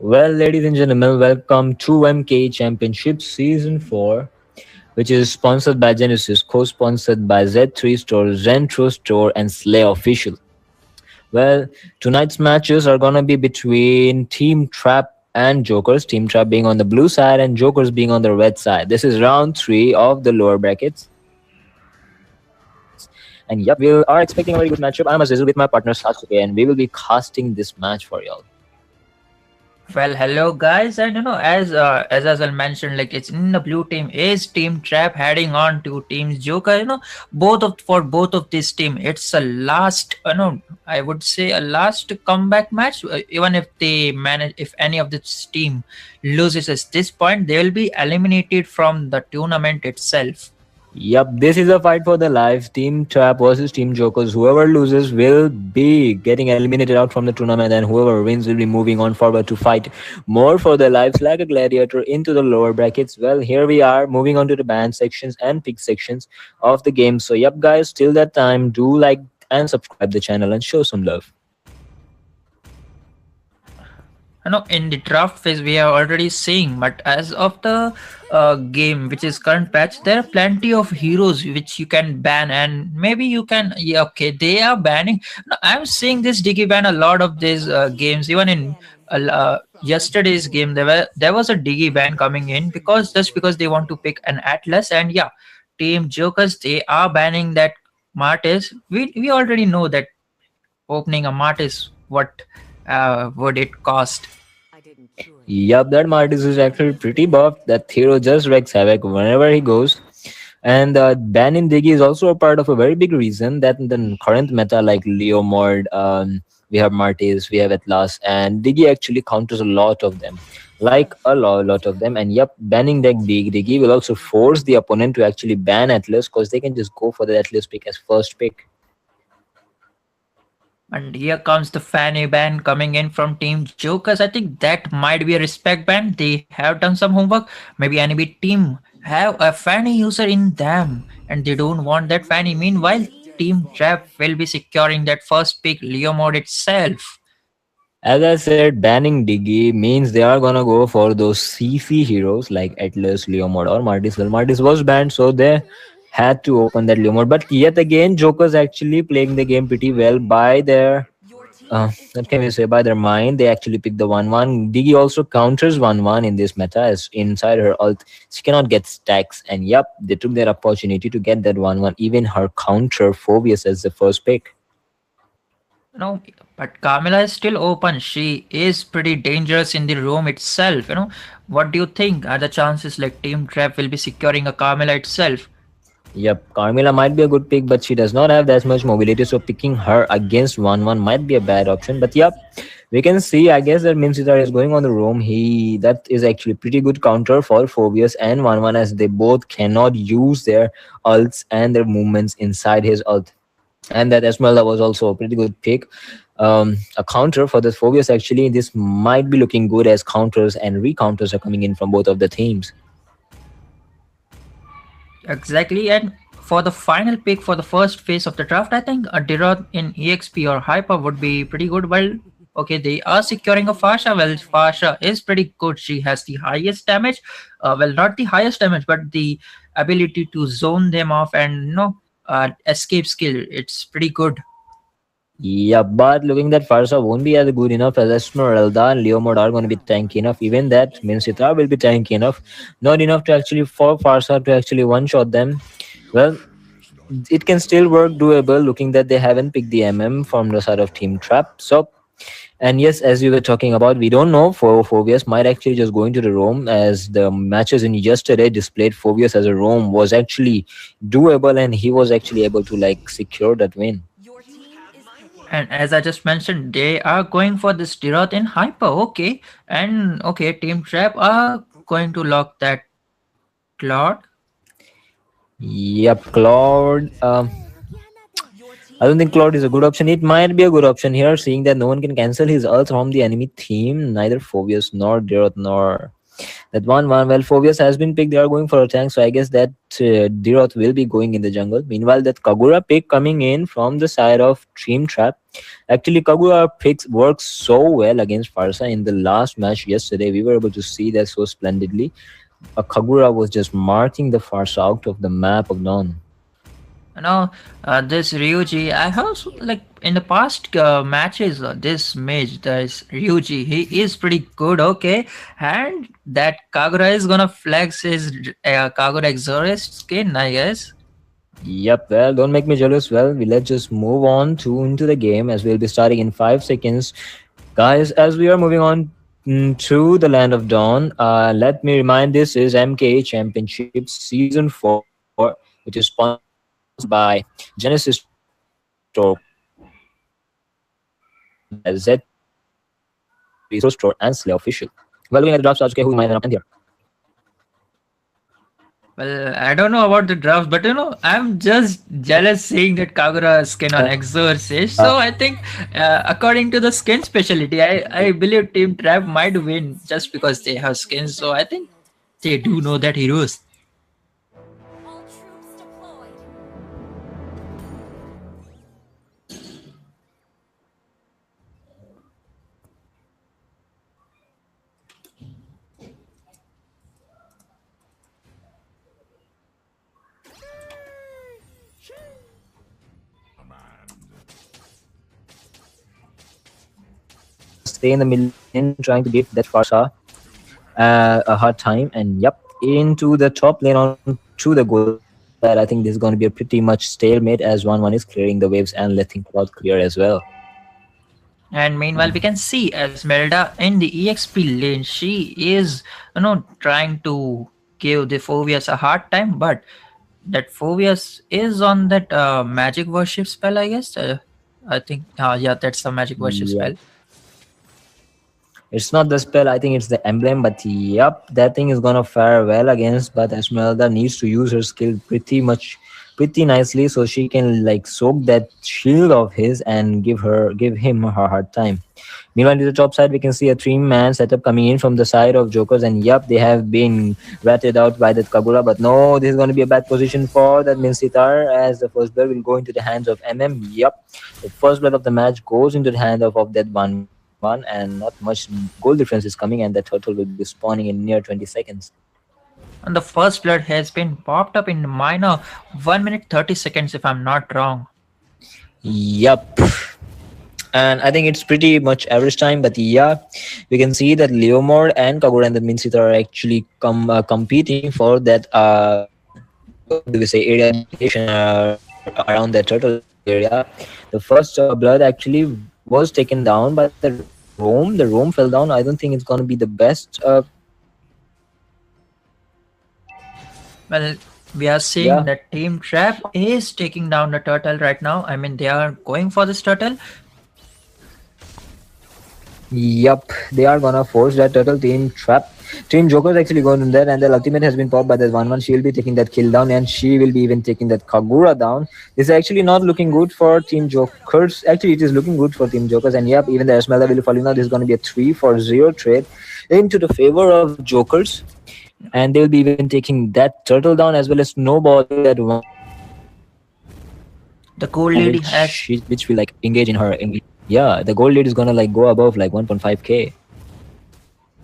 Well, ladies and gentlemen, welcome to MKE Championship Season 4, which is sponsored by Genesis, co-sponsored by Z3 Store, Zentro Store, and Slay Official. Well, tonight's matches are gonna be between Team Trap and Jokers. Team Trap being on the blue side and Jokers being on the red side. This is round 3 of the lower brackets. And yep, we are expecting a very good matchup. I'm Aziz with my partner Sasuke, and we will be casting this match for y'all. Well, hello guys, and as Azal mentioned, like it's in the blue team is Team Trap heading on to Team Joker. Both of this team, it's a last, I would say a last comeback match. Even if they manage, if any of this team loses at this point, they will be eliminated from the tournament itself. Yep, this is a fight for the life. Team Trap versus Team Jokers. Whoever loses will be getting eliminated out from the tournament, and whoever wins will be moving on forward to fight more for their lives like a gladiator into the lower brackets. Well, here we are moving on to the band sections and pick sections of the game. So, yep, guys, till that time, do like and subscribe the channel and show some love. In the draft phase we are already seeing, but as of the game which is current patch, there are plenty of heroes which you can ban, and maybe you can, yeah, okay, they are banning. No, I'm seeing this Diggy ban a lot of these games. Even in yesterday's game there was a Diggy ban coming in, because just because they want to pick an Atlas. And yeah, Team Jokers, they are banning that Martis. We already know that opening a Martis, what would it cost? Yup, that Martis is actually pretty buff. That hero just wreaks havoc whenever he goes. And banning Diggy is also a part of a very big reason that in the current meta, like Leo Mord, we have Martis, we have Atlas, and Diggy actually counters a lot of them. Like a lot of them. And yep, banning that Diggy will also force the opponent to actually ban Atlas, because they can just go for the Atlas pick as first pick. And here comes the Fanny ban coming in from Team Jokers. I think that might be a respect ban. They have done some homework. Maybe enemy team have a Fanny user in them, and they don't want that Fanny. Meanwhile, Team Trap will be securing that first pick, Leo mode itself. As I said, banning Diggy means they are gonna go for those CC heroes like Atlas, Leomord, or Martis. Well, Martis was banned, so they had to open that Leomord. But yet again, Joker's actually playing the game pretty well by their what can we say, by their mind. They actually pick the 1-1. Diggy also counters 1-1 in this meta, as inside her ult she cannot get stacks. And yep, they took their opportunity to get that 1-1. Even her counter Phobius as the first pick. No, but Carmela is still open. She is pretty dangerous in the room itself. What do you think are the chances like Team Trap will be securing a Carmela itself? Yep, Carmilla might be a good pick, but she does not have that much mobility, so picking her against 1-1 might be a bad option. But yep, we can see, I guess, that Minsitar is going on the roam. That is actually pretty good counter for Phobius and 1-1, as they both cannot use their ults and their movements inside his ult. And that Esmeralda was also a pretty good pick. A counter for the Phobius, actually. This might be looking good, as counters and recounters are coming in from both of the teams. Exactly, and for the final pick for the first phase of the draft, I think a Dirot in EXP or Hyper would be pretty good. Well, okay, they are securing a Fasha. Well, Fasha is pretty good. She has the highest damage. Well, not the highest damage, but the ability to zone them off and escape skill. It's pretty good. Yeah, but looking that Farsa won't be as good enough as Esmeralda and Leomord are going to be tanky enough. Even that Minsitra will be tanky enough. Not enough to actually, for Farsa to actually one-shot them. Well, it can still work doable, looking that they haven't picked the MM from the side of Team Trap. So, and yes, as we were talking about, we don't know, for Phobius might actually just go into the roam, as the matches in yesterday displayed Phobius as a roam was actually doable, and he was actually able to like secure that win. And as I just mentioned, they are going for this Dirot in Hyper. Okay, and okay, Team Trap are going to lock that Claude. Yep, Claude. I don't think Claude is a good option. It might be a good option here, seeing that no one can cancel his ult from the enemy team. Neither Phobius nor Dirot nor That 1-1. Well, Phobius has been picked. They are going for a tank, so I guess that Diroth will be going in the jungle. Meanwhile, that Kagura pick coming in from the side of Dream Trap. Actually, Kagura picks works so well against Farsa in the last match yesterday. We were able to see that so splendidly. Kagura was just marking the Farsa out of the map of Dawn. You know, this Ryuji, I have like in the past matches, this mage, this Ryuji, he is pretty good, okay? And that Kagura is gonna flex his Kagura Exorcist skin, I guess. Yep, well, don't make me jealous. Well, let's just move on to into the game as we'll be starting in 5 seconds. Guys, as we are moving on to the land of dawn, let me remind this is MKE Championship Season 4, which is sponsored by Genesis Store, Zentro Store, and Slay Official. Well, looking at the draft starts, okay, who is my man up and here? Well, I don't know about the drafts, but I'm just jealous seeing that Kagura skin on Exorcist. So I think, according to the skin specialty, I believe Team Trap might win just because they have skins. So I think they do know that heroes. All troops deployed. Gonna stay in the middle lane trying to give that Farsa a hard time. And yep, into the top lane on to the gold side. I think this is going to be a pretty much stalemate as 1-1 is clearing the waves and letting Cloud clear as well. And meanwhile, we can see Esmeralda in the EXP lane. She is, trying to give the Phobius a hard time, but that Phobius is on that magic worship spell, I guess. I think, yeah, that's the magic worship Yeah. spell. It's not the spell, I think it's the emblem, but yep, that thing is gonna fare well against. But Esmeralda needs to use her skill pretty nicely so she can like soak that shield of his and give him her hard time. Meanwhile, to the top side, we can see a three-man setup coming in from the side of Jokers, and yep, they have been ratted out by that Kagura. But no, this is going to be a bad position for that Minsitar as the first blood will go into the hands of MM. Yep, the first blood of the match goes into the hand of that 1-1, and not much goal difference is coming, and the turtle will be spawning in near 20 seconds. And the first blood has been popped up in minor 1 minute 30 seconds, if I'm not wrong. Yep. And I think it's pretty much average time, but yeah, we can see that Leomord and Kagura and the Minsita are actually competing for that what do we say area domination around that turtle area. The first blood actually was taken down by the Rome. The Rome fell down. I don't think it's going to be the best. Well, we are seeing Yeah. that Team Trap is taking down the turtle right now. I mean, they are going for this turtle. Yup, they are gonna force that turtle team trap. Team Joker's actually going in there, and the ultimate has been popped by that 1-1. She will be taking that kill down, and she will be even taking that Kagura down. This is actually not looking good for Team Jokers. Actually, it is looking good for Team Jokers, and yep, even the Esmeralda will be falling now. This is going to be a 3-for-0 trade into the favor of Jokers, and they will be even taking that turtle down as well as snowballing that one, The gold lady has. which will like engage in her. Yeah, the gold lead is gonna like go above like 1.5k.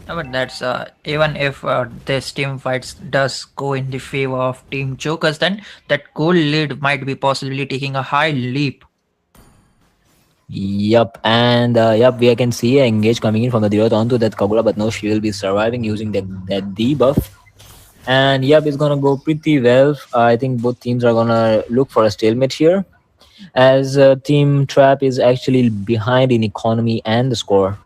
But that's even if this team fights does go in the favor of Team Jokers, then that gold lead might be possibly taking a high leap. Yup, and yup, we can see a engage coming in from the Dirot onto that Kagura, but no, she will be surviving using that debuff. And yup, it's gonna go pretty well. I think both teams are gonna look for a stalemate here, as Team Trap is actually behind in economy and the score.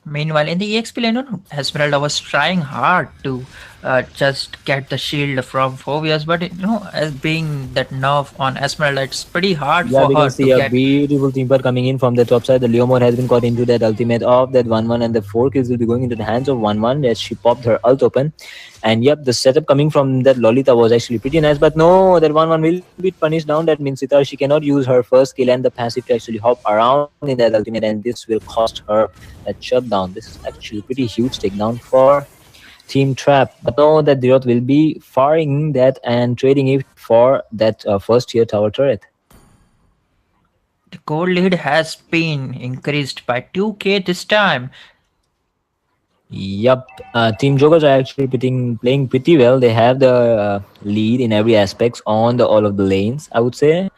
Meanwhile, in the EXP lane, Esmeralda was trying hard to just get the shield from Phobius, but as being that nerf on Esmeralda, it's pretty hard Yeah, for we her can to see a get. beautiful teamwork coming in from the top side. The Leomord has been caught into that ultimate of that 1-1, and the 4 kills will be going into the hands of 1-1 as she popped her ult open. And yep, the setup coming from that Lolita was actually pretty nice, but no, that 1-1 will be punished down. That means Sitar, she cannot use her first skill and the passive to actually hop around in that ultimate, and this will cost her that shutdown. This is actually pretty huge takedown for Team Trap. But no, that Dirot will be firing that and trading it for that first tier tower turret. The gold lead has been increased by 2k this time. Yup, Team Jokers are actually playing pretty well. They have the lead in every aspects on the all of the lanes. I would say,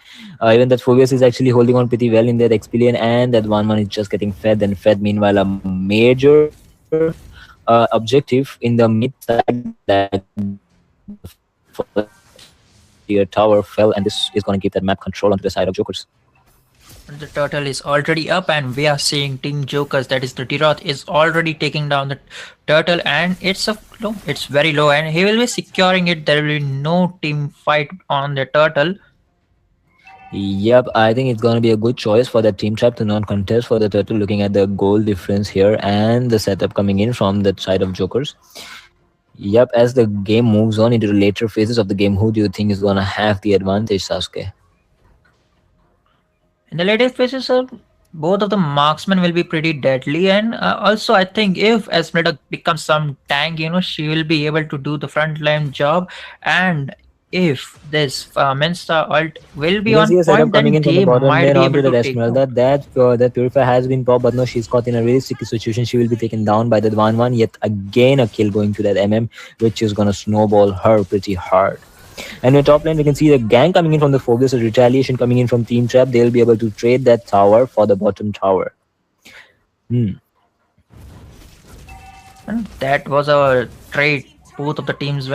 even that Phobius is actually holding on pretty well in that XP lane, and that one is just getting fed and fed. Meanwhile, a major objective in the mid side that the first tier tower fell, and this is going to keep that map control onto the side of Jokers. The turtle is already up, and we are seeing Team Jokers, that is the Tiroth, is already taking down the turtle, and it's very low, and he will be securing it. There will be no team fight on the turtle. Yep, I think it's gonna be a good choice for the team trap to not contest for the turtle. Looking at the goal difference here and the setup coming in from the side of Jokers. Yep, as the game moves on into the later phases of the game, who do you think is gonna have the advantage, Sasuke? In the latest phases, both of the marksmen will be pretty deadly, and also I think if Esmeralda becomes some tank, she will be able to do the frontline job, and if this Mensa ult will be You can on see a setup point, coming then in from the they bottom might lane be onto able that to take Esmeralda. down. That Purifier has been popped, but no, she's caught in a really sticky situation. She will be taken down by that 1-1. Yet again, a kill going to that MM, which is gonna snowball her pretty hard. And in the top lane, we can see the gang coming in from the Phobius, a retaliation coming in from Team Trap. They'll be able to trade that tower for the bottom tower. Hmm. And that was a trade. Both of the teams,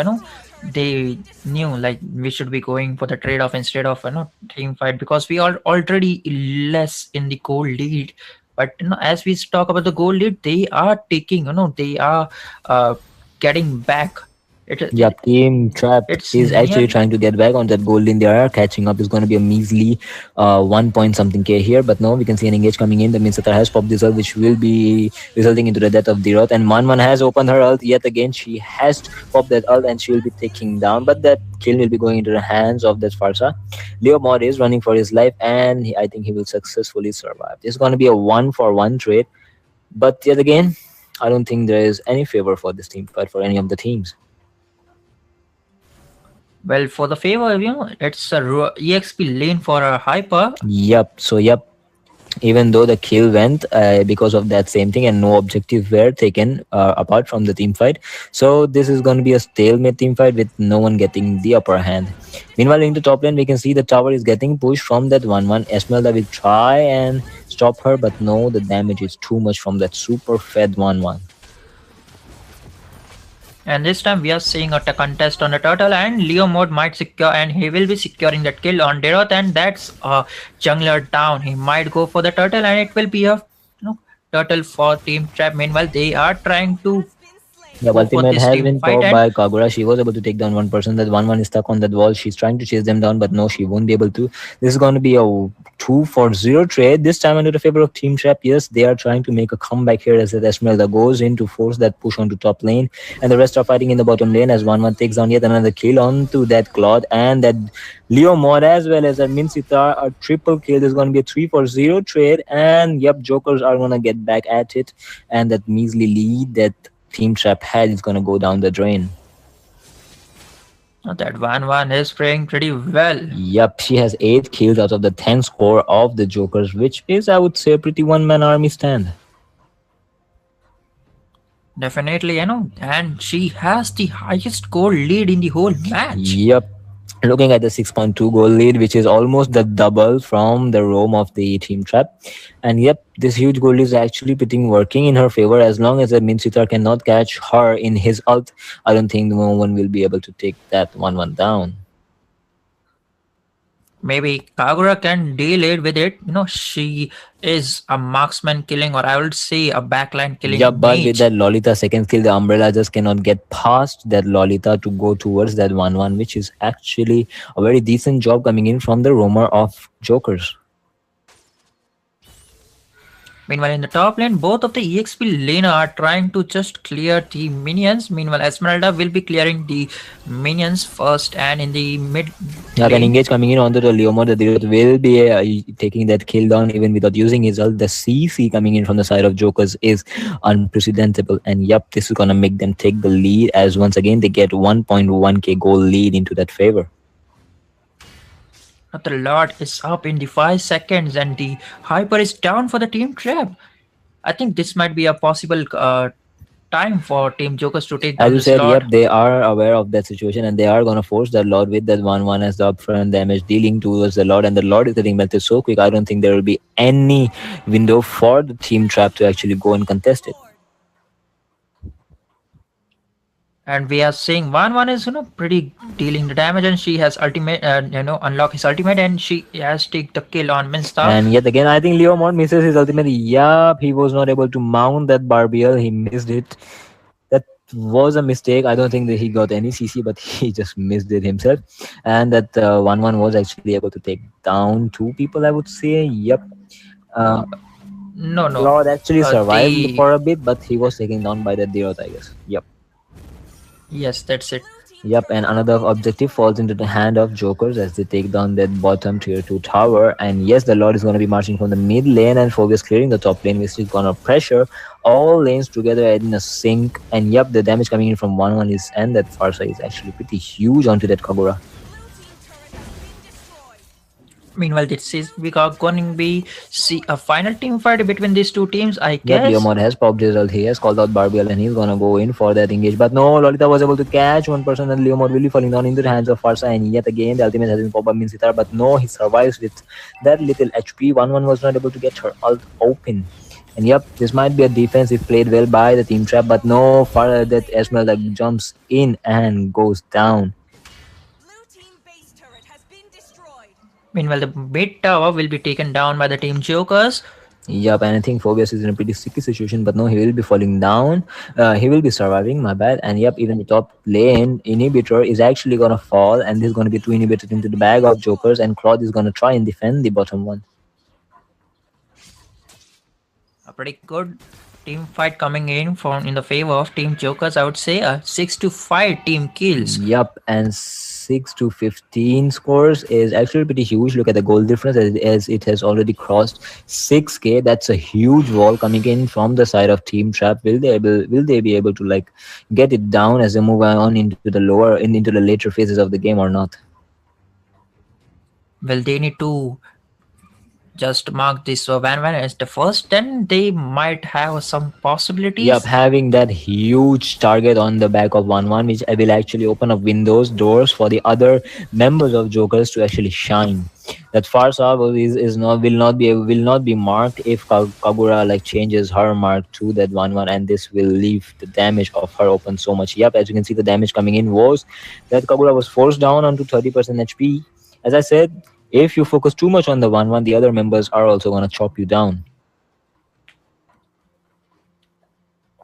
they knew like we should be going for the trade-off instead of team fight, because we are already less in the gold lead. But as we talk about the gold lead, they are taking, they are getting back. Yep, Team Trap It's is actually near. trying to get back on that gold in. They are catching up. It's going to be a measly 1 point something K here. But now we can see an engage coming in. The Minsatar has popped this ult, which will be resulting into the death of Diroth. And Manman has opened her ult yet again. She has popped that ult and she will be taking down. But that kill will be going into the hands of that Farsa. Leo Mod is running for his life, and I think he will successfully survive. This is going to be a 1-for-1 trade. But yet again, I don't think there is any favor for this team fight for any of the teams. Well, for the favor, it's a EXP lane for a hyper. Yep. So yep. Even though the kill went because of that same thing and no objective were taken apart from the team fight, so this is going to be a stalemate team fight with no one getting the upper hand. Meanwhile, in the top lane, we can see the tower is getting pushed from that 1-1. Esmeralda will try and stop her, but no, the damage is too much from that super fed 1-1. And this time we are seeing a contest on the turtle, and Leo mode might secure, and he will be securing that kill on Deroth, and that's a jungler down. He might go for the turtle, and it will be a turtle for Team Trap. Meanwhile, they are trying to Yeah, go for ultimate this has team been fight, popped and by Kagura. She was able to take down one person. That 1-1 is stuck on that wall. She's trying to chase them down, but no, she won't be able to. This is going to be a 2-for-0 trade. This time under the favor of Team Trap. Yes, they are trying to make a comeback here as the Esmeralda goes in to force that push onto top lane. And the rest are fighting in the bottom lane as 1-1 takes down yet another kill onto that Claude. And that Leo Mod as well as a Minsitar, a triple kill. This is going to be a 3-for-0 trade. And yep, Jokers are going to get back at it. And that measly lead that Team Trap had is going to go down the drain. that 1-1 is playing pretty well. Yep, she has 8 kills out of the 10 score of the Jokers, which is, I would say, a pretty one-man army stand. Definitely, and she has the highest goal lead in the whole match. Yep. Looking at the 6.2 goal lead, which is almost the double from the roam of the Team Trap. And yep, this huge goal is actually working in her favor. As long as the Minsitar cannot catch her in his ult, I don't think no one will be able to take that 1-1 down. Maybe Kagura can deal it with it. She is a marksman killing, or I would say a backline killing Yeah, but with mage. that Lolita second skill, the Umbrella just cannot get past that Lolita to go towards that 1-1, which is actually a very decent job coming in from the roamer of Jokers. Meanwhile, in the top lane, both of the EXP laner are trying to just clear the minions. Meanwhile, Esmeralda will be clearing the minions first, and in the mid Yeah, can lane, engage coming in onto the Leomord. The Dirot will be taking that kill down even without using his ult. The CC coming in from the side of Jokers is unprecedentable. And yep, this is gonna make them take the lead as once again they get 1.1k goal lead into that favor. the Lord is up in the 5 seconds, and the Hyper is down for the team trap. I think this might be a possible time for Team Jokers to take As down you this said, yep, Lord. they are aware of that situation and they are gonna force the Lord with that 1-1 as the upfront damage dealing towards the Lord, and the Lord is getting melted so quick. I don't think there will be any window for the team trap to actually go and contest it. And we are seeing 1-1 is pretty dealing the damage, and she has ultimate unlock his ultimate, and she has take the kill on Minsta. And yet again, I think Leomord misses his ultimate. Yup, he was not able to mount that Barbiel. He missed it. That was a mistake. I don't think that he got any CC, but he just missed it himself. And that 1-1 was actually able to take down two people, I would say. Yep. Uh, No, Lord actually survived the for a bit, but he was taken down by the Dirot, I guess. Yep. yes, that's it. Yep, and another objective falls into the hand of Jokers as they take down that bottom tier 2 tower. And yes, the Lord is going to be marching from the mid lane and Phobius clearing the top lane, which is going to pressure all lanes together in a sync. And yep, the damage coming in from 1-1 is, and that Farsa is actually pretty huge onto that Kagura. Meanwhile, this is we are going to be see a final team fight between these two teams, I Yep, guess. Leomord has popped his ult. He has called out Barbiel and he's gonna go in for that engage. But no, Lolita was able to catch one person and Leomord will be falling down into the hands of Farsa. And yet again, the ultimate has been popped by Minsitar. But no, he survives with that little HP. 1-1 was not able to get her ult open. And yep, this might be a defense if played well by the team trap. But no, far that Esmeralda jumps in and goes down. Meanwhile, the mid tower will be taken down by the Team Jokers. Yup, and I think Phobius is in a pretty sticky situation, but no, he will be falling down. He will be surviving, my bad. And yep, even the top lane inhibitor is actually gonna fall, and there's gonna be two inhibitors into the bag of Jokers, and Claude is gonna try and defend the bottom one. A pretty good team fight coming in from in the favor of Team Jokers. I would say a 6-5 team kills. Yup, and 6-15 scores is actually pretty huge. Look at the goal difference as it has already crossed 6k. That's a huge wall coming in from the side of Team Trap. Will they be able to like get it down as they move on into the into the later phases of the game or not? Well, they need to just mark this Van as the first, then they might have some possibilities. Yep, having that huge target on the back of 1-1, which will actually open up windows, doors for the other members of Jokers to actually shine. That Farsa will not be marked if Kagura like changes her mark to that 1-1, and this will leave the damage of her open so much. Yep, as you can see, the damage coming in was that Kagura was forced down onto 30% HP. As I said, if you focus too much on the 1-1, the other members are also going to chop you down.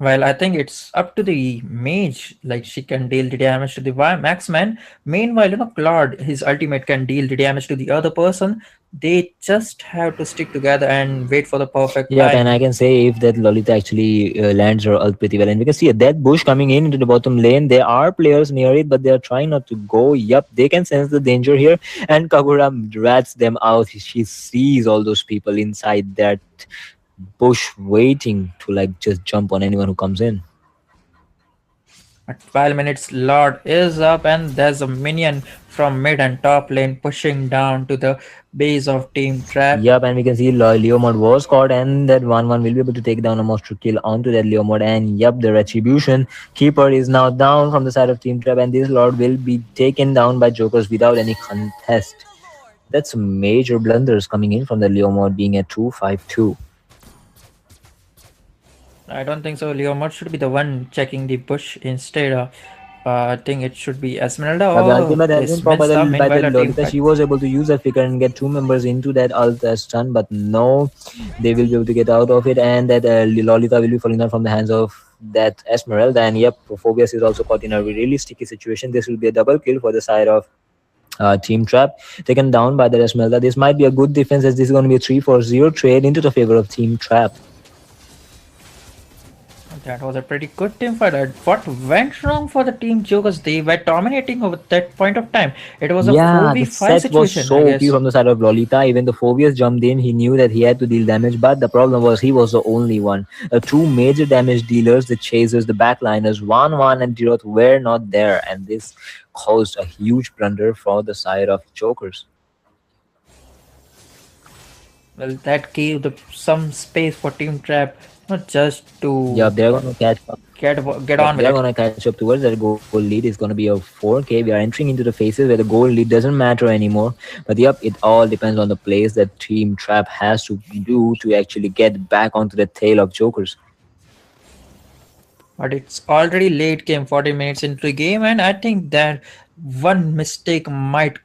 Well, I think it's up to the mage. Like, she can deal the damage to the maxman. Meanwhile, Claude, his ultimate can deal the damage to the other person. They just have to stick together and wait for the perfect Yeah, time. and I can say if that Lolita actually lands her ult pretty well. And we can see that bush coming in into the bottom lane. There are players near it, but they are trying not to go. Yup, they can sense the danger here. And Kagura rats them out. She sees all those people inside that bush waiting to like just jump on anyone who comes in. At 12 minutes, Lord is up, and there's a minion from mid and top lane pushing down to the base of Team Trap. Yup, and we can see Leomord was caught, and that 1-1 will be able to take down a monster kill onto that Leomord. And yup, the Retribution Keeper is now down from the side of Team Trap, and this Lord will be taken down by Jokers without any contest. That's major blunders coming in from the Leomord being at 2-5-2. I don't think so. Leomord should be the one checking the bush instead of. I think it should be Esmeralda The or ultimate has this been popped by Minsta. the Meanwhile, a team Lolita. fight. She was able to use that flicker and get two members into that ult stun, but no, they will be able to get out of it, and that Lolita will be falling down from the hands of that Esmeralda. And yep, Phobius is also caught in a really sticky situation. This will be a double kill for the side of Team Trap, taken down by the Esmeralda. This might be a good defense as this is going to be a 3-4-0 trade into the favor of Team Trap. That was a pretty good team fight. What went wrong for the team Jokers? They were dominating over that point of time. It was a Yeah, the 4v5 set was situation, I so OP guess. from the side of Lolita. Even the Phobius jumped in, he knew that he had to deal damage, but the problem was he was the only one. Two major damage dealers, the chasers, the backliners, 1 1 and Tirot were not there, and this caused a huge blunder for the side of Jokers. Well, that gave some space for Team Trap, not just Yeah, to they're gonna catch up. get Yep, on with they're it. gonna catch up towards that goal lead. Is gonna be a 4K. We are entering into the phases where the goal lead doesn't matter anymore. But yep, it all depends on the plays that Team Trap has to do to actually get back onto the tail of Jokers. But it's already late game, 40 minutes into the game, and I think that one mistake might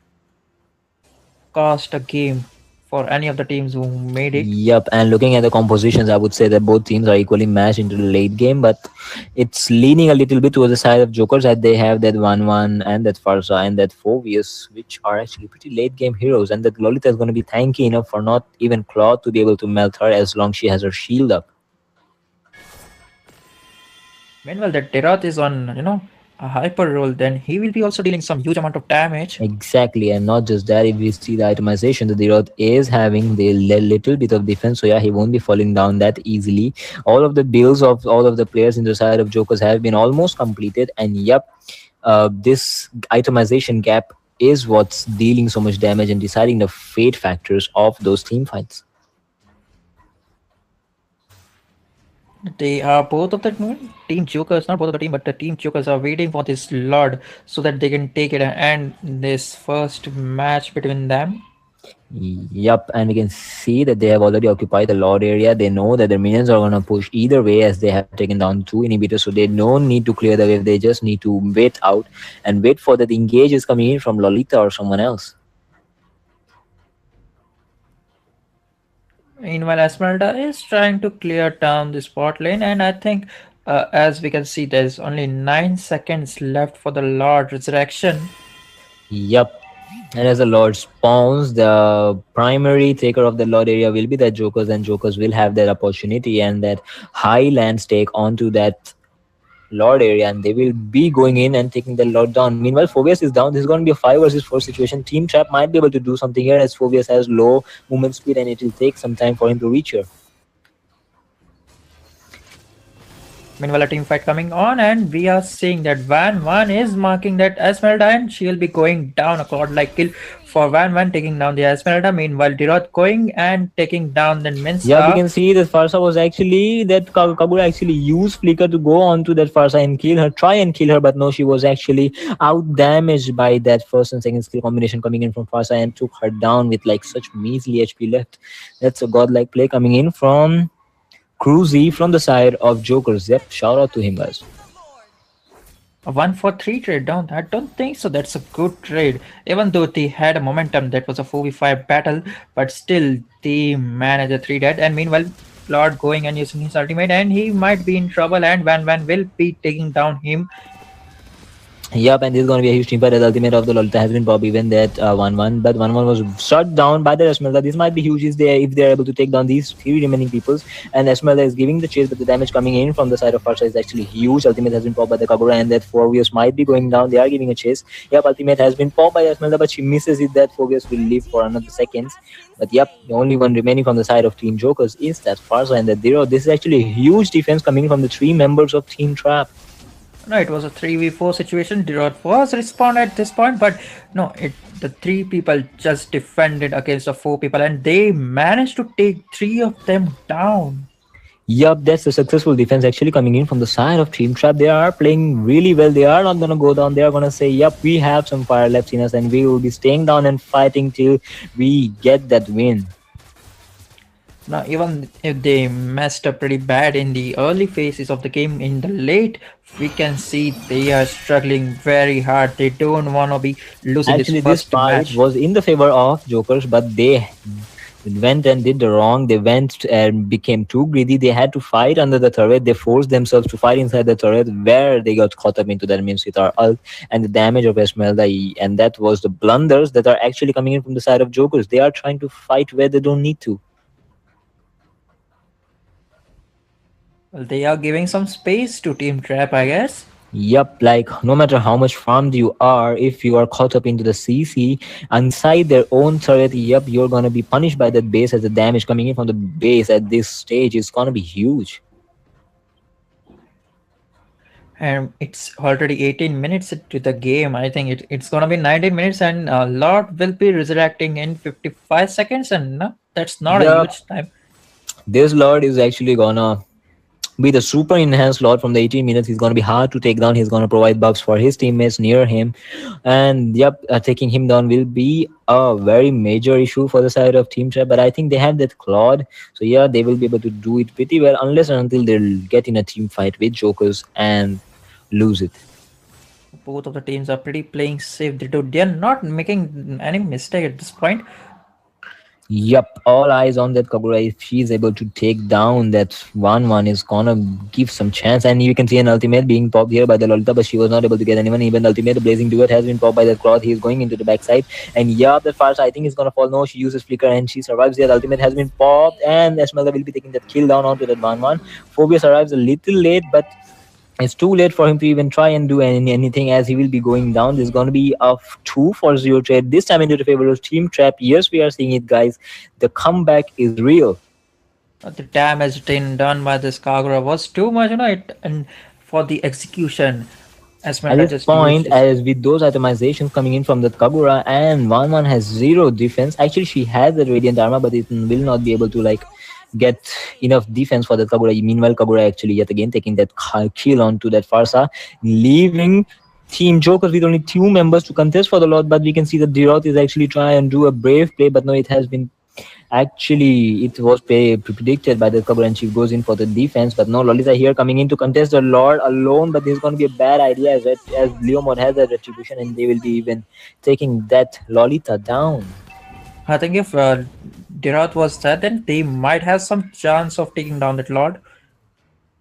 cost a game for any of the teams who made it. Yep, and looking at the compositions, I would say that both teams are equally matched into the late game, but it's leaning a little bit towards the side of Jokers that they have that 1 1 and that Farsa and that Phobius, which are actually pretty late game heroes, and that Lolita is going to be tanky enough for not even Claude to be able to melt her as long she has her shield up. Meanwhile, that Deroth is on, a hyper roll, then he will be also dealing some huge amount of damage. Exactly, and not just that, if we see the itemization, the Dirot is having the little bit of defense, so yeah, he won't be falling down that easily. All of the builds of all of the players in the side of Jokers have been almost completed, and yep, this itemization gap is what's dealing so much damage and deciding the fate factors of those team fights. They are both of the team Jokers, not both of the team, but the team Jokers are waiting for this Lord so that they can take it and end this first match between them. Yep, and we can see that they have already occupied the Lord area. They know that their minions are gonna push either way as they have taken down 2 inhibitors, so they don't need to clear the wave. They just need to wait out and wait for that engage is coming in from Lolita or someone else. Meanwhile, Esmeralda is trying to clear down the spot lane, and I think, as we can see, there's only 9 seconds left for the Lord Resurrection. Yep. And as the Lord spawns, the primary taker of the Lord area will be the Jokers, and Jokers will have that opportunity and that high land stake onto that Lord area, and they will be going in and taking the Lord down. Meanwhile, Phobius is down. This is going to be a 5 versus 4 situation. Team Trap might be able to do something here as Phobius has low movement speed and it will take some time for him to reach here. Meanwhile, a team fight coming on, and we are seeing that Van Van is marking that Esmeralda, and she will be going down a god-like kill for Van Van taking down the Esmeralda. Meanwhile, Diroth going and taking down the Minsta. Yeah, we can see that Farsa was actually that Kagura actually used Flicker to go onto that Farsa and kill her, try and kill her, but no, she was actually out damaged by that first and second skill combination coming in from Farsa and took her down with like such measly HP left. That's a godlike play coming in from Cruzy from the side of Jokers. Yep, shout out to him, guys. A 1-for-3 trade down. I don't think so. That's a good trade. Even though they had a momentum, that was a 4v5 battle, but still they managed a 3 dead. And meanwhile, Lord going and using his ultimate, and he might be in trouble, and Van Van will be taking down him. Yep, and this is going to be a huge team fight. The ultimate of the Lolita has been popped, even that 1 1. But 1 1 was shut down by the Esmeralda. This might be huge if they're able to take down these 3 remaining peoples. And Esmeralda is giving the chase, but the damage coming in from the side of Farsa is actually huge. Ultimate has been popped by the Kagura, and that Phobius might be going down. They are giving a chase. Yep, ultimate has been popped by Esmeralda, but she misses it. That Phobius will live for another seconds. But yep, the only one remaining from the side of Team Jokers is that Farsa and that Zero. This is actually a huge defense coming from the 3 members of Team Trap. No, it was a 3v4 situation. Diroth was respawned at this point, but no, the 3 people just defended against the 4 people, and they managed to take 3 of them down. Yup, that's a successful defense actually coming in from the side of Team Trap. They are playing really well. They are not going to go down. They are going to say, yup, we have some fire left in us and we will be staying down and fighting till we get that win. Now, even if they messed up pretty bad in the early phases of the game, in the late, we can see they are struggling very hard. They don't want to be losing Actually, this first fight match. was in the favor of Jokers, but they went and did the wrong. They went and became too greedy. They had to fight under the turret. They forced themselves to fight inside the turret, where they got caught up into that means with our ult and the damage of Esmeralda. And that was the blunders that are actually coming in from the side of Jokers. They are trying to fight where they don't need to. Well, they are giving some space to Team Trap, I guess. Yup, like no matter how much farmed you are, if you are caught up into the CC inside their own turret, yup, you're gonna be punished by that base, as the damage coming in from the base at this stage is gonna be huge. And it's already 18 minutes to the game. I think it's gonna be 19 minutes, and Lord will be resurrecting in 55 seconds, and no, that's not a Yup, huge time. this Lord is actually gonna be the super enhanced Lord from the 18 minutes. He's gonna be hard to take down. He's gonna provide buffs for his teammates near him, and yep, taking him down will be a very major issue for the side of Team Trap. But I think they have that Claude, so yeah, they will be able to do it pretty well, unless and until they'll get in a team fight with Jokers and lose it. Both of the teams are pretty playing safe. They're not making any mistake at this point. Yup, all eyes on that Kagura. If she's able to take down that 1-1, is gonna give some chance. And you can see an ultimate being popped here by the Lolita, but she was not able to get anyone. Even the ultimate, the Blazing Duet, has been popped by that Cloth. He is going into the backside. And yeah, that first I think is gonna fall. No, she uses Flicker and she survives. The ultimate has been popped, and Esmeralda will be taking that kill down onto that 1-1. Phobius arrives a little late, but it's too late for him to even try and do anything, as he will be going down. There's going to be a 2-0 trade, this time into the favor of Team Trap. Yes, we are seeing it, guys. The comeback is real. The damage done by this Kagura was too much, and for the execution, At Esmeralda this just used point, this. as with those itemizations coming in from the Kagura, and 1-1 has zero defense. Actually, she has the Radiant Armor, but it will not be able to like get enough defense for the Kagura. Meanwhile, Kagura actually yet again taking that kill onto that Farsa, leaving Team Jokers with only 2 members to contest for the Lord. But we can see that Diroth is actually trying and do a brave play, but no, it has been actually, it was predicted by the Kagura, and she goes in for the defense. But no, Lolita here coming in to contest the Lord alone. But this is going to be a bad idea, as Leomod has that retribution, and they will be even taking that Lolita down. I think if Dirat was there, then they might have some chance of taking down that Lord.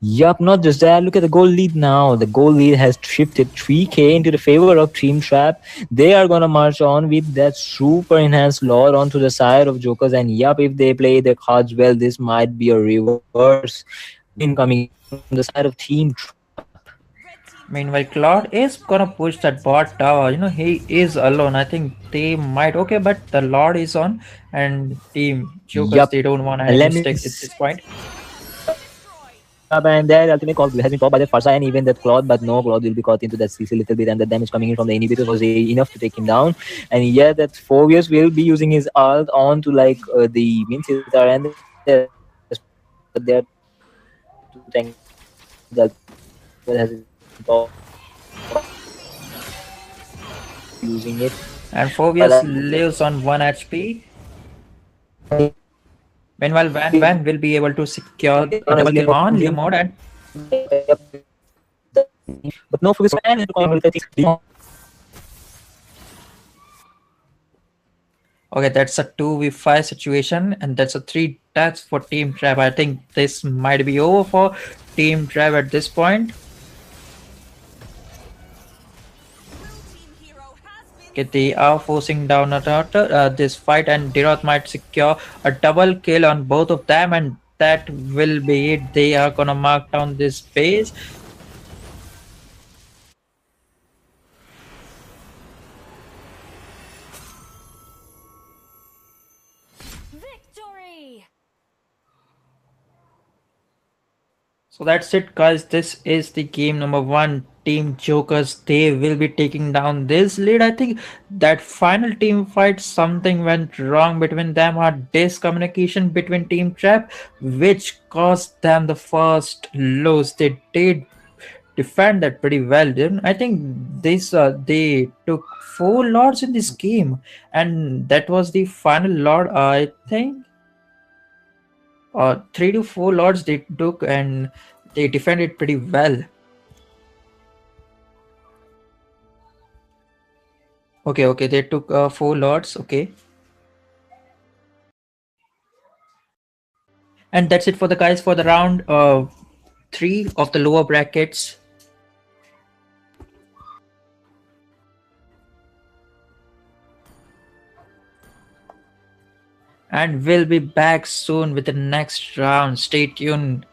Yup, not just that. Look at the goal lead now. The goal lead has shifted 3k into the favor of Team Trap. They are gonna march on with that super enhanced Lord onto the side of Jokers. And yup, if they play their cards well, this might be a reverse win coming in from the side of Team Trap. Meanwhile, Claude is gonna push that bot tower. He is alone. I think they might okay, but the Lord is on, and Team Jokers, Yup. they don't want And any let me mistakes at this point. Yup, and that ultimate call has been popped by that Farsa and even that Claude, but no, Claude will be caught into that CC a little bit, and the damage coming in from the inhibitors was enough to take him down. And yeah, that Phobius will be using his ult on to like the Min Sitar and the Esmeralda, but they are too tanky to take him down. The ultimate has been popped, and the Lord has been using it. And But Phobius lives on 1 HP. Meanwhile, Van will be able to secure a double kill on Leo mode, and but no Phobius and okay, that's a 2v5 situation, and that's a 3 deaths for Team Trap. I think this might be over for Team Trap at this point. Okay, they are forcing down this fight, and Diroth might secure a double kill on both of them, and that will be it. They are gonna mark down this base. Victory! So that's it, guys. This is the game number 1. Team Jokers, they will be taking down this lead. I think that final team fight, something went wrong between them, or discommunication between Team Trap, which caused them the first lose. They did defend that pretty well. Didn't I think this they took 4 lords in this game, and that was the final lord. I think 3 to 4 lords they took, and they defended pretty well. Okay, they took 4 lords. Okay, and that's it for the guys for the round 3 of the lower brackets. And we'll be back soon with the next round. Stay tuned.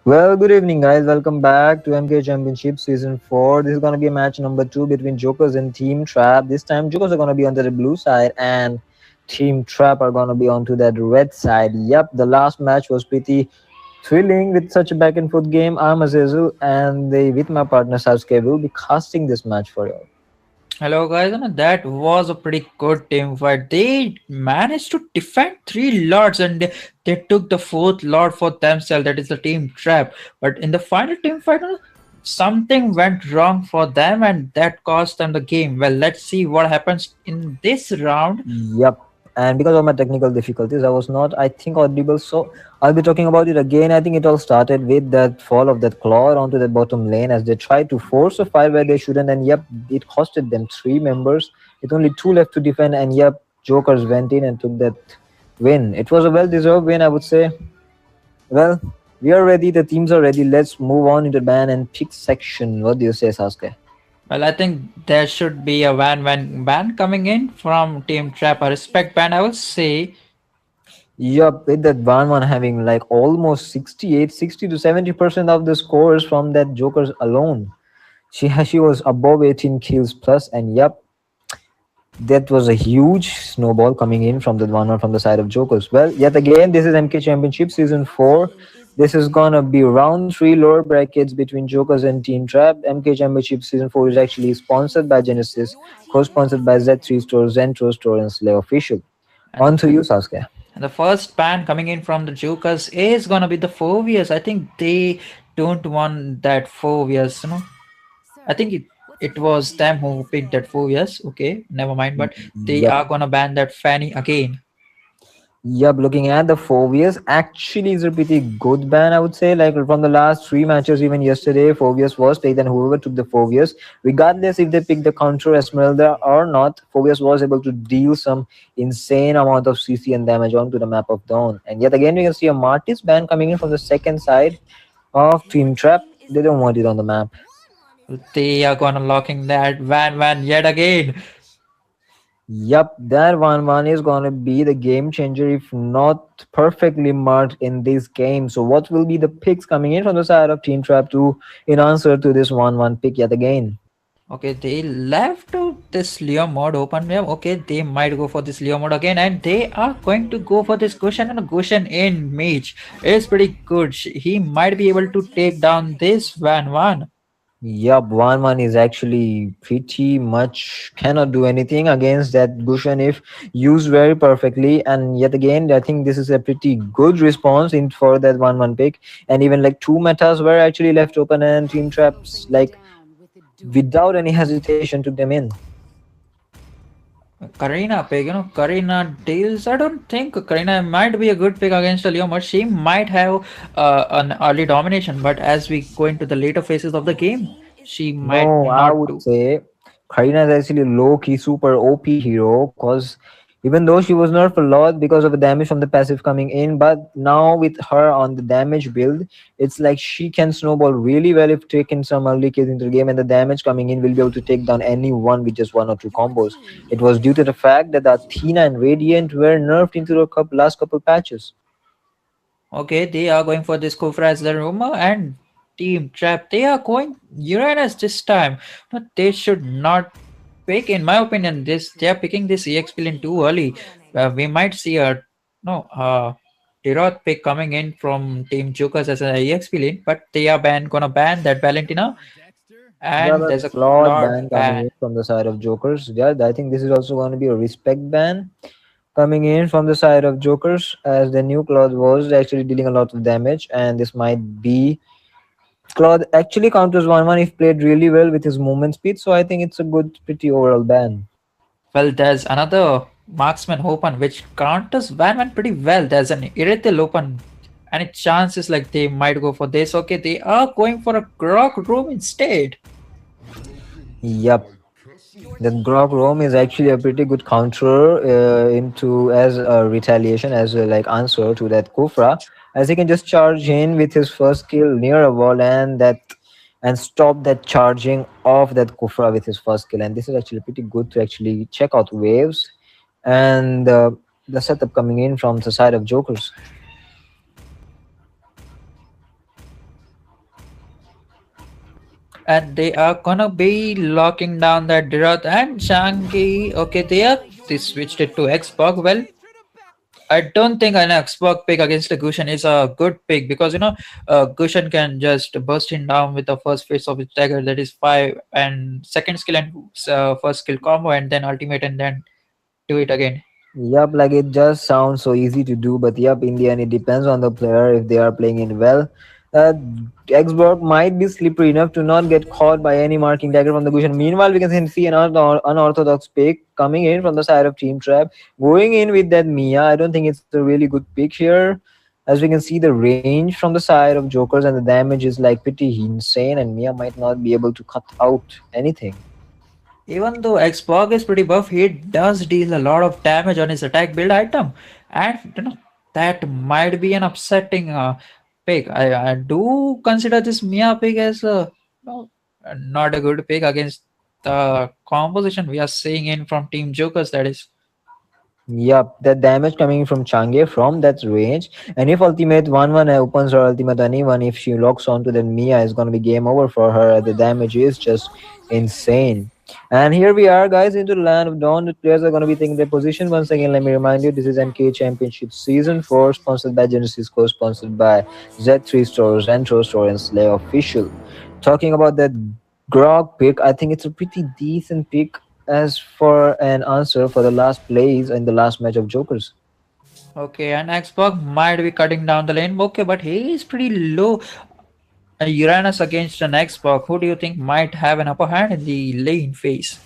Well, good evening, guys. Welcome back to MK Championship Season 4. This is going to be match number 2 between Jokers and Team Trap. This time, Jokers are going to be onto the blue side, and Team Trap are going to be onto that red side. Yep, the last match was pretty thrilling with such a back and forth game. I'm Azizu, and with my partner Sasuke, will be casting this match for you. Hello guys, and that was a pretty good team fight. They managed to defend three lords and they took the fourth lord for themselves. That is the team trap. But in the final team fight, something went wrong for them and that cost them the game. Well, let's see what happens in this round. Yep. And because of my technical difficulties, I was not, I think, audible. So I'll be talking about it again. I think it all started with that fall of that claw onto the bottom lane as they tried to force a fight where they shouldn't. And yep, it costed them three members. With only two left to defend. And yep, Jokers went in and took that win. It was a well deserved win, I would say. Well, we are ready. The teams are ready. Let's move on into the ban and pick section. What do you say, Sasuke? Well, I think there should be a van ban coming in from Team Trap, a respect ban, I will say. Yup, with that one having like almost 68, 60 to 70% of the scores from that Jokers alone. She was above 18 kills plus, and yep, that was a huge snowball coming in from the one from the side of Jokers. Well, yet again, this is MK Championship Season 4. This is gonna be round 3 lower brackets between Jokers and Team Trap. MK Championship Season 4 is actually sponsored by Genesis, co-sponsored by Z3 Store, Zentro Store, and Slay Official. On And to you, Sasuke. And the first ban coming in from the Jokers is gonna be the 4 years. I think they don't want that 4 years, I think it was them who picked that 4 years. Okay, never mind. But they Yep. are gonna ban that Fanny again. Yep, looking at the Phobias, actually is a pretty good ban, I would say. Like from the last three matches, even yesterday, Phobias was picked, and whoever took the Phobias, regardless if they picked the counter Esmeralda or not, Phobias was able to deal some insane amount of CC and damage onto the map of Dawn. And yet again, we can see a Martis ban coming in from the second side of Team Trap. They don't want it on the map. They are gonna locking that van yet again. Yup, that one is gonna be the game changer if not perfectly marked in this game. So what will be the picks coming in from the side of Team Trap 2 in answer to this 1-1 pick yet again? Okay, they left this Leo mode open. Yeah, okay, they might go for this Leo mode again, and they are going to go for this Goshen, and Goshen in mage is pretty good. He might be able to take down this Van Van. Yup, 1-1 is actually pretty much cannot do anything against that Gushan if used very perfectly. And yet again, I think this is a pretty good response in for that 1-1 pick. And even like two metas were actually left open, and Team Traps like without any hesitation took them in. Karina pick, Karina deals. I don't think Karina might be a good pick against a Leo mode. She might have an early domination, but as we go into the later phases of the game, she might No, I not would do. say Karina is actually low key super OP hero because even though she was nerfed a lot because of the damage from the passive coming in, but now with her on the damage build, it's like she can snowball really well if taking some early kills into the game, and the damage coming in will be able to take down anyone with just one or two combos. It was due to the fact that Athena and Radiant were nerfed into the last couple patches. Okay, they are going for this Kufra as the rumor and Team Trap. They are going Uranus this time. But they should not pick, in my opinion, this they are picking this EX billion too early. We might see a no Tirot pick coming in from Team Jokers as an EX billion, but they are gonna ban that Valentina, Yeah, and but there's a flawed Lord ban coming ban. in from the side of Jokers. Yeah, I think this is also going to be a respect ban coming in from the side of Jokers, as the new Claude was actually dealing a lot of damage, and this might be Claude actually counters 1-1 if played really well with his movement speed. So I think it's a good, pretty overall ban. Well, there's another marksman open which counters Van pretty well. There's an Irithil open, and it chances like they might go for this. Okay, they are going for a Grok room instead. Yep, the Grok Rome is actually a pretty good counter into as a retaliation, as a like answer to that Kufra, as he can just charge in with his first skill near a wall and stop that charging of that Kufra with his first skill. And this is actually pretty good to actually check out waves and the setup coming in from the side of Jokers. and they are gonna be locking down that Dirat and Shanky. Okay, they switched it to Xbox. Well, I don't think an Xbox pick against a Gushan is a good pick because Gushan can just burst him down with the first phase of his dagger, that is 5 and second skill and first skill combo, and then ultimate and then do it again. Yup, like it just sounds so easy to do, but yup, in the end, it depends on the player if they are playing it well. Uh, Xbox might be slippery enough to not get caught by any marking dagger from the Gushan. Meanwhile, we can see an unorthodox pick coming in from the side of Team Trap, going in with that Mia. I don't think it's a really good pick here, as we can see the range from the side of Jokers and the damage is like pretty insane, and Mia might not be able to cut out anything. Even though Xbox is pretty buff, he does deal a lot of damage on his attack build item, and that might be an upsetting pick. I do consider this Mia pick as no, not a good pick against the composition we are seeing in from Team Jokers. That is. Yup, the damage coming from Change from that range. And if ultimate 1-1 opens her ultimate anyone, if she locks onto then Mia is gonna be game over for her. The damage is just insane. And here we are, guys, into the land of dawn. The players are gonna be taking their position. Once again, let me remind you, this is MKE Championship Season 4, sponsored by Genesis, co-sponsored by Z3 Store, Zentro Store, and Slay Official. Talking about that Grog pick, I think it's a pretty decent pick as for an answer for the last plays in the last match of Jokers. Okay, and Xbox might be cutting down the lane. Okay, but he is pretty low. Uranus against an Xbox. Who do you think might have an upper hand in the lane phase?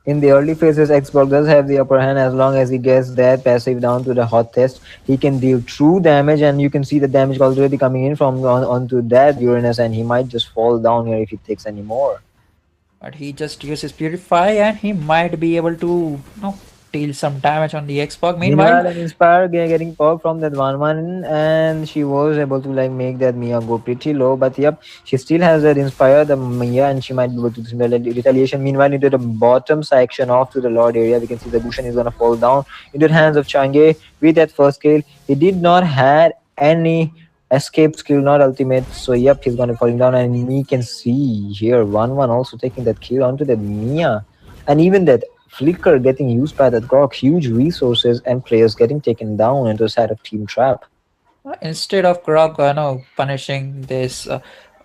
In the early phases, Xbox does have the upper hand as long as he gets that passive down to the hot test. He can deal true damage, and you can see the damage already coming in from onto that Uranus, and he might just fall down here if he takes any more. But he just uses Purify and he might be able to deal some damage on the Xbox. Meanwhile, Meanwhile, an Inspire getting popped from that 1-1, and she was able to like make that Mia go pretty low. But yep, she still has that Inspire, the Mia, and she might be able to do retaliation. Meanwhile, into the bottom section off to the Lord area, we can see the Gushan is gonna fall down into the hands of Change with that first kill. He did not had any escape skill, not ultimate. So yep, he's gonna falling down, and we can see here 1-1 also taking that kill onto that Mia, and even that Flicker getting used by that Grok, huge resources and players getting taken down into the side of Team Trap. instead of Grog punishing this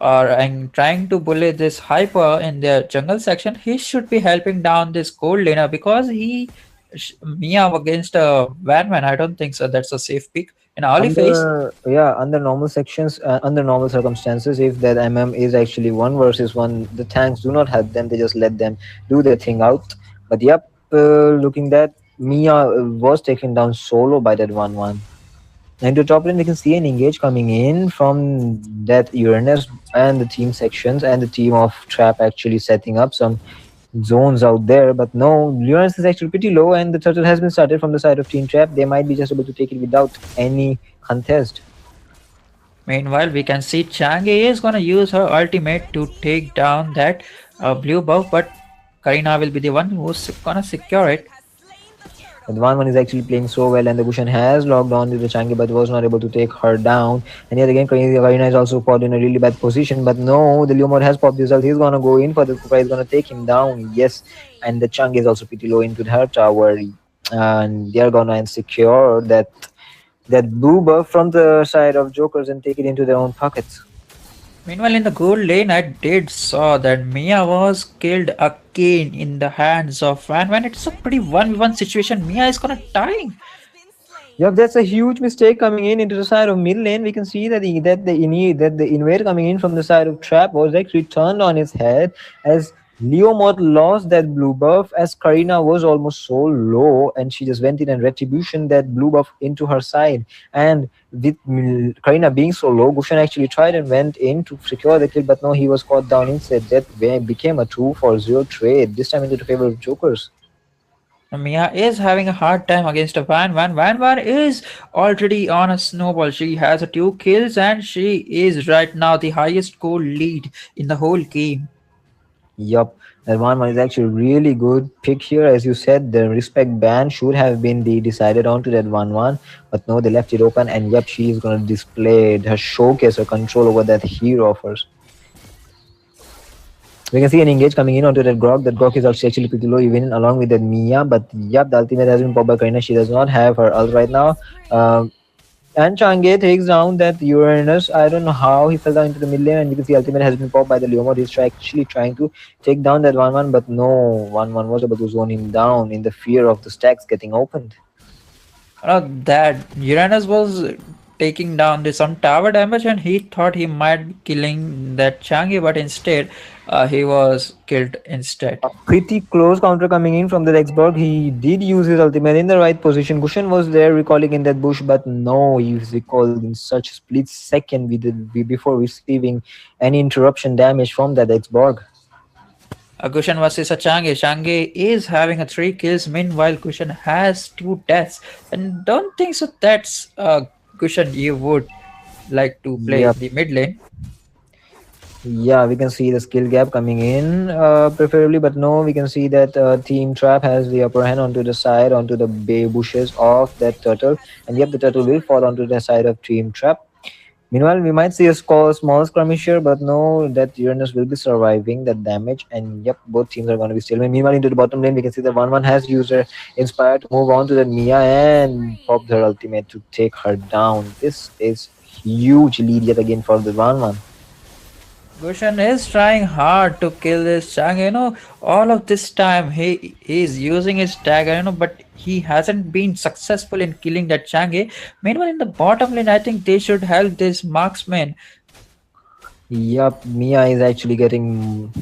or and trying to bully this Hyper in their jungle section, he should be helping down this gold laner because Mia against a Vanman. I don't think so. That's a safe pick in early phase. Under normal sections, under normal circumstances, if that is actually 1 versus 1, the tanks do not help them, they just let them do their thing out. But yep, looking that Mia was taken down solo by that 1-1. And to top lane, we can see an engage coming in from that Uranus and the team sections, and the team of Trap actually setting up some zones out there. But no, Uranus is actually pretty low, and the turtle has been started from the side of Team Trap. They might be just able to take it without any contest. Meanwhile, we can see Changi is gonna use her ultimate to take down that blue buff, but Karina will be the one who's gonna secure it. But 1-1 is actually playing so well, and the Gushan has locked on to the Changi but was not able to take her down. And yet again, Karina is also caught in a really bad position. But no, the Leomord has popped himself. He's gonna go in for the Kuka. He's gonna take him down. Yes, and the Changi is also pretty low into her tower, and they're gonna secure that blue buff from the side of Jokers and take it into their own pockets. Meanwhile, in the gold lane, I did saw that Mia was killed again in the hands of Van. When it's a pretty 1v1 situation, Mia is gonna die. Yep, that's a huge mistake coming in into the side of mid lane. We can see that the invade coming in from the side of Trap was actually turned on its head as Leomord lost that blue buff, as Karina was almost so low, and she just went in and retribution that blue buff into her side. And with Karina being so low, Gushan actually tried and went in to secure the kill, but no, he was caught down instead. That became a 2-for-0 trade, this time into the favor of Jokers. Mia is having a hard time against a Van. Van is already on a snowball. She has 2 kills and she is right now the highest goal lead in the whole game. Yup, that 1-1 is actually really good pick here. As you said, the respect ban should have been decided onto that 1-1, but no, they left it open, and yep, she is going to display her showcase, her control over that hero of hers. We can see an engage coming in onto that Grok. That Grok is also actually pretty low, even along with that Mia. But yep, the ultimate has been popped by Karina. She does not have her ult right now. And Change takes down that Uranus. I don't know how he fell down into the mid lane, and you can see ultimate has been popped by the Leomord. He's actually trying to take down that 1-1, but no, 1-1 was able to zone him down in the fear of the stacks getting opened. That Uranus was taking down some tower damage, and he thought he might be killing that Changi, but instead, he was killed instead. Pretty close counter coming in from the Rexburg. He did use his ultimate in the right position. Gushen was there recalling in that bush, but no, he was recalled in such a split second before receiving any interruption damage from that Rexburg. Gushan versus a Changi. Changi is having a 3 kills. Meanwhile, Gushan has 2 deaths. And don't think so. That's Gushan you would like to play Yep. the mid lane. Yeah, we can see the skill gap coming in, preferably, but no, we can see that Team Trap has the upper hand onto the side, onto the bay bushes of that turtle, and yep, the turtle will fall onto the side of Team Trap. Meanwhile, we might see a small skirmish here, but no, that Uranus will be surviving that damage, and yep, both teams are going to be still. Meanwhile, into the bottom lane, we can see that 1-1 has user inspired to move on to the Mia and pop her ultimate to take her down. This is huge lead yet again for the 1-1. Gushan is trying hard to kill this Changi. All of this time he is using his dagger, but he hasn't been successful in killing that Changi. Meanwhile, in the bottom lane, I think they should help this marksman. Yup, Mia is actually getting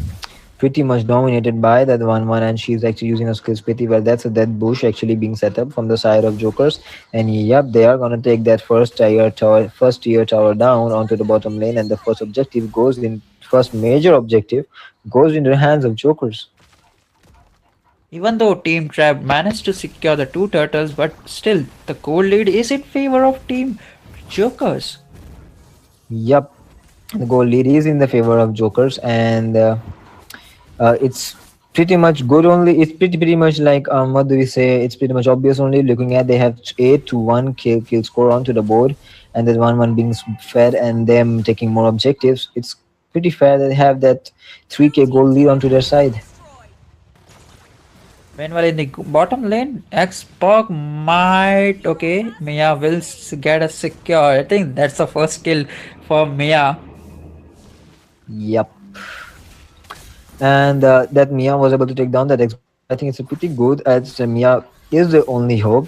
pretty much dominated by that 1-1, and she's actually using her skills pretty well. That's a dead bush actually being set up from the side of Jokers, and yep, they are gonna take that first tier tower down onto the bottom lane, and the first major objective goes into the hands of Jokers. Even though Team Trap managed to secure the 2 turtles, but still the goal lead is in favor of Team Jokers. Yep, the goal lead is in the favor of Jokers, and it's pretty much good only. It's pretty much like what do we say? It's pretty much obvious only looking at they have 8-1 kill score onto the board, and there's 1-1 being fed and them taking more objectives. It's pretty fair that they have that 3k goal lead onto their side. Meanwhile, in the bottom lane, Xbox might Mia will get a secure. I think that's the first kill for Mia. Yep. And that Mia was able to take down that Xbox. I think it's a pretty good as Mia is the only hope.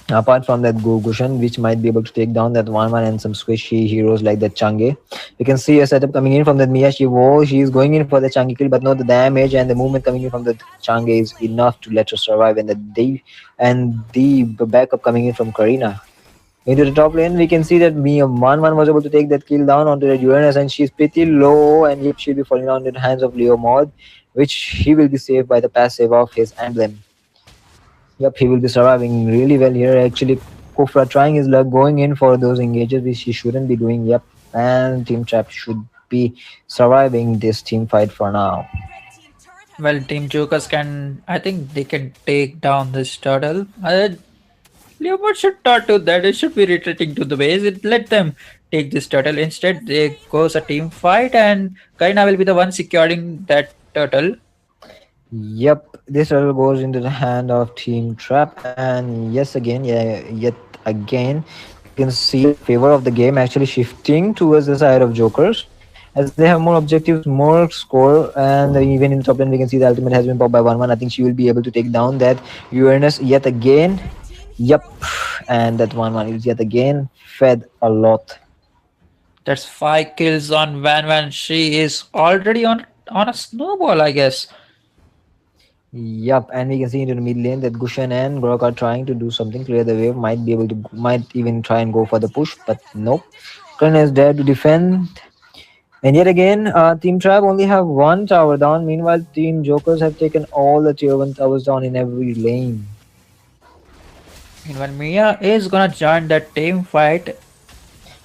Apart from that Gushan, which might be able to take down that 1-1 and some squishy heroes like that Change. You can see a setup coming in from that Mia. She's going in for the Change kill, but no, the damage and the movement coming in from the Change is enough to let her survive. And the backup coming in from Karina. Into the top lane, we can see that Mia 1-1 was able to take that kill down onto the Uranus, and she's pretty low, and yep, she'll be falling down in the hands of Leo Mod, which he will be saved by the passive of his emblem. Yep, he will be surviving really well here. Actually, Kofra trying his luck, going in for those engages, which he shouldn't be doing. Yep, and Team Trap should be surviving this team fight for now. Well, Team Jokers I think they can take down this turtle. Leopard should not do that. It should be retreating to the base. Let them take this turtle. Instead, they goes a team fight, and Karina will be the one securing that turtle. Yep, this turtle goes into the hand of Team Trap, and yet again, we can see favor of the game actually shifting towards the side of Jokers, as they have more objectives, more score, and even in the top lane we can see the ultimate has been popped by 1-1. I think she will be able to take down that Uranus yet again. Yep, and that 1-1 is yet again fed a lot. That's 5 kills on Van. She is already on a snowball, I guess. Yep, and we can see into the mid lane that Gushan and Grok are trying to do something, clear the wave, might even try and go for the push, but nope. Karna is there to defend. And yet again, Team Trap only have 1 tower down. Meanwhile, Team Jokers have taken all the tier 1 towers down in every lane. Meanwhile, Mia is gonna join that team fight.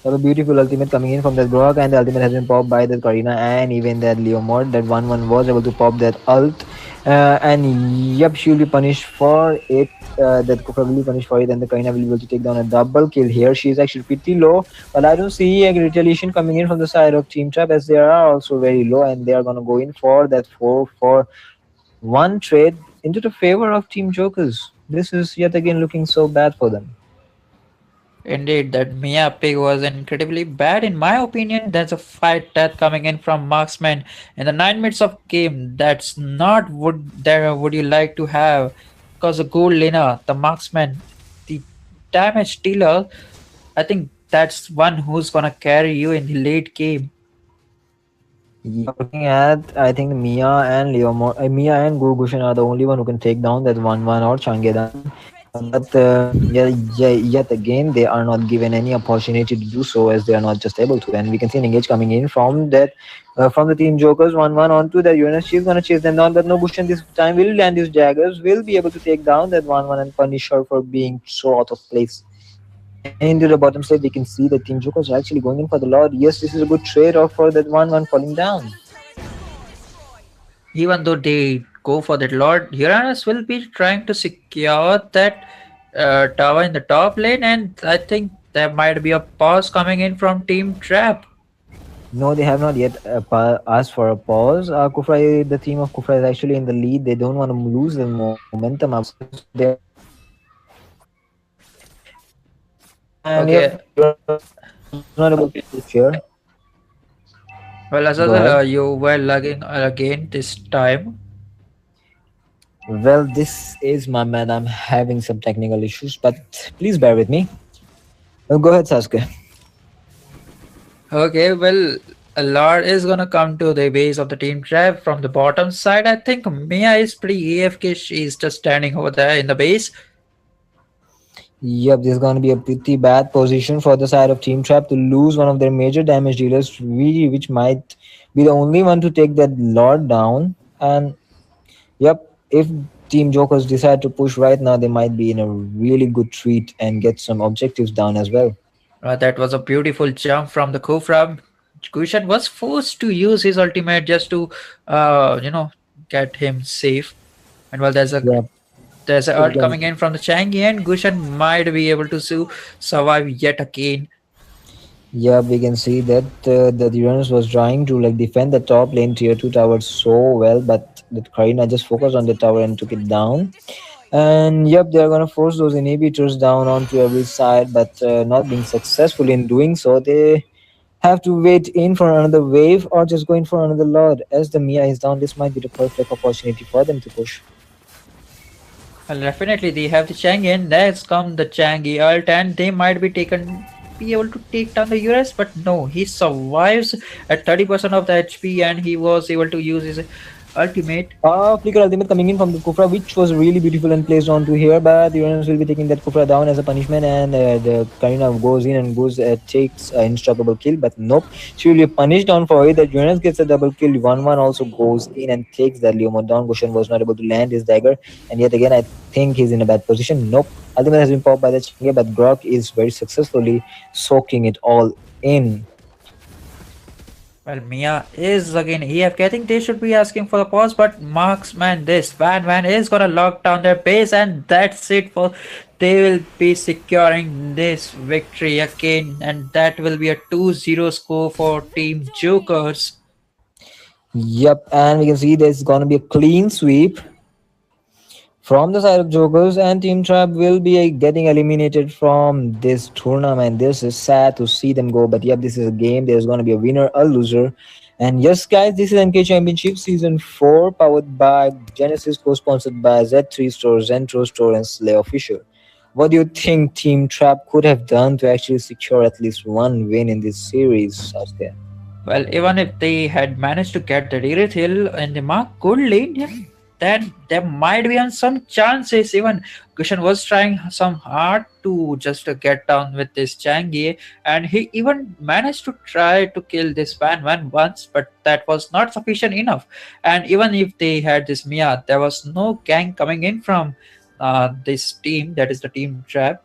Have a beautiful ultimate coming in from that Brock, and the ultimate has been popped by that Karina and even that Leomord. That 1-1 was able to pop that ult. And yep, she'll be punished for it. That Kufra will be punished for it, and the Karina will be able to take down a double kill here. She is actually pretty low, but I don't see a retaliation coming in from the side of Team Trap as they are also very low, and they are gonna go in for that 4-for-1 trade into the favor of Team Jokers. This is yet again looking so bad for them. Indeed, that Mia pick was incredibly bad in my opinion. There's a fight death coming in from marksman in the 9 minutes of game. That's not would you like to have, because the gold laner, the marksman, the damage dealer. I think that's one who's gonna carry you in the late game. Yeah, looking at, I think Mia and Gurgushan are the only one who can take down that 1-1 or Changedan. Yet again, they are not given any opportunity to do so as they are not just able to. And we can see an engage coming in from that from the Team Jokers 1-1 onto the Uranus. She's gonna chase them down, but no Gushan this time will land his daggers, will be able to take down that 1-1 and punish her for being so out of place. And into the bottom side, we can see the Team Jokers are actually going in for the Lord. Yes, this is a good trade off for that 1-1 falling down. Even though they go for that Lord, Uranus will be trying to secure that tower in the top lane, and I think there might be a pause coming in from Team Trap. No, they have not yet asked for a pause. The team of Kufra is actually in the lead. They don't want to lose the momentum, I would say. So they are going in for that trade off. And yep, Okay, was not able to push here. well, Go Azazel, ahead. you were lagging again this time. Well, this is my man. I'm having some technical issues, but please bear with me. Go ahead, Sasuke. Okay, well, a Lord is gonna come to the base of the Team Trap from the bottom side. I think Mia is pretty AFK. She's just standing over there in the base. Yep, this is going to be a pretty bad position for the side of Team Trap to lose one of their major damage dealers, really, which might be the only one to take that Lord down. And yep, if Team Jokers decide to push right now, they might be in a really good treat and get some objectives down as well. That was a beautiful jump from the Kufra. Kushan was forced to use his ultimate just to, get him safe. And well, Yep, there's a it's ult going. coming in from the Changi, and Gushan might be able to survive yet again. Yeah, we can see that the Uranus was trying to like defend the top lane tier 2 tower so well, but that Karina just focused on the tower and took it down. And yep, they're gonna force those inhibitors down onto every side, but not being successful in doing so. They have to wait in for another wave or just go in for another lord. As the Mia is down, this might be the perfect opportunity for them to push. Well, definitely they have the Changi, and there's come the Changi ult, and they might be able to take down the US, but no, he survives at 30% of the HP, and he was able to use his ultimate. Flicker ultimate coming in from the Kufra, which was really beautiful and placed onto here, but the Uranus will be taking that Kufra down as a punishment, and the Karina goes in and takes an unstoppable kill, but nope, she will be punished down for it. That Uranus gets a double kill. 1-1 also goes in and takes that Leomon down. Goshen was not able to land his dagger, and yet again, I think he's in a bad position. Nope, ultimate has been popped by the Chinge, but Grok is very successfully soaking it all in. Well, Mia is again AFK. I think they should be asking for the pause, but Marksman, this Van is gonna lock down their base, and that's it for. They will be securing this victory again, and that will be a 2-0 score for Team Jokers. Yep, and we can see there's gonna be a clean sweep from the side of Jokers, and Team Trap will be getting eliminated from this tournament. This is sad to see them go, but yep, this is a game. There's going to be a winner, a loser. And yes, guys, this is MK Championship Season 4, powered by Genesis, co-sponsored by Z3 Store, Zentro Store, and Slay Official. What do you think Team Trap could have done to actually secure at least one win in this series, Sasuke? Well, even if they had managed to get the Dirith Hill in the Mark good lane, yeah, then there might be some chances. Even Kushan was trying some hard to just get down with this Changi, and he even managed to try to kill this Van once, but that was not sufficient enough. And even if they had this Mia, there was no gang coming in from this team, that is the Team Trap.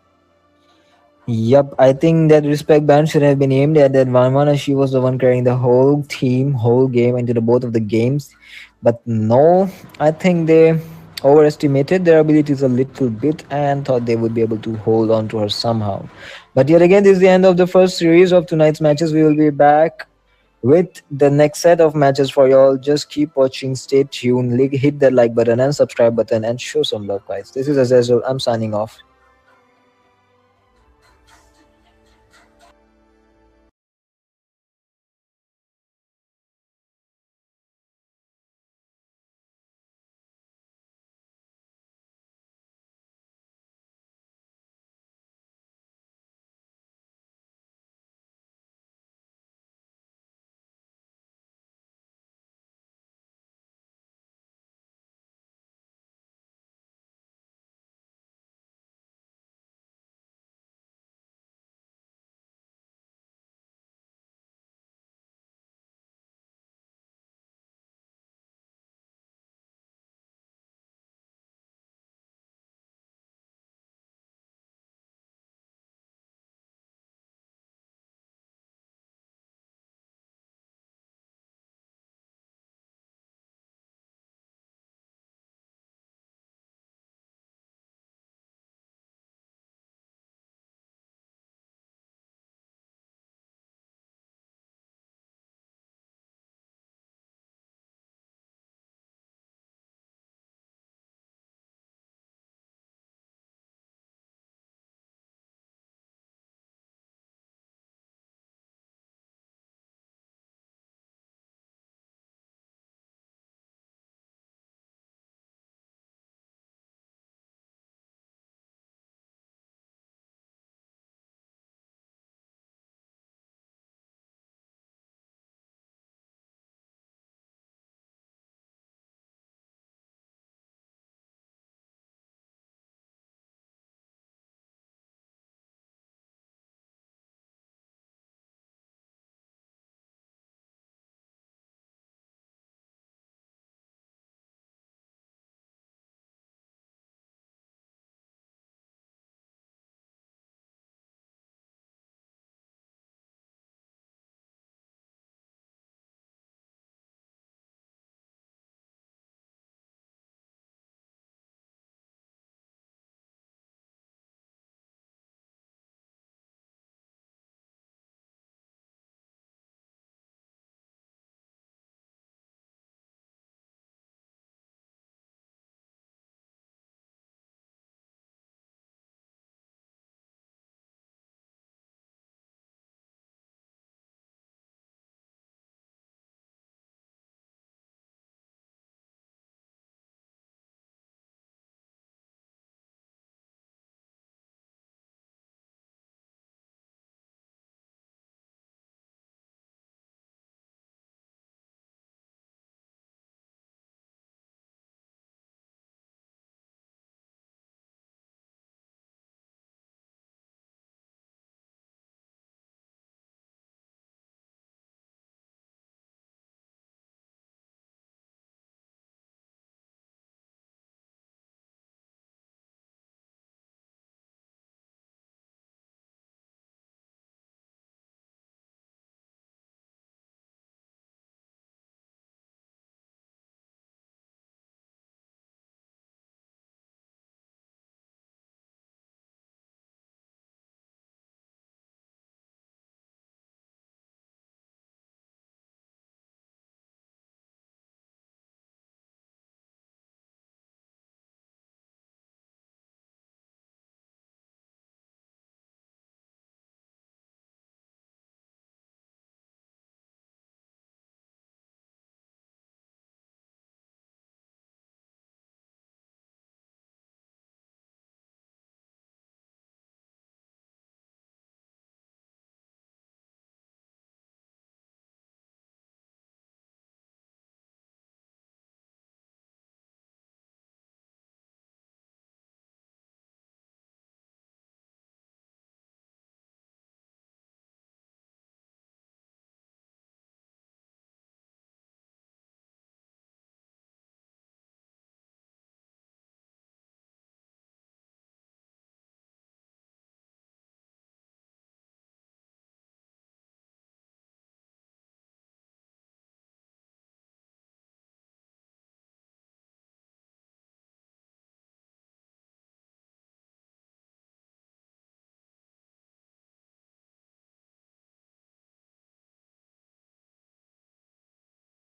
Yep, I think that respect band should have been aimed at that Vanvana. She was the one carrying the whole team, whole game into the both of the games. But no, I think they overestimated their abilities a little bit and thought they would be able to hold on to her somehow. But yet again, this is the end of the first series of tonight's matches. We will be back with the next set of matches for y'all. Just keep watching, stay tuned, hit that like button and subscribe button and show some love, guys. This is Azazel. I'm signing off.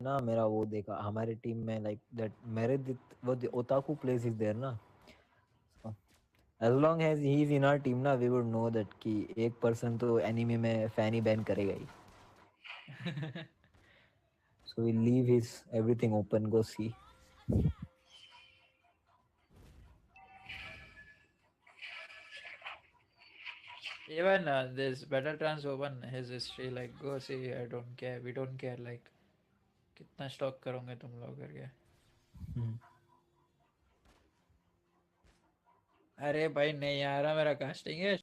ना मेरा वो देखा हमारे team में like that मेरे वो otaku place is there ना, as long as he is in our team ना वी वुड नो दैट कि एक पर्सन तो एनिमे में फैनी बैन करेगा ही, so we leave his everything open, go see. Even this Battle Trans Open, his history, like go see, I don't care, we don't care, like कितना stock करोगे तुम लोग करके. अरे भाई नहीं आ रहा मेरा कास्टिंग है.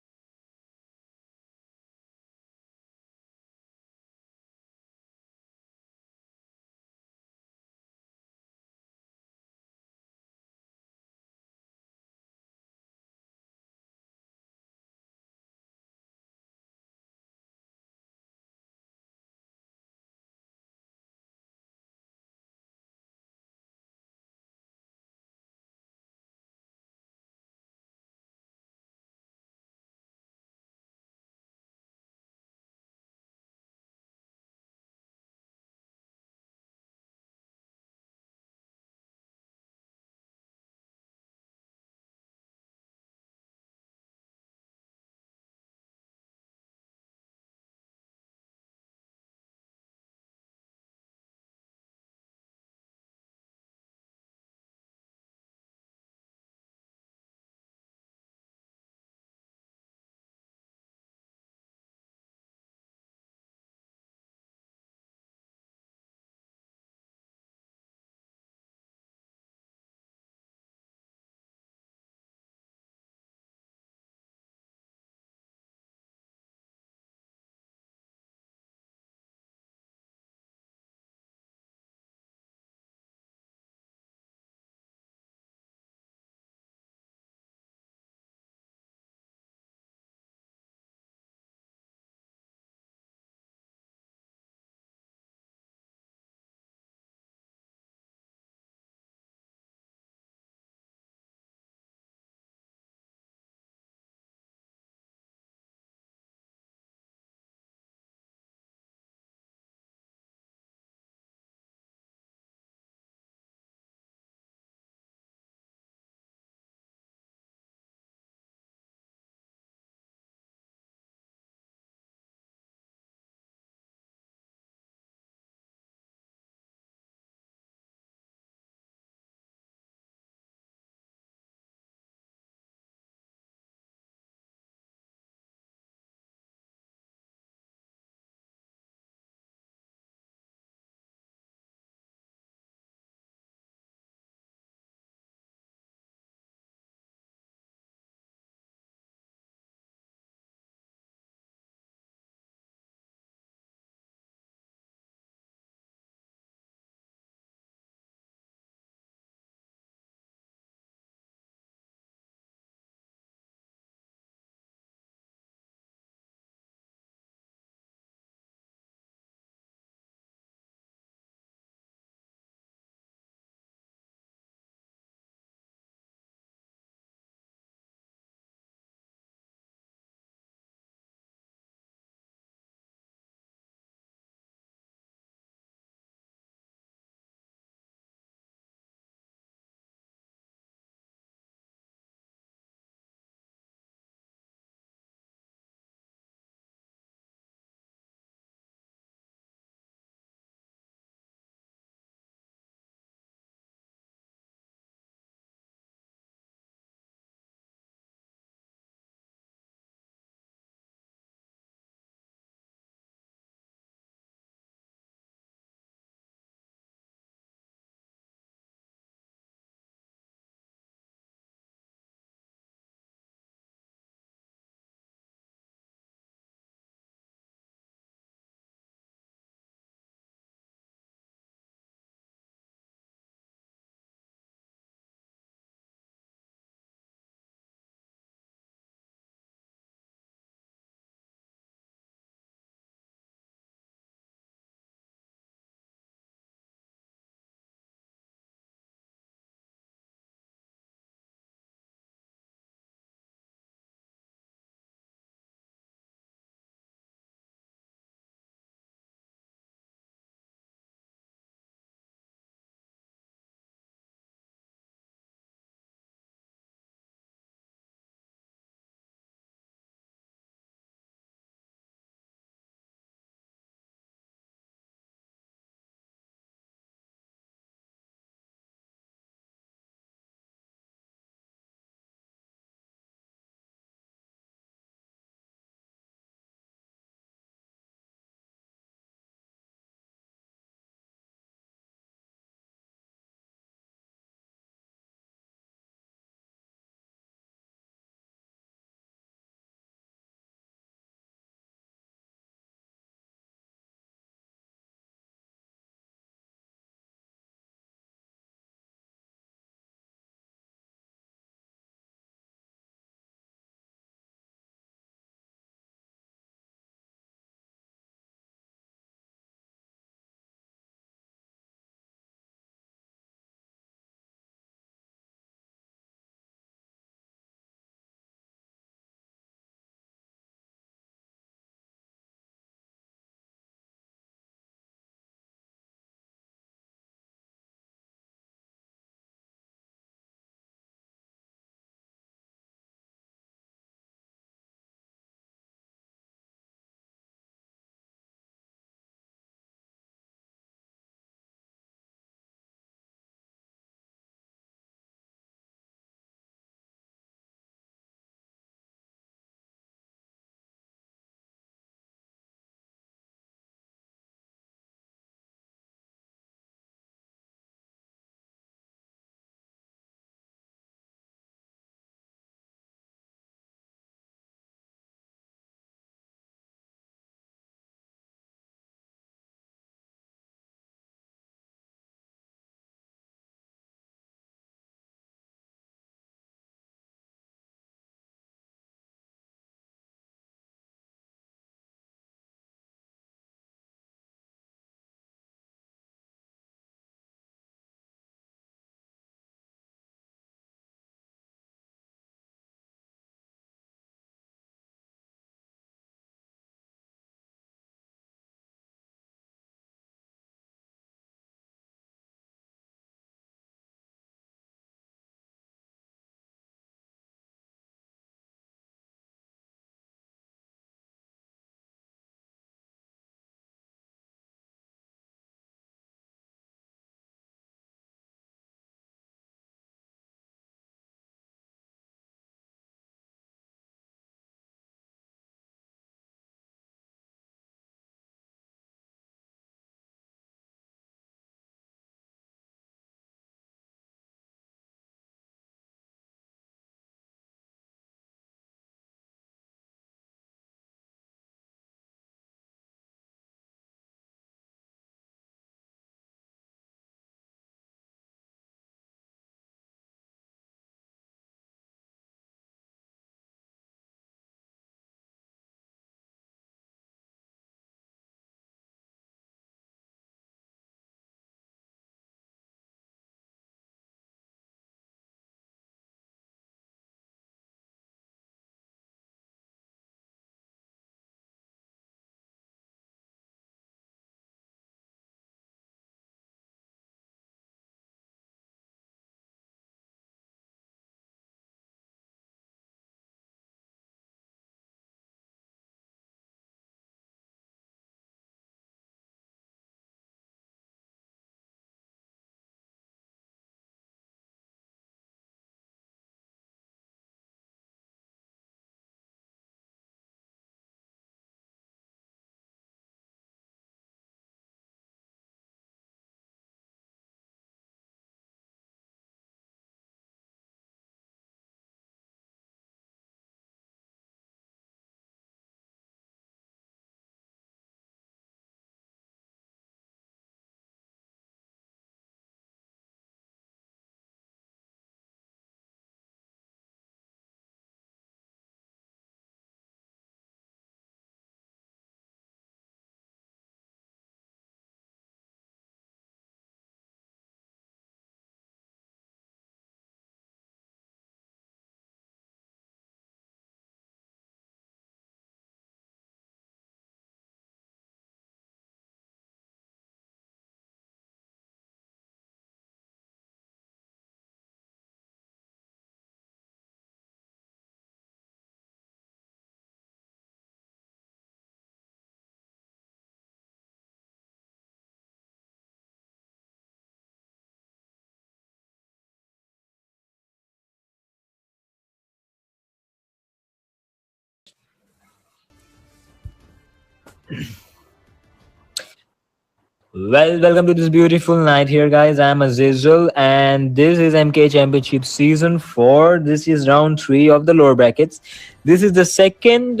Well, welcome to this beautiful night here, guys. I'm Azizel, and this is MK Championship Season 4. This is round 3 of the lower brackets. This is the second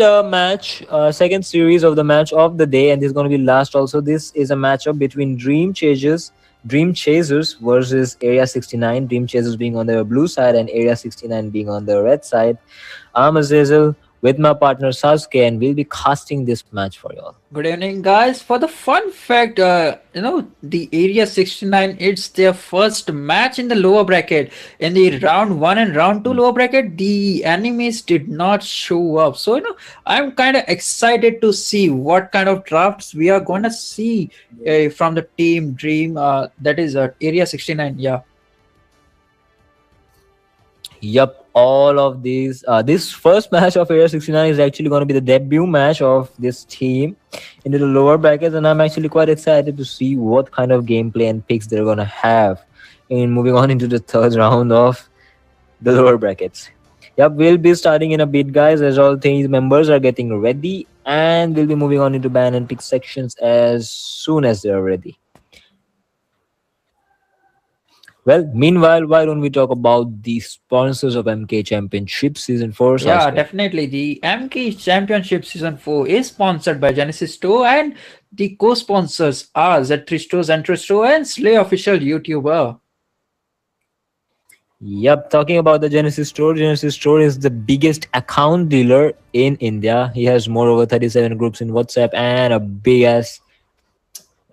second series of the match of the day, and this is going to be last also. This is a matchup between Dream Chasers versus Area 69. Dream Chasers being on the blue side and Area 69 being on the red side. I'm Azizel with my partner Sasuke, and we'll be casting this match for y'all. Good evening, guys. For the fun fact, the Area 69, it's their first match in the lower bracket. In the round 1 and round 2 lower bracket, the enemies did not show up. So, I'm kind of excited to see what kind of drafts we are going to see from the team Dream, that is Area 69. Yeah. Yup, all of these. This first match of Area 69 is actually going to be the debut match of this team into the lower brackets, and I'm actually quite excited to see what kind of gameplay and picks they're going to have in moving on into the third round of the lower brackets. Yep, we'll be starting in a bit, guys, as all team members are getting ready, and we'll be moving on into ban and pick sections as soon as they're ready. Well, meanwhile, why don't we talk about the sponsors of MK Championship Season 4? Yeah, Sasuke? definitely. The MKE Championship Season 4 is sponsored by Genesis Store, and the co-sponsors are Zentro Store, Zentro Store, and Slay Official YouTuber. Yep, talking about the Genesis Store is the biggest account dealer in India. He has more over 37 groups in WhatsApp and a big ass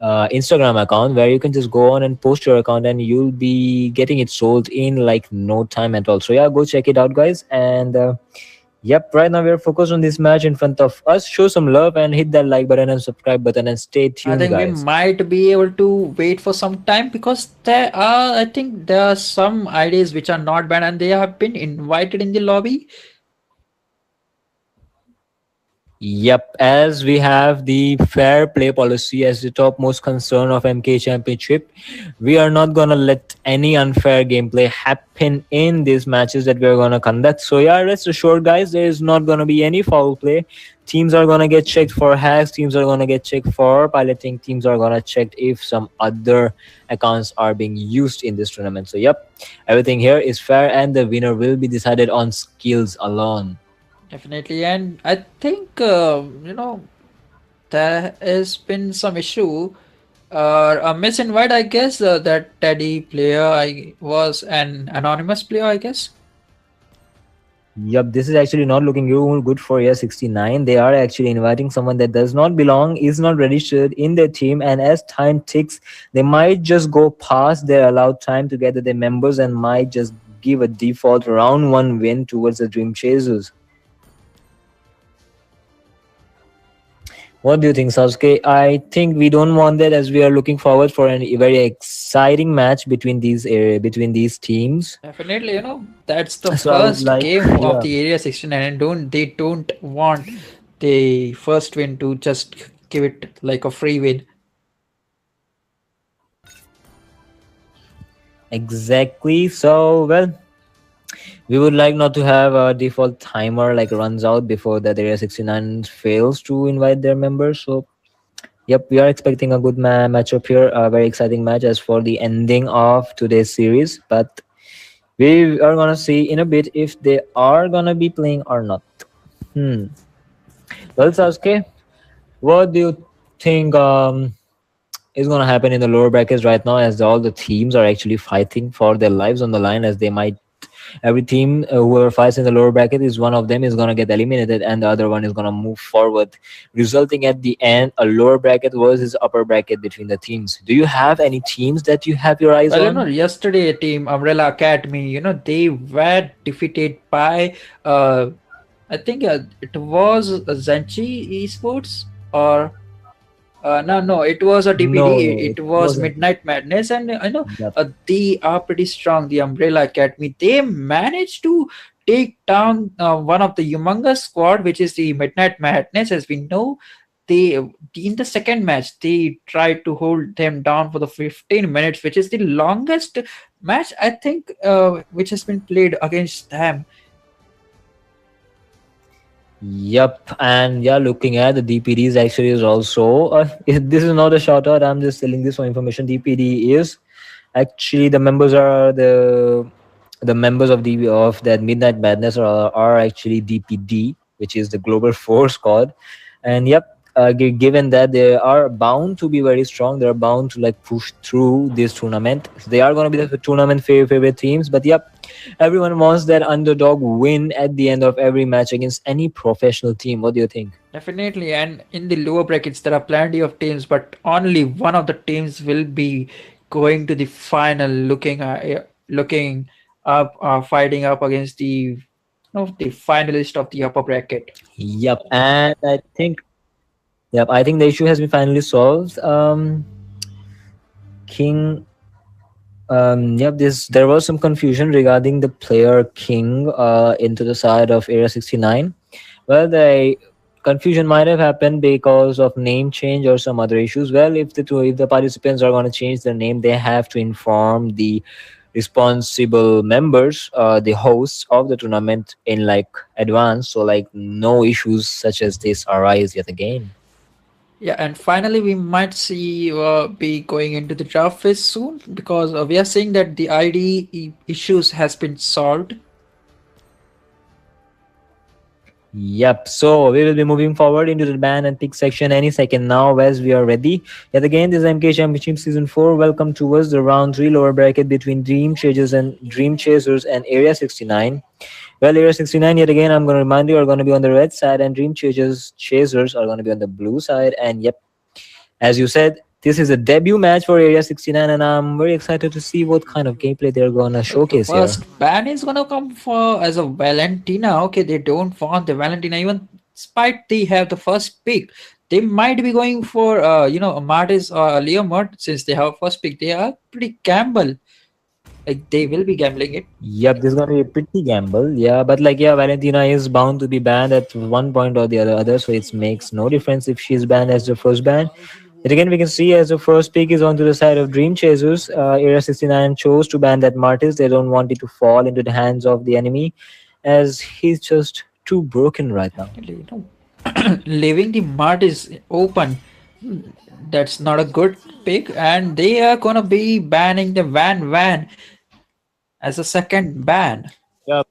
Instagram account where you can just go on and post your account and you'll be getting it sold in like no time at all. So yeah, go check it out, guys. And yep, right now we're focused on this match in front of us. Show some love and hit that like button and subscribe button and stay I tuned, think we guys. might be able to wait for some time because I think there are some IDs which are not banned and they have been invited in the lobby. Yep, as we have the fair play policy as the topmost concern of MK Championship, we are not gonna let any unfair gameplay happen in these matches that we're gonna conduct. So yeah, rest assured, guys, there is not gonna be any foul play. Teams are gonna get checked for hacks. Teams are gonna get checked for piloting. Teams are gonna check if some other accounts are being used in this tournament. So yep, everything here is fair, and the winner will be decided on skills alone. Definitely, and I think there has been some issue or a misinvite. I guess that Teddy player I was an anonymous player. I guess. Yup, this is actually not looking good for year 69. They are actually inviting someone that does not belong, is not registered in their team, and as time ticks, they might just go past their allowed time to gather their members and might just give a default round 1 win towards the Dream Chasers. What do you think, Sasuke? I think we don't want that, as we are looking forward for a very exciting match between these teams. Definitely, that's the So I would first like, game yeah. of the Area 69, and they don't want the first win to just give it like a free win. Exactly. So, well, we would like not to have a default timer like runs out before that Area 69 fails to invite their members. So, yep, we are expecting a good matchup here, a very exciting match as for the ending of today's series. But we are gonna see in a bit if they are gonna be playing or not. Well, Sasuke, what do you think is gonna happen in the lower brackets right now, as all the teams are actually fighting for their lives on the line, as they might every team whoever fights in the lower bracket is one of them is going to get eliminated and the other one is going to move forward, resulting at the end a lower bracket versus upper bracket between the teams. Do you have any teams that you have your eyes Well, on? yesterday team Umbrella Academy, they were defeated by I think it was Zenchi Esports or no, it was a DPD. No, It it was wasn't. Midnight Madness, and Yep. they are pretty strong. The Umbrella Academy. They managed to take down one of the humongous squad, which is the Midnight Madness. As we know, they in the second match they tried to hold them down for the 15 minutes, which is the longest match I think which has been played against them. Yep, and yeah, looking at the DPDs actually is also. This is not a shout out. I'm just telling this for information. DPD is actually the members are the members of that Midnight Madness are actually DPD, which is the Global Force Squad, and yep. Given that they are bound to be very strong, they're bound to like push through this tournament. They are going to be the tournament favorite teams, but yep, everyone wants that underdog win at the end of every match against any professional team. What do you think? Definitely, and in the lower brackets, there are plenty of teams, but only one of the teams will be going to the final, looking up, fighting up against the finalist of the upper bracket. Yep, and I think the issue has been finally solved. King. Yep. There was some confusion regarding the player King into the side of Area 69. Well, the confusion might have happened because of name change or some other issues. Well, if the participants are going to change their name, they have to inform the responsible members, the hosts of the tournament in like advance, so like no issues such as this arise yet again. Yeah, and finally, we might see be going into the draft phase soon because we are seeing that the issues has been solved. Yep. So we will be moving forward into the ban and pick section any second now as we are ready. Yet again, this is MK Championship Season 4. Welcome towards the round 3 lower bracket between Dream Chasers and Area 69. Well, Area 69, yet again, I'm going to remind you, are going to be on the red side and Chasers are going to be on the blue side. And yep, as you said, this is a debut match for Area 69, and I'm very excited to see what kind of gameplay they're going to The showcase here. first ban is gonna come for as a Valentina. Okay, they don't want the Valentina. Even despite they have the first pick, they might be going for a Martis or a Leomord since they have first pick. They are pretty gamble. Like they will be gambling it. Yep, this is gonna be a pretty gamble. Yeah, but like yeah, Valentina is bound to be banned at one point or the other, so it makes no difference if she's banned as the first ban. Yet again, we can see as the first pick is onto the side of Dream Chasers. Area 69 chose to ban that Martis. They don't want it to fall into the hands of the enemy, as he's just too broken right now. You know, leaving the Martis open. That's not a good pick, and they are gonna be banning the Van as a second ban. Yep.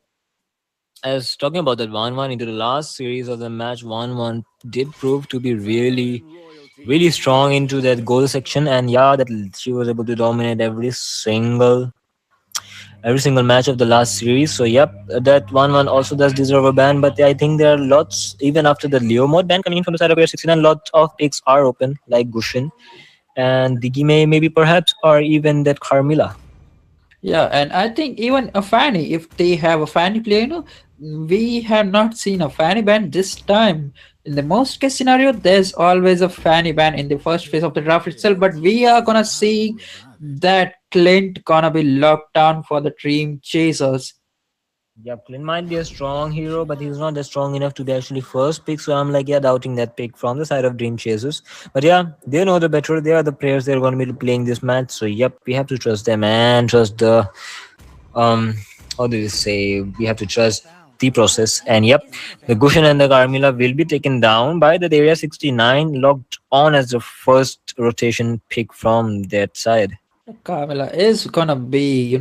As talking about that 1-1 into the last series of the match, 1-1 did prove to be really strong into that goal section, and yeah, that she was able to dominate every single match of the last series. So yep, that 1-1 also does deserve a ban, but I think there are lots, even after the Leo mode ban coming in from the side of Air 69, lots of picks are open like Gushin and Digime maybe perhaps, or even that Carmilla. Yeah, and I think even a Fanny, if they have a Fanny player, we have not seen a Fanny ban this time. In the most case scenario, there's always a Fanny ban in the first phase of the draft itself, but we are gonna see that Clint gonna be locked down for the Dream Chasers. Yeah, Clint might be a strong hero, but he's not that strong enough to be actually first pick. So I'm like, yeah, doubting that pick from the side of Dream Chasers. But yeah, they know the better. They are the players they're going to be playing this match. So yep, we have to trust them and trust the how do you say? We have to trust the process. And yep, the Gushin and the Carmilla will be taken down by the Area 69, locked on as the first rotation pick from that side. Carmela is gonna be,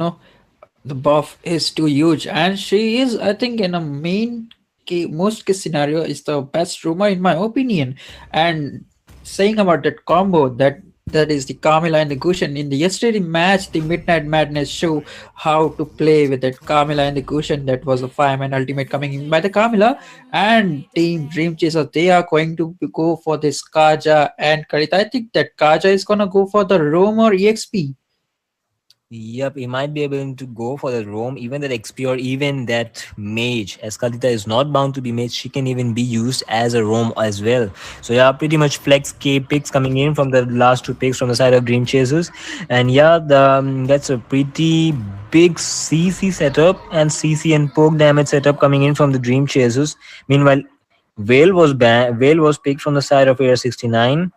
the buff is too huge, and she is, I think, in a most case scenario, is the best rumor in my opinion. And saying about that combo, that is the Carmela and the Gushen. In the yesterday match, the Midnight Madness show how to play with that Carmela and the Gushen. That was a fireman ultimate coming in by the Carmela, and Team Dream Chaser, they are going to go for this Kaja and Karita. I think that Kaja is gonna go for the Roam or EXP. Yep, he might be able to go for the roam, even that XP or even that mage. As Kalita is not bound to be mage, she can even be used as a roam as well. So yeah, pretty much flex K picks coming in from the last two picks from the side of Dream Chasers. And yeah, that's a pretty big CC setup and CC and poke damage setup coming in from the Dream Chasers. Meanwhile, Vale was picked from the side of Area 69.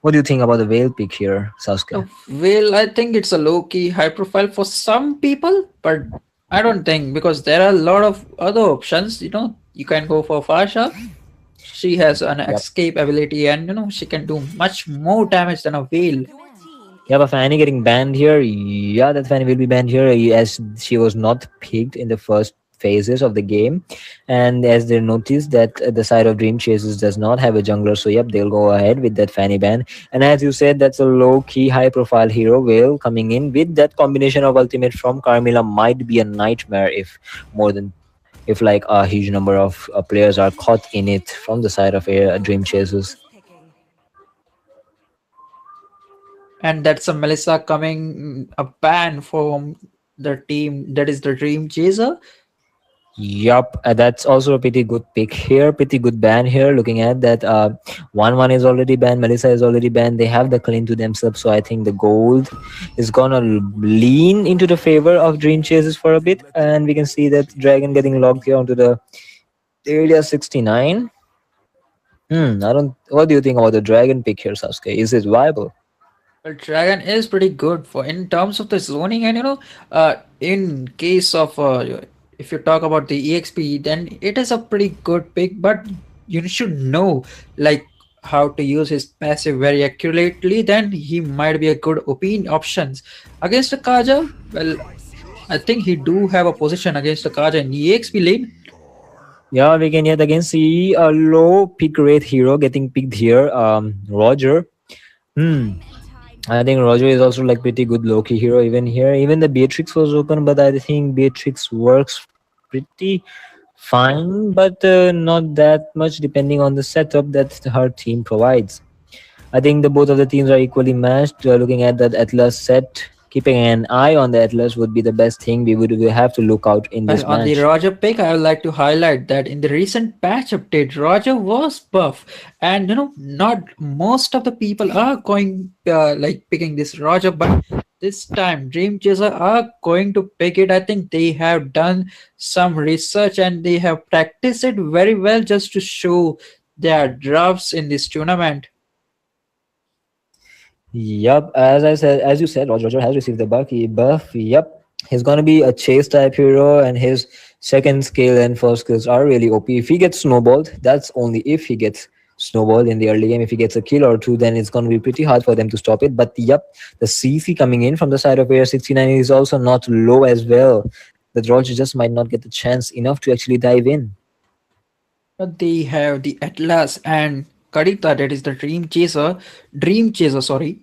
What do you think about the Vale pick here, Sasuke? Well, I think it's a low key high profile for some people, but I don't think because there are a lot of other options. you can go for Farsha. She has an Yep. escape ability, and she can do much more damage than a whale. Yeah, but Fanny getting banned here. Yeah, that Fanny will be banned here as she was not picked in the first phases of the game, and as they noticed that the side of Dream Chasers does not have a jungler, so yep, they'll go ahead with that Fanny ban. And as you said, that's a low key, high profile hero. Will coming in with that combination of ultimate from Carmilla might be a nightmare if more than if like a huge number of players are caught in it from the side of Dream Chasers. And that's a Melissa coming a ban from the team that is the Dream Chaser. Yup, that's also a pretty good pick here. Pretty good ban here. Looking at that, 1-1 is already banned. Melissa is already banned. They have the clean to themselves, so I think the gold is gonna lean into the favor of Dream Chasers for a bit, and we can see that Dragon getting logged here onto the area 69. I don't. What do you think about the Dragon pick here, Sasuke? Is it viable? Well, Dragon is pretty good for in terms of the zoning, and in case of if you talk about the EXP, then it is a pretty good pick. But you should know like how to use his passive very accurately. Then he might be a good opinion options against the Kaja. Well, I think he do have a position against the Kaja in EXP lane. Yeah, we can yet again see a low pick rate hero getting picked here. Roger. I think Roger is also like pretty good Loki hero even here. Even the Beatrix was open, but I think Beatrix works pretty fine, but not that much depending on the setup that her team provides. I think the both of the teams are equally matched. Looking at that Atlas set, keeping an eye on the Atlas would be the best thing we have to look out in Well, this on the match. Roger pick, I would like to highlight that in the recent patch update, Roger was buff, and not most of the people are going like picking this Roger, but this time Dream Chaser are going to pick it. I think they have done some research and they have practiced it very well just to show their drafts in this tournament. Yup, as you said, Roger has received the buff. Yup, he's gonna be a chase type hero, and his second skill and first skills are really OP. If he gets snowballed, that's only if he gets snowballed in the early game. If he gets a kill or two, then it's gonna be pretty hard for them to stop it. But yup, the CC coming in from the side of Air 69 is also not low as well. The Roger just might not get the chance enough to actually dive in. But they have the Atlas and Kadita, that is the Dream Chaser, sorry.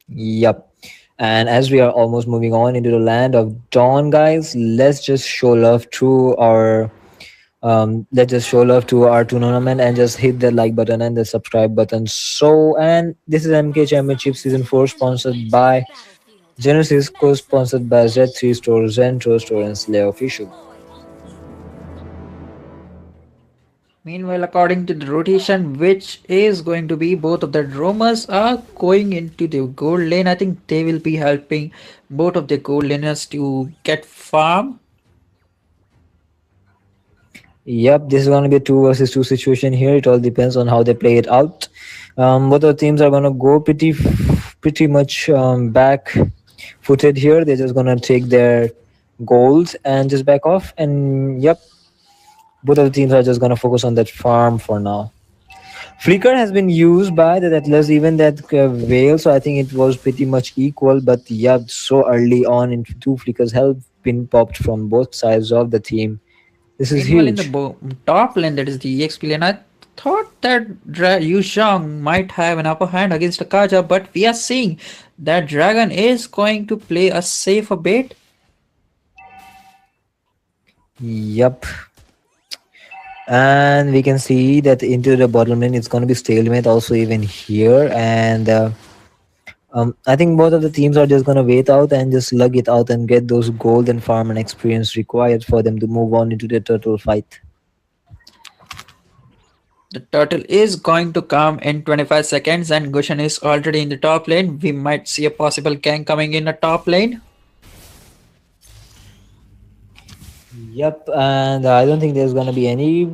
Yup. And as we are almost moving on into the land of Dawn, guys, let's just show love to our tournament and just hit the like button and the subscribe button. So, and this is MK Championship Season 4, sponsored by Genesis, co-sponsored by Z3 Store, Zentro Store, and Slay Official. Meanwhile, according to the rotation, which is going to be both of the roamers are going into the gold lane. I think they will be helping both of the gold laners to get farm. Yep, this is going to be a 2 versus 2 situation here. It all depends on how they play it out. Both the teams are going to go pretty much back footed here. They're just going to take their goals and just back off. And yep, both of the teams are just going to focus on that farm for now. Flicker has been used by the Atlas, even that Veil, so I think it was pretty much equal. But yeah, so early on, in two Flickers have been popped from both sides of the team. This is Meanwhile, in the huge. top lane, that is the EXP lane, I thought that Yu Zhang might have an upper hand against Akaja, but we are seeing that Dragon is going to play a safer bait. Yep. And we can see that into the bottom lane, it's going to be stalemate also even here. And I think both of the teams are just going to wait out and just lug it out and get those gold and farm and experience required for them to move on into the turtle fight. The turtle is going to come in 25 seconds and Gushan is already in the top lane. We might see a possible gank coming in the top lane. Yep, and I don't think there's gonna be any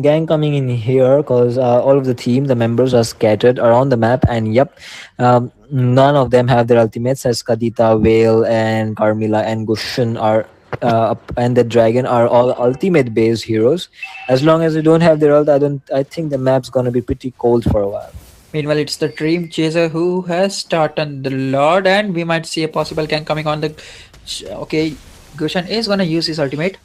gang coming in here because all of the team, the members are scattered around the map, and yep, none of them have their ultimates as Kadita, Vale, and Carmilla and Gushan are and the dragon are all ultimate based heroes. As long as they don't have their ult, I think the map's gonna be pretty cold for a while. Meanwhile, it's the Dream Chaser who has started the Lord, and we might see a possible gank coming on the. Okay, Gushan is gonna use his ultimate.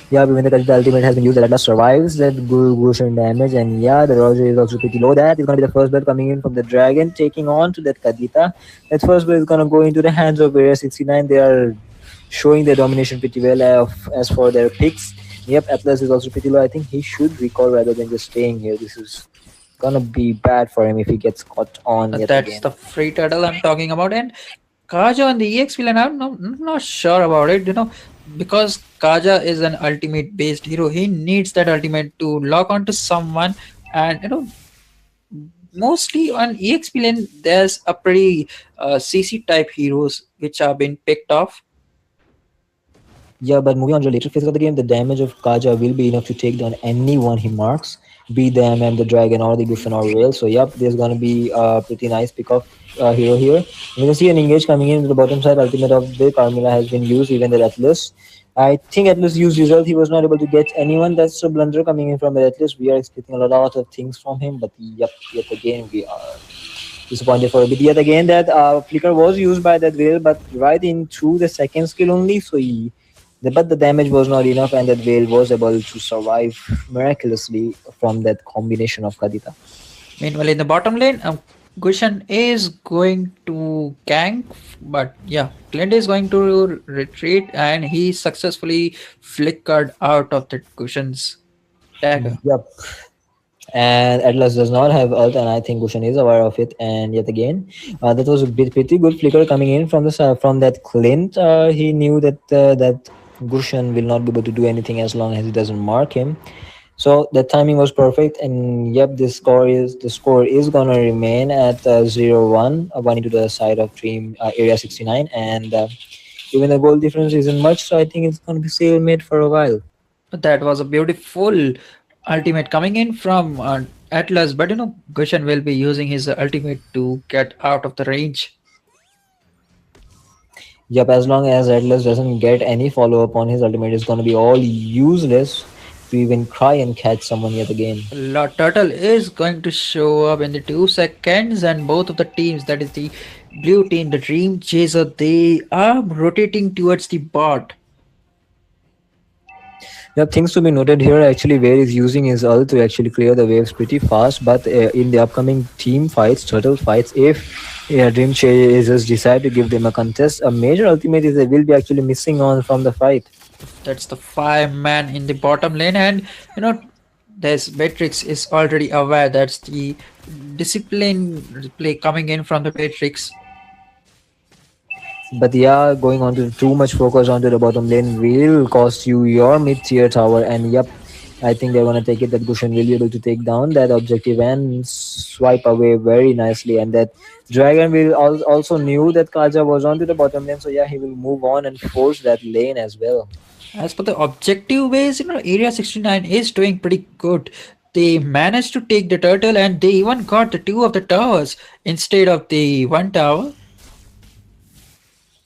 Yeah, when the ultimate has been used, the Atlas survives that Gushan damage, and yeah, the Roger is also pretty low. That is gonna be the first blood coming in from the dragon, taking on to that Kadita. That first blood is gonna go into the hands of Area 69. They are showing their domination pretty well as for their picks. Yep, Atlas is also pretty low. I think he should recall rather than just staying here. This is gonna be bad for him if he gets caught on yet That's again. the free turtle I'm talking about, and Kaja on the EX villain. I'm not sure about it, because Kaja is an ultimate based hero. He needs that ultimate to lock onto someone, and mostly on EX villain, there's a pretty CC type heroes which have been picked off. Yeah, but moving on to the later phases of the game, the damage of Kaja will be enough to take down anyone he marks, be them and the dragon or the griffin or whale. So yep, there's gonna be a pretty nice pick of hero here. You can see an engage coming in to the bottom side. Ultimate of the Carmilla has been used, even the Atlas. I think Atlas used result. He was not able to get anyone. That's a blunder coming in from the Atlas. We are expecting a lot of things from him, but yet again we are disappointed for a bit. Yet again, that flicker was used by that whale, but right into the second skill only. So but the damage was not enough, and that whale was able to survive miraculously from that combination of Kadita. Meanwhile, in the bottom lane, Gushan is going to gank, but yeah, Clint is going to retreat, and he successfully flickered out of the Gushan's dagger. Yep. And Atlas does not have ult, and I think Gushan is aware of it. And yet again, that was a pretty good flicker coming in from from that Clint. He knew that Gushan will not be able to do anything as long as he doesn't mark him. So the timing was perfect, and yep, the score is gonna remain at 0-1, one into the side of Dream Area 69, and even the goal difference isn't much. So I think it's gonna be stalemate for a while. That was a beautiful ultimate coming in from Atlas, but Gushan will be using his ultimate to get out of the range. Yep, as long as Atlas doesn't get any follow up on his ultimate, it's gonna be all useless to even try and catch someone yet again. Lord Turtle is going to show up in the 2 seconds, and both of the teams, that is the blue team, the Dream Chaser, they are rotating towards the bot. Yeah, things to be noted here. Actually, Ware is using his ult to actually clear the waves pretty fast. But in the upcoming team fights, turtle fights, if Dream Chasers decide to give them a contest, a major ultimate is they will be actually missing on from the fight. That's the 5-man in the bottom lane, and there's Beatrix is already aware. That's the discipline play coming in from the Beatrix. But yeah, going on to too much focus onto the bottom lane will cost you your mid-tier tower. And yep, I think they're gonna take it that Gushan will be able to take down that objective and swipe away very nicely. And that Dragon will also knew that Kaja was onto the bottom lane, so yeah, he will move on and force that lane as well. As per the objective base, Area 69 is doing pretty good. They managed to take the turtle, and they even got the 2 of the towers instead of the 1 tower.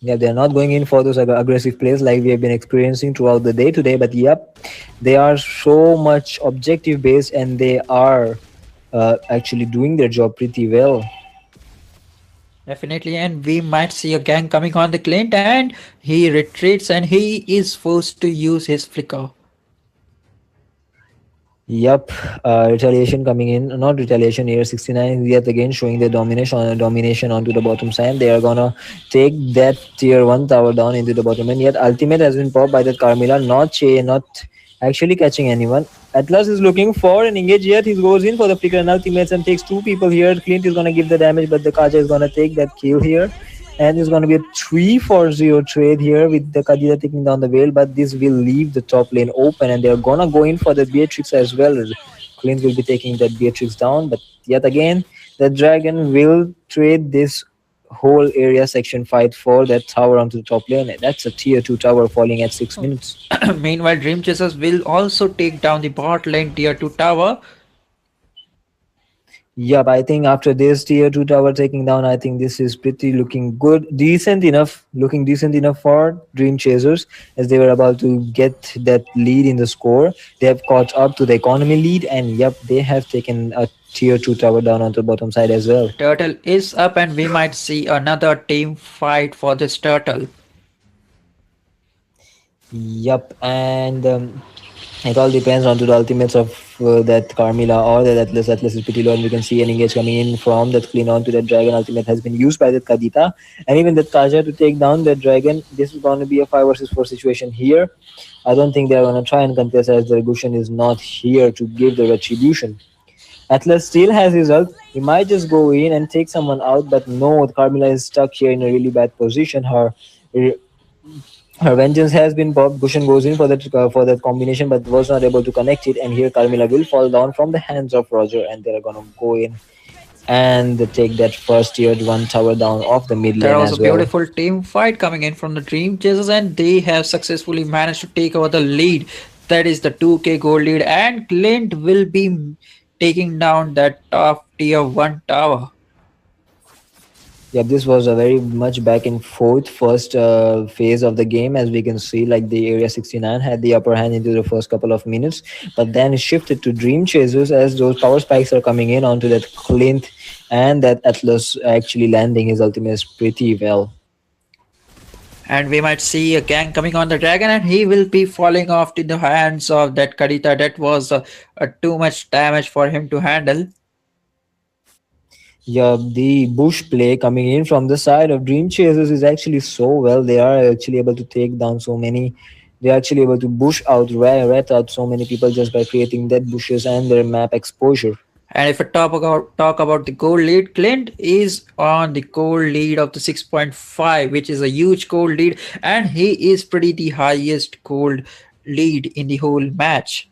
Yeah, they're not going in for those aggressive plays like we have been experiencing throughout the day today. But yep, they are so much objective based, and they are actually doing their job pretty well. Definitely, and we might see a gang coming on the Clint, and he retreats, and he is forced to use his flicker. Yep, retaliation coming in. Not retaliation. Here, 69 is yet again showing their domination onto the bottom side. They are gonna take that tier 1 tower down into the bottom, and yet ultimate has been popped by that Carmilla. Not actually catching anyone. Atlas is looking for an engage, yet he goes in for the flicker and ultimates and takes 2 people here. Clint is gonna give the damage, but the Kaja is gonna take that kill here. And it's going to be a 3-4-0 trade here with the Kadira taking down the whale, but this will leave the top lane open, and they're going to go in for the Beatrix as well. Clint will be taking that Beatrix down, but yet again, the Dragon will trade this whole area section fight for that tower onto the top lane. That's a tier 2 tower falling at 6 minutes. Meanwhile, Dream Chasers will also take down the bot lane tier 2 tower. Yep, I think after this tier 2 tower taking down, I think this is pretty looking good, decent enough, looking decent enough for Dream Chasers as they were about to get that lead in the score. They have caught up to the economy lead, and yep, they have taken a tier 2 tower down onto the bottom side as well. Turtle is up, and we might see another team fight for this turtle. Yep, and it all depends on to the ultimates of that Carmilla or that Atlas. Atlas is pretty low, and we can see an engage coming in from that clean on to that dragon. Ultimate has been used by that Kadita, and even that Kaja to take down that dragon. This is going to be a 5 versus 4 situation here. I don't think they're going to try and contest as the Gushan is not here to give the retribution. Atlas still has his ult. He might just go in and take someone out, but no, Carmilla is stuck here in a really bad position. Her vengeance has been popped. Gushan goes in for that combination, but was not able to connect it. And here Carmilla will fall down from the hands of Roger, and they're gonna go in and take that first tier 1 tower down off the mid There lane was a as well. beautiful team fight coming in from the Dream Chasers, and they have successfully managed to take over the lead. That is the 2k gold lead, and Clint will be taking down that top tier 1 tower. Yeah, this was a very much back and forth first phase of the game, as we can see. Like the Area 69 had the upper hand into the first couple of minutes, but then it shifted to Dream Chasers as those power spikes are coming in onto that Clint, and that Atlas actually landing his ultimates pretty well. And we might see a gang coming on the dragon, and he will be falling off in the hands of that Kadita. That was too much damage for him to handle. Yeah, the bush play coming in from the side of Dream Chasers is actually so well. They are actually able to take down so many. They're actually able to bush out, rat out so many people just by creating dead bushes and their map exposure. And if I talk about the gold lead, Clint is on the gold lead of the 6.5, which is a huge gold lead, and he is pretty the highest gold lead in the whole match.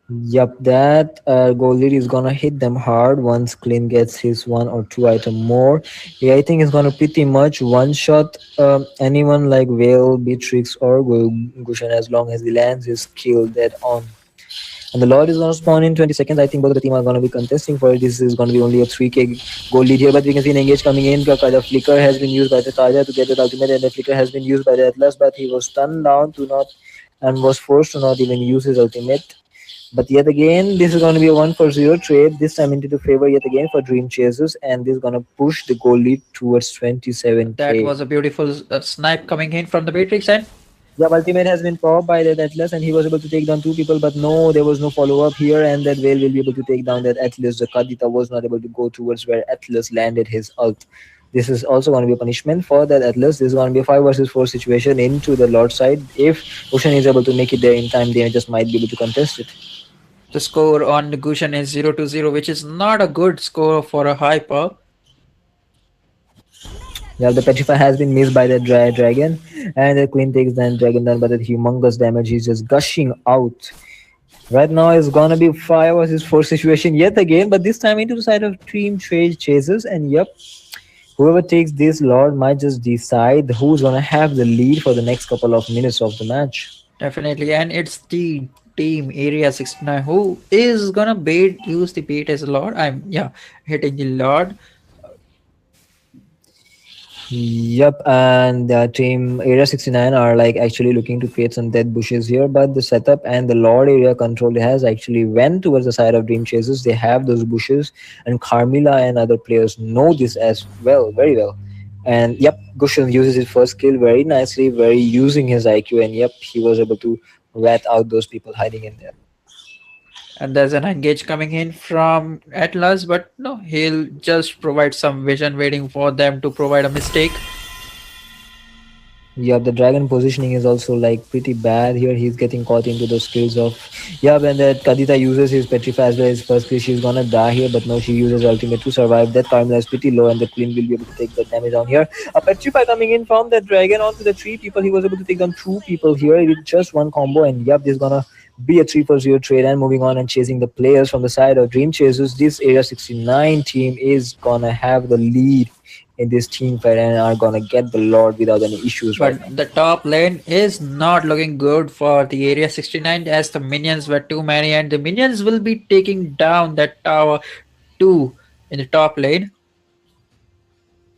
Yep, that goal lead is gonna hit them hard once Clint gets his 1 or 2 item more. Yeah, I think it's gonna pretty much one shot anyone like Vale, Beatrix, or Gushan as long as he lands his kill dead on. And the Lord is gonna spawn in 20 seconds. I think both of the team are gonna be contesting for it. This is gonna be only a 3k goal lead here, but we can see an engage coming in. The flicker has been used by the Taja to get the ultimate, and the flicker has been used by the Atlas, but he was stunned down to not and was forced to not even use his ultimate. But yet again, this is going to be a 1-for-0 trade, this time into the favor yet again for Dream Chasers, and this is going to push the goal lead towards That 27k. was a beautiful snipe coming in from the Beatrix, and The ultimate has been popped by that Atlas, and he was able to take down 2 people, but no, there was no follow-up here, and that Vale will be able to take down that Atlas. The Kadita was not able to go towards where Atlas landed his ult. This is also going to be a punishment for that Atlas. This is going to be a 5 versus 4 situation into the Lord side. If Ocean is able to make it there in time, they just might be able to contest it. the score on the Gushan is 0-0, which is not a good score for a hyper. Yeah, the Petrify has been missed by the dragon, and the Queen takes the dragon down, but that humongous damage is just gushing out. Right now, it's gonna be 5 versus 4 situation yet again, but this time into the side of Dream Trade Chasers, and yep, whoever takes this Lord might just decide who's gonna have the lead for the next couple of minutes of the match. Definitely, and it's the team Area 69 who is gonna use the bait as a Lord. Hitting the Lord. Yep, and the team Area 69 are like actually looking to create some dead bushes here, but the setup and the Lord area control has actually went towards the side of Dream Chasers. They have those bushes, and Carmilla and other players know this as well, very well. And yep, Gushan uses his first kill very nicely, very using his IQ, and yep, he was able to rat out those people hiding in there. And there's an engage coming in from Atlas, but no, he'll just provide some vision waiting for them to provide a mistake. Yeah, the dragon positioning is also like pretty bad here. He's getting caught into those skills of when that Kadita uses his petrify as well as first kill, she's gonna die here, but no, she uses ultimate to survive. That Carmilla is pretty low, and the Queen will be able to take the damage down here. A petrify coming in from that dragon onto the 3 people. He was able to take down 2 people here with just one combo, and yep, this is gonna be a 3-for-0 trade. And moving on and chasing the players from the side of Dream Chasers, this Area 69 team is gonna have the lead in this team fight and are gonna get the Lord without any issues right now. But the top lane is not looking good for the Area 69 as the minions were too many and the minions will be taking down that tower too in the top lane.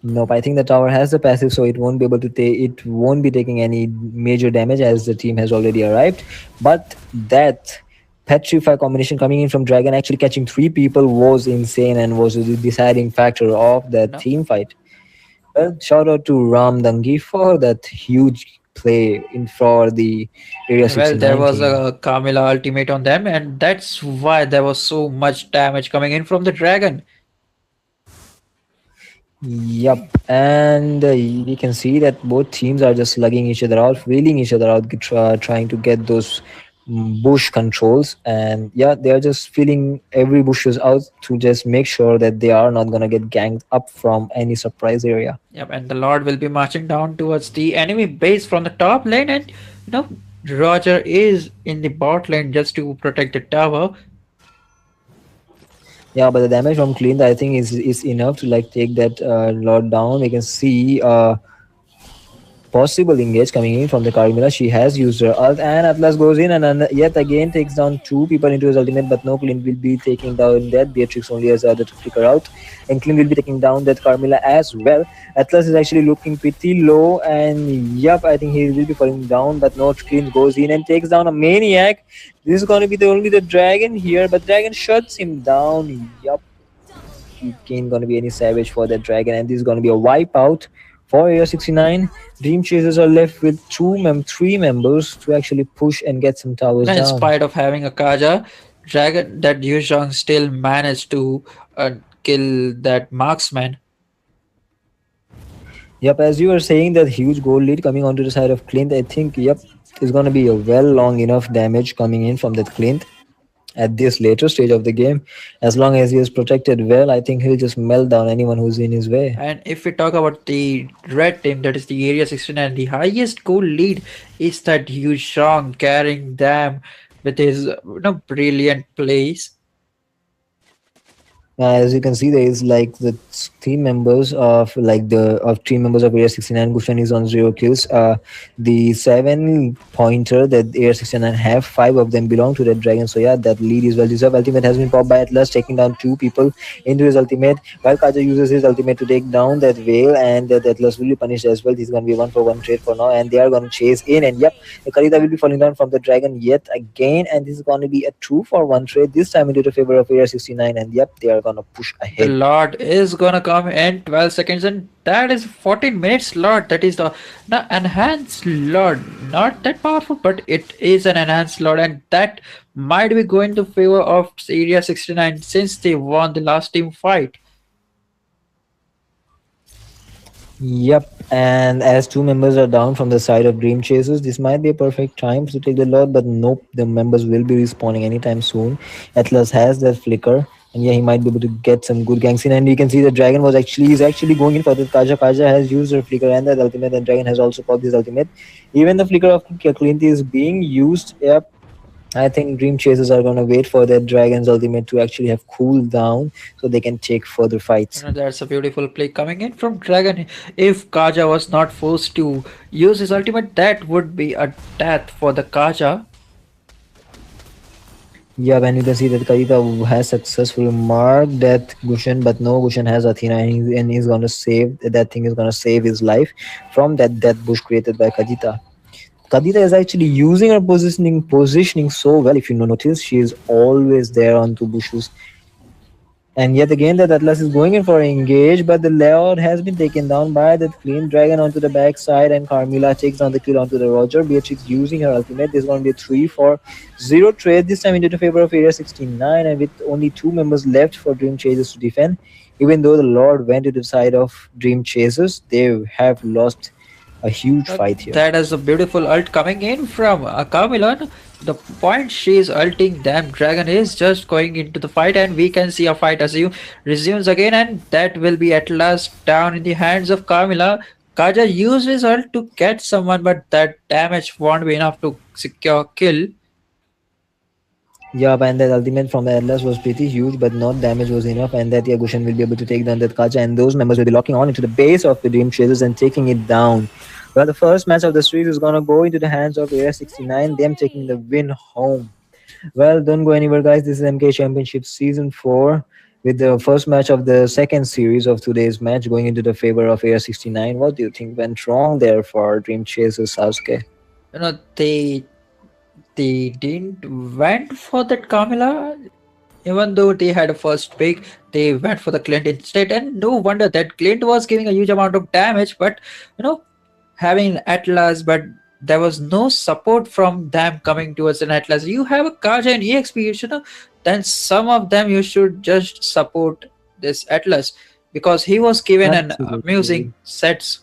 Nope, I think the tower has the passive, so it won't be able to take. It won't be taking any major damage as the team has already arrived. But that petrify combination coming in from Dragon, actually catching three people, was insane and was the deciding factor of that No. team fight. Well, shout out to Ram Dangi for that huge play in for the Area Well, there 69 was team. a Kamila ultimate on them, and that's why there was so much damage coming in from the dragon. Yep, and we can see that both teams are just slugging each other out, wheeling each other out, trying to get those bush controls. And yeah, they are just filling every bushes out to just make sure that they are not gonna get ganged up from any surprise area. Yep, and the Lord will be marching down towards the enemy base from the top lane, and Roger is in the bot lane just to protect the tower. Yeah, but the damage from Clean, I think, is enough to like take that Lord down. We can see possible engage coming in from the Carmilla. She has used her ult, and Atlas goes in and yet again takes down two people into his ultimate. But no, Clint will be taking down that. Beatrix only has the other to flicker out, and Clint will be taking down that Carmilla as well. Atlas is actually looking pretty low, and yep, I think he will be falling down. But no, Clint goes in and takes down a maniac. This is going to be the only the dragon here, but dragon shuts him down. Yup, he ain't gonna be any savage for that dragon, and this is gonna be a wipeout for Area 69. Dream Chasers are left with three members to actually push and get some towers In down. spite of having a Kaja, dragon that Yuzhong still managed to kill that marksman. Yep, as you were saying, that huge gold lead coming onto the side of Clint, I think, yep, there's gonna be a well long enough damage coming in from that Clint at this later stage of the game. As long as he is protected well, I think he'll just melt down anyone who's in his way. And if we talk about the red team, that is the Area 69, the highest goal lead is that Yuzhong carrying them with his brilliant plays. As you can see, there is like the team members of like the of team members of Area 69. Gushan is on 0 kills. The 7 pointer that Area 69 have, 5 of them belong to the dragon. So yeah, that lead is well deserved. Ultimate has been popped by Atlas, taking down two people into his ultimate. While Kaja uses his ultimate to take down that whale, and that Atlas will be punished as well. This is gonna be a 1-for-1 trade for now, and they are gonna chase in. And yep, the Karita will be falling down from the dragon yet again, and this is gonna be a 2-for-1 trade. This time into the favor of Area 69, and yep, they are gonna push The ahead. Lord is gonna come in 12 seconds, and that is 14 minutes Lord. That is the enhanced Lord. Not that powerful, but it is an enhanced Lord, and that might be going to favor of Area 69 since they won the last team fight. Yep, and as two members are down from the side of Dream Chasers, this might be a perfect time to take the Lord, but nope, the members will be respawning anytime soon. Atlas has that flicker, and yeah, he might be able to get some good ganks in. And you can see the dragon is actually going in for the Kaja. Kaja has used her flicker and that ultimate, and dragon has also popped his ultimate. Even the flicker of Clint is being used. Yep, I think Dream Chasers are gonna wait for their Dragon's ultimate to actually have cooled down so they can take further fights. That's a beautiful play coming in from Dragon. If Kaja was not forced to use his ultimate, that would be a death for the Kaja. Yeah, when you can see that Karita has successfully marked that Gushan, but no, Gushan has Athena, and he's gonna save that thing is gonna save his life from that death bush created by Kajita. Kadita is actually using her positioning so well. If you notice, she is always there on two bushes. And yet again, that Atlas is going in for engage, but the Lord has been taken down by that Clean Dragon onto the backside, and Carmilla takes down the kill onto the Roger. Beatrix using her ultimate. There's going to be a 3-for-0 trade, this time into the favor of Area 69, and with only two members left for Dream Chasers to defend. Even though the Lord went to the side of Dream Chasers, they have lost a huge fight here. That is a beautiful ult coming in from Camilon. The point she is ulting them, Dragon is just going into the fight, and we can see a fight resumes again, and that will be at last down in the hands of Camila. Kaja used his ult to catch someone, but that damage won't be enough to secure kill. Yeah, and that ultimate from the Atlas was pretty huge, but not damage was enough, and that Yagushan will be able to take down that Kaja, and those members will be locking on into the base of the Dream Chasers and taking it down. Well, the first match of the series is gonna go into the hands of Area 69, them taking the win home. Well, don't go anywhere, guys. This is MK Championship Season 4 with the first match of the second series of today's match going into the favor of Area 69. What do you think went wrong there for Dream Chasers, Sasuke? They didn't went for that Camilla. Even though they had a first pick, they went for the Clint instead, and no wonder that Clint was giving a huge amount of damage. But you know, having Atlas, but there was no support from them coming towards an Atlas. You have a Kaja and EXP, then some of them you should just support this Atlas because he was given an Absolutely. amusing sets.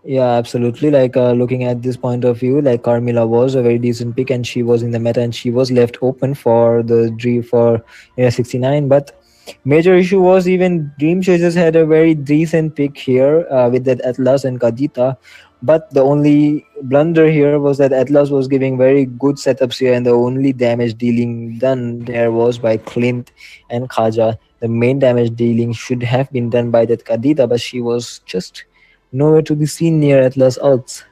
Yeah, absolutely. Like looking at this point of view, like Carmilla was a very decent pick, and she was in the meta, and she was left open for the Dream for 69. But major issue was even Dream Chasers had a very decent pick here with that Atlas and Kadita. But the only blunder here was that Atlas was giving very good setups here, and the only damage dealing done there was by Clint and Khaja. The main damage dealing should have been done by that Kadita, but she was just nowhere to be seen near Atlas Alts.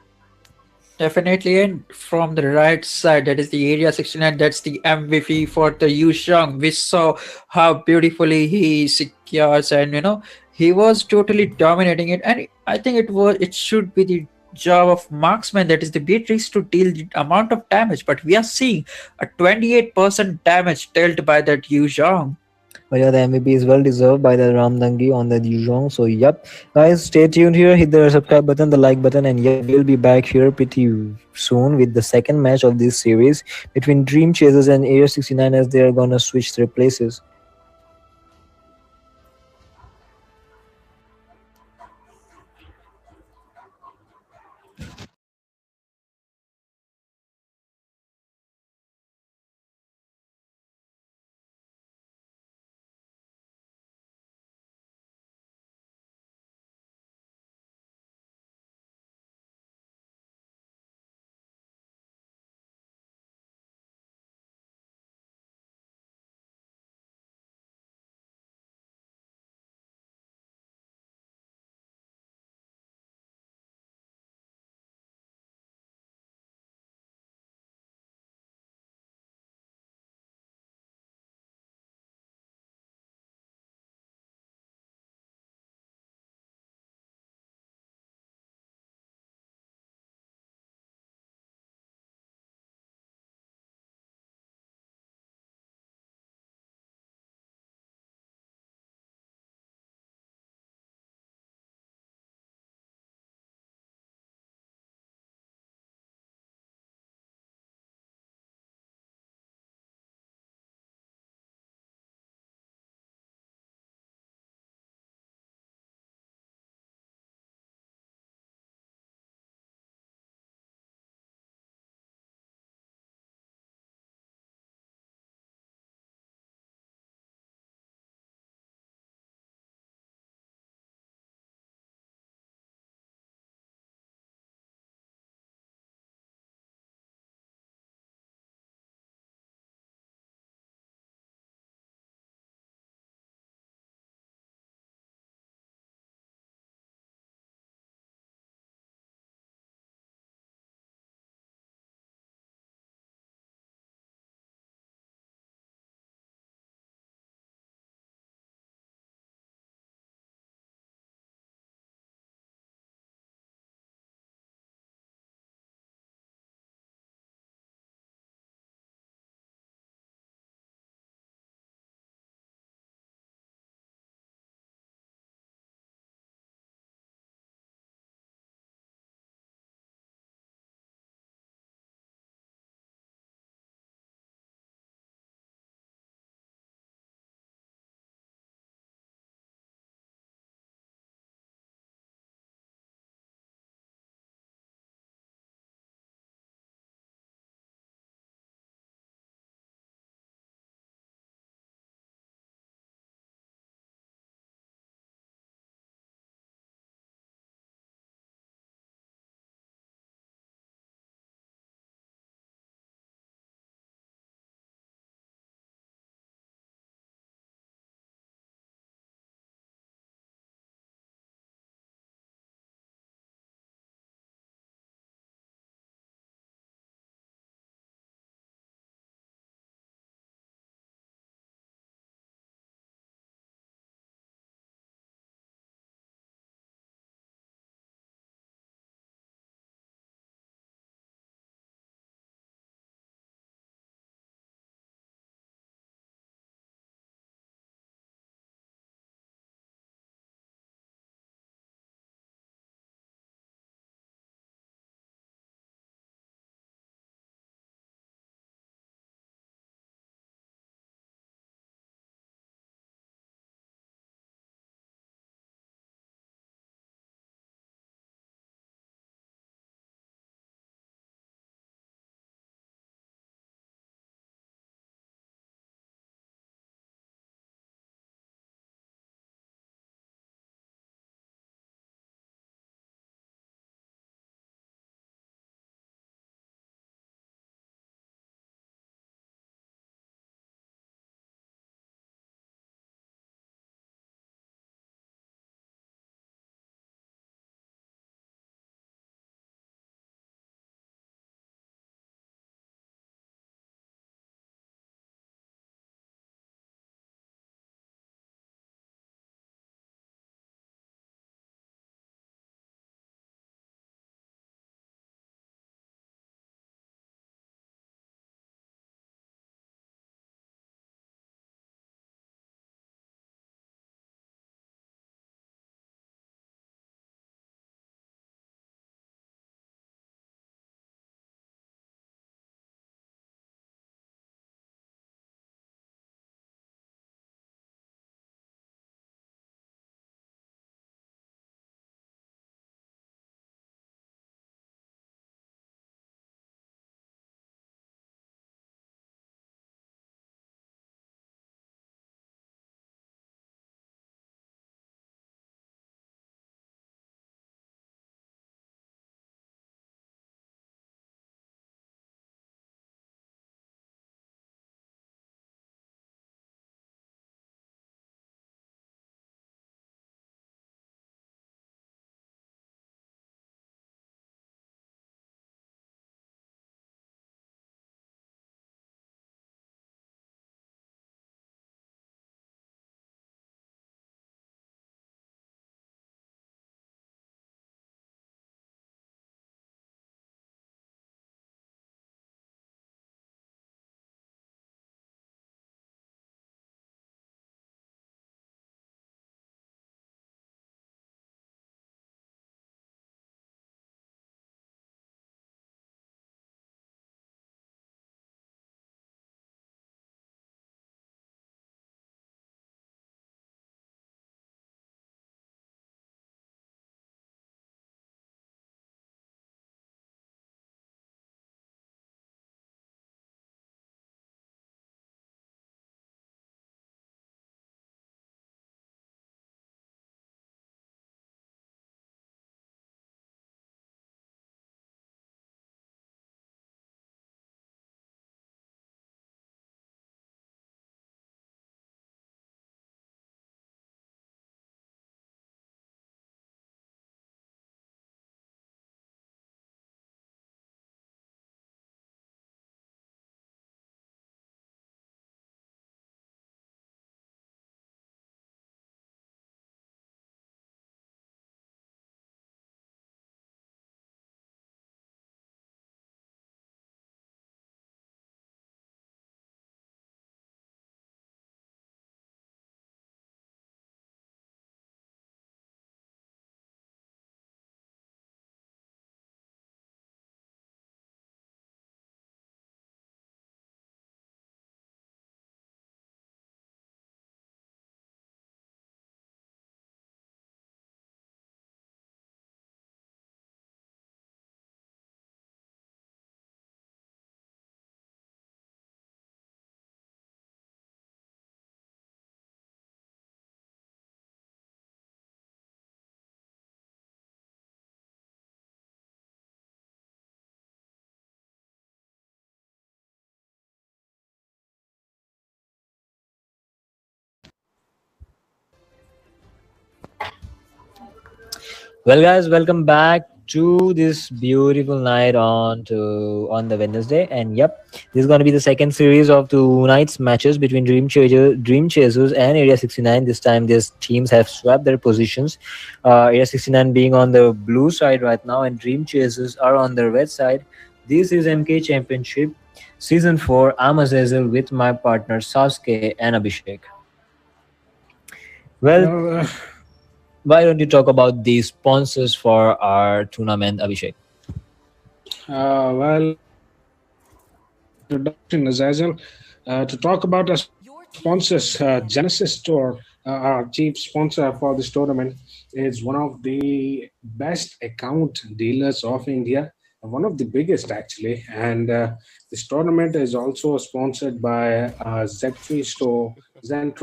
Definitely, and from the right side, that is the area 69, that's the MVP for the Yushang. We saw how beautifully he secures, and he was totally dominating it. And I think it should be the job of marksman, that is the Beatrice, to deal the amount of damage. But we are seeing a 28% damage dealt by that Yushang. But yeah, the MVP is well deserved by the Ramdangi on the Dijon. So, yep. Guys, stay tuned here. Hit the subscribe button, the like button, and yep, we'll be back here pretty soon with the second match of this series between Dream Chasers and Area 69 as they are gonna switch their places. Well, guys, welcome back to this beautiful night on the Wednesday, and yep, this is going to be the second series of tonight's matches between Dream Chasers, and Area 69. This time, these teams have swapped their positions. Area 69 being on the blue side right now, and Dream Chasers are on the red side. This is MK Championship Season 4. I'm Azazel with my partner Sasuke and Abhishek. Well, Well, why don't you talk about the sponsors for our tournament, Abhishek? well, introduction is Azazel. To talk about our Your sponsors, team Genesis Store, our chief sponsor for this tournament, is one of the best account dealers of India, one of the biggest actually. And this tournament is also sponsored by Zentro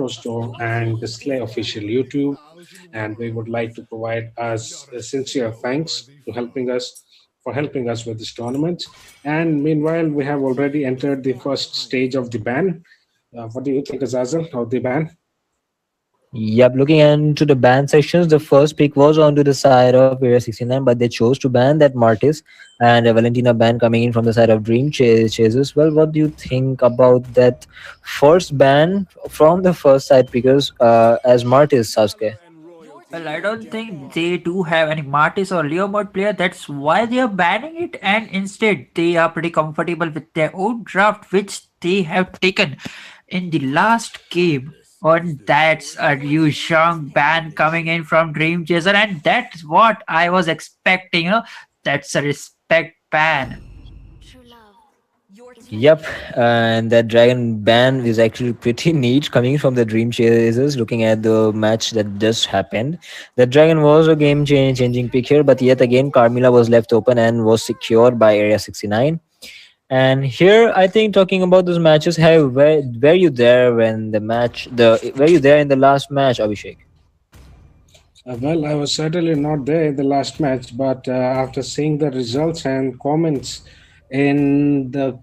Store, and Display Official YouTube. And we would like to provide us sincere thanks to helping us with this tournament. And meanwhile, we have already entered the first stage of the ban. What do you think, Azazel, of the ban? Yep, looking into the ban sections, the first pick was onto the side of Area 69, but they chose to ban that Martis and Valentina ban coming in from the side of Chasers. Well, what do you think about that first ban from the first side pickers as Martis, Sasuke? your Well, I team don't think they do have any Martis or Leo mode player. That's why they are banning it, and instead they are pretty comfortable with their own draft, which they have taken in the last game. And that's a Liu Shang ban coming in from Dream Chaser, and that's what I was expecting. That's a respect ban. true love. Your team Yep, and that dragon ban is actually pretty neat coming from the Dream Chasers. Looking at the match that just happened, the dragon was a changing pick here, but yet again, Carmilla was left open and was secured by Area 69. And here, I think talking about those matches, hey, were you there when the match? The were you there in the last match, Abhishek? Well, I was certainly not there in the last match, but after seeing the results and comments in the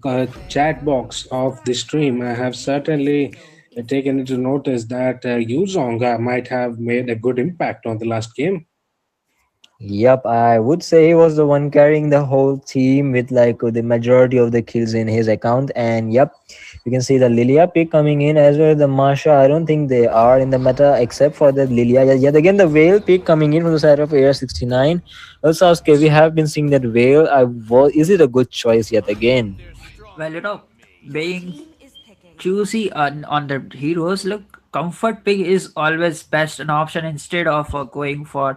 chat box of the stream, I have certainly taken into notice that Yuzong might have made a good impact on the last game. Yep, I would say he was the one carrying the whole team with like the majority of the kills in his account. And yep, you can see the Lilia pick coming in as well. The Masha, I don't think they are in the meta except for the Lilia. Yet again, the Whale pick coming in from the side of Area 69. Also, Sasuke, we have been seeing that Whale. Is it a good choice yet again? Well, your being team is picking. choosy on the heroes, look, comfort pick is always best an option instead of going for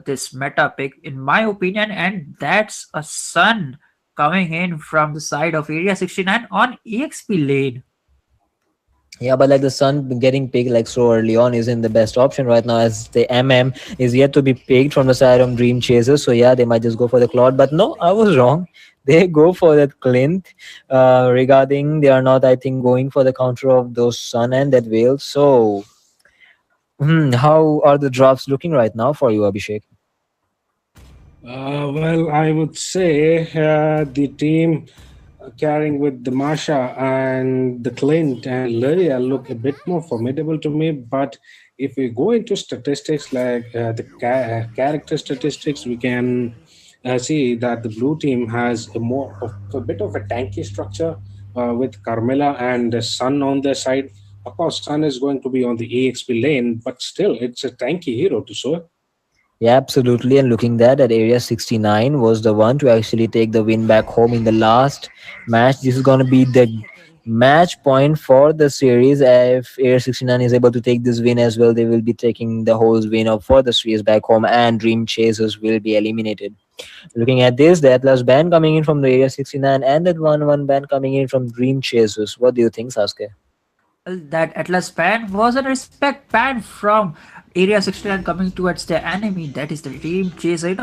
this meta pick, in my opinion. And that's a Sun coming in from the side of Area 69 on EXP lane. Yeah, but like the Sun getting picked like so early on isn't the best option right now, as the MM is yet to be picked from the side of Dream Chasers. So yeah, they might just go for the Claude. But no, I was wrong. They go for that Clint. Regarding they are not, I think, going for the counter of those Sun and that Whale. So how are the drops looking right now for you, Abhishek? Well, I would say the team carrying with the Masha and the Clint and Lyria look a bit more formidable to me. But if we go into statistics like the character statistics, we can see that the blue team has a bit of a tanky structure with Carmela and the Sun on their side. Of course, Sun is going to be on the EXP lane, but still, it's a tanky hero to show. Yeah, absolutely. And looking that Area 69 was the one to actually take the win back home in the last match. This is going to be the match point for the series. If Area 69 is able to take this win as well, they will be taking the whole win of for the series back home, and Dream Chasers will be eliminated. Looking at this, the Atlas band coming in from the Area 69 and that 1-1 band coming in from Dream Chasers. What do you think, Sasuke? That Atlas ban was a respect ban from Area 69 coming towards their enemy, that is the Dream Chaser.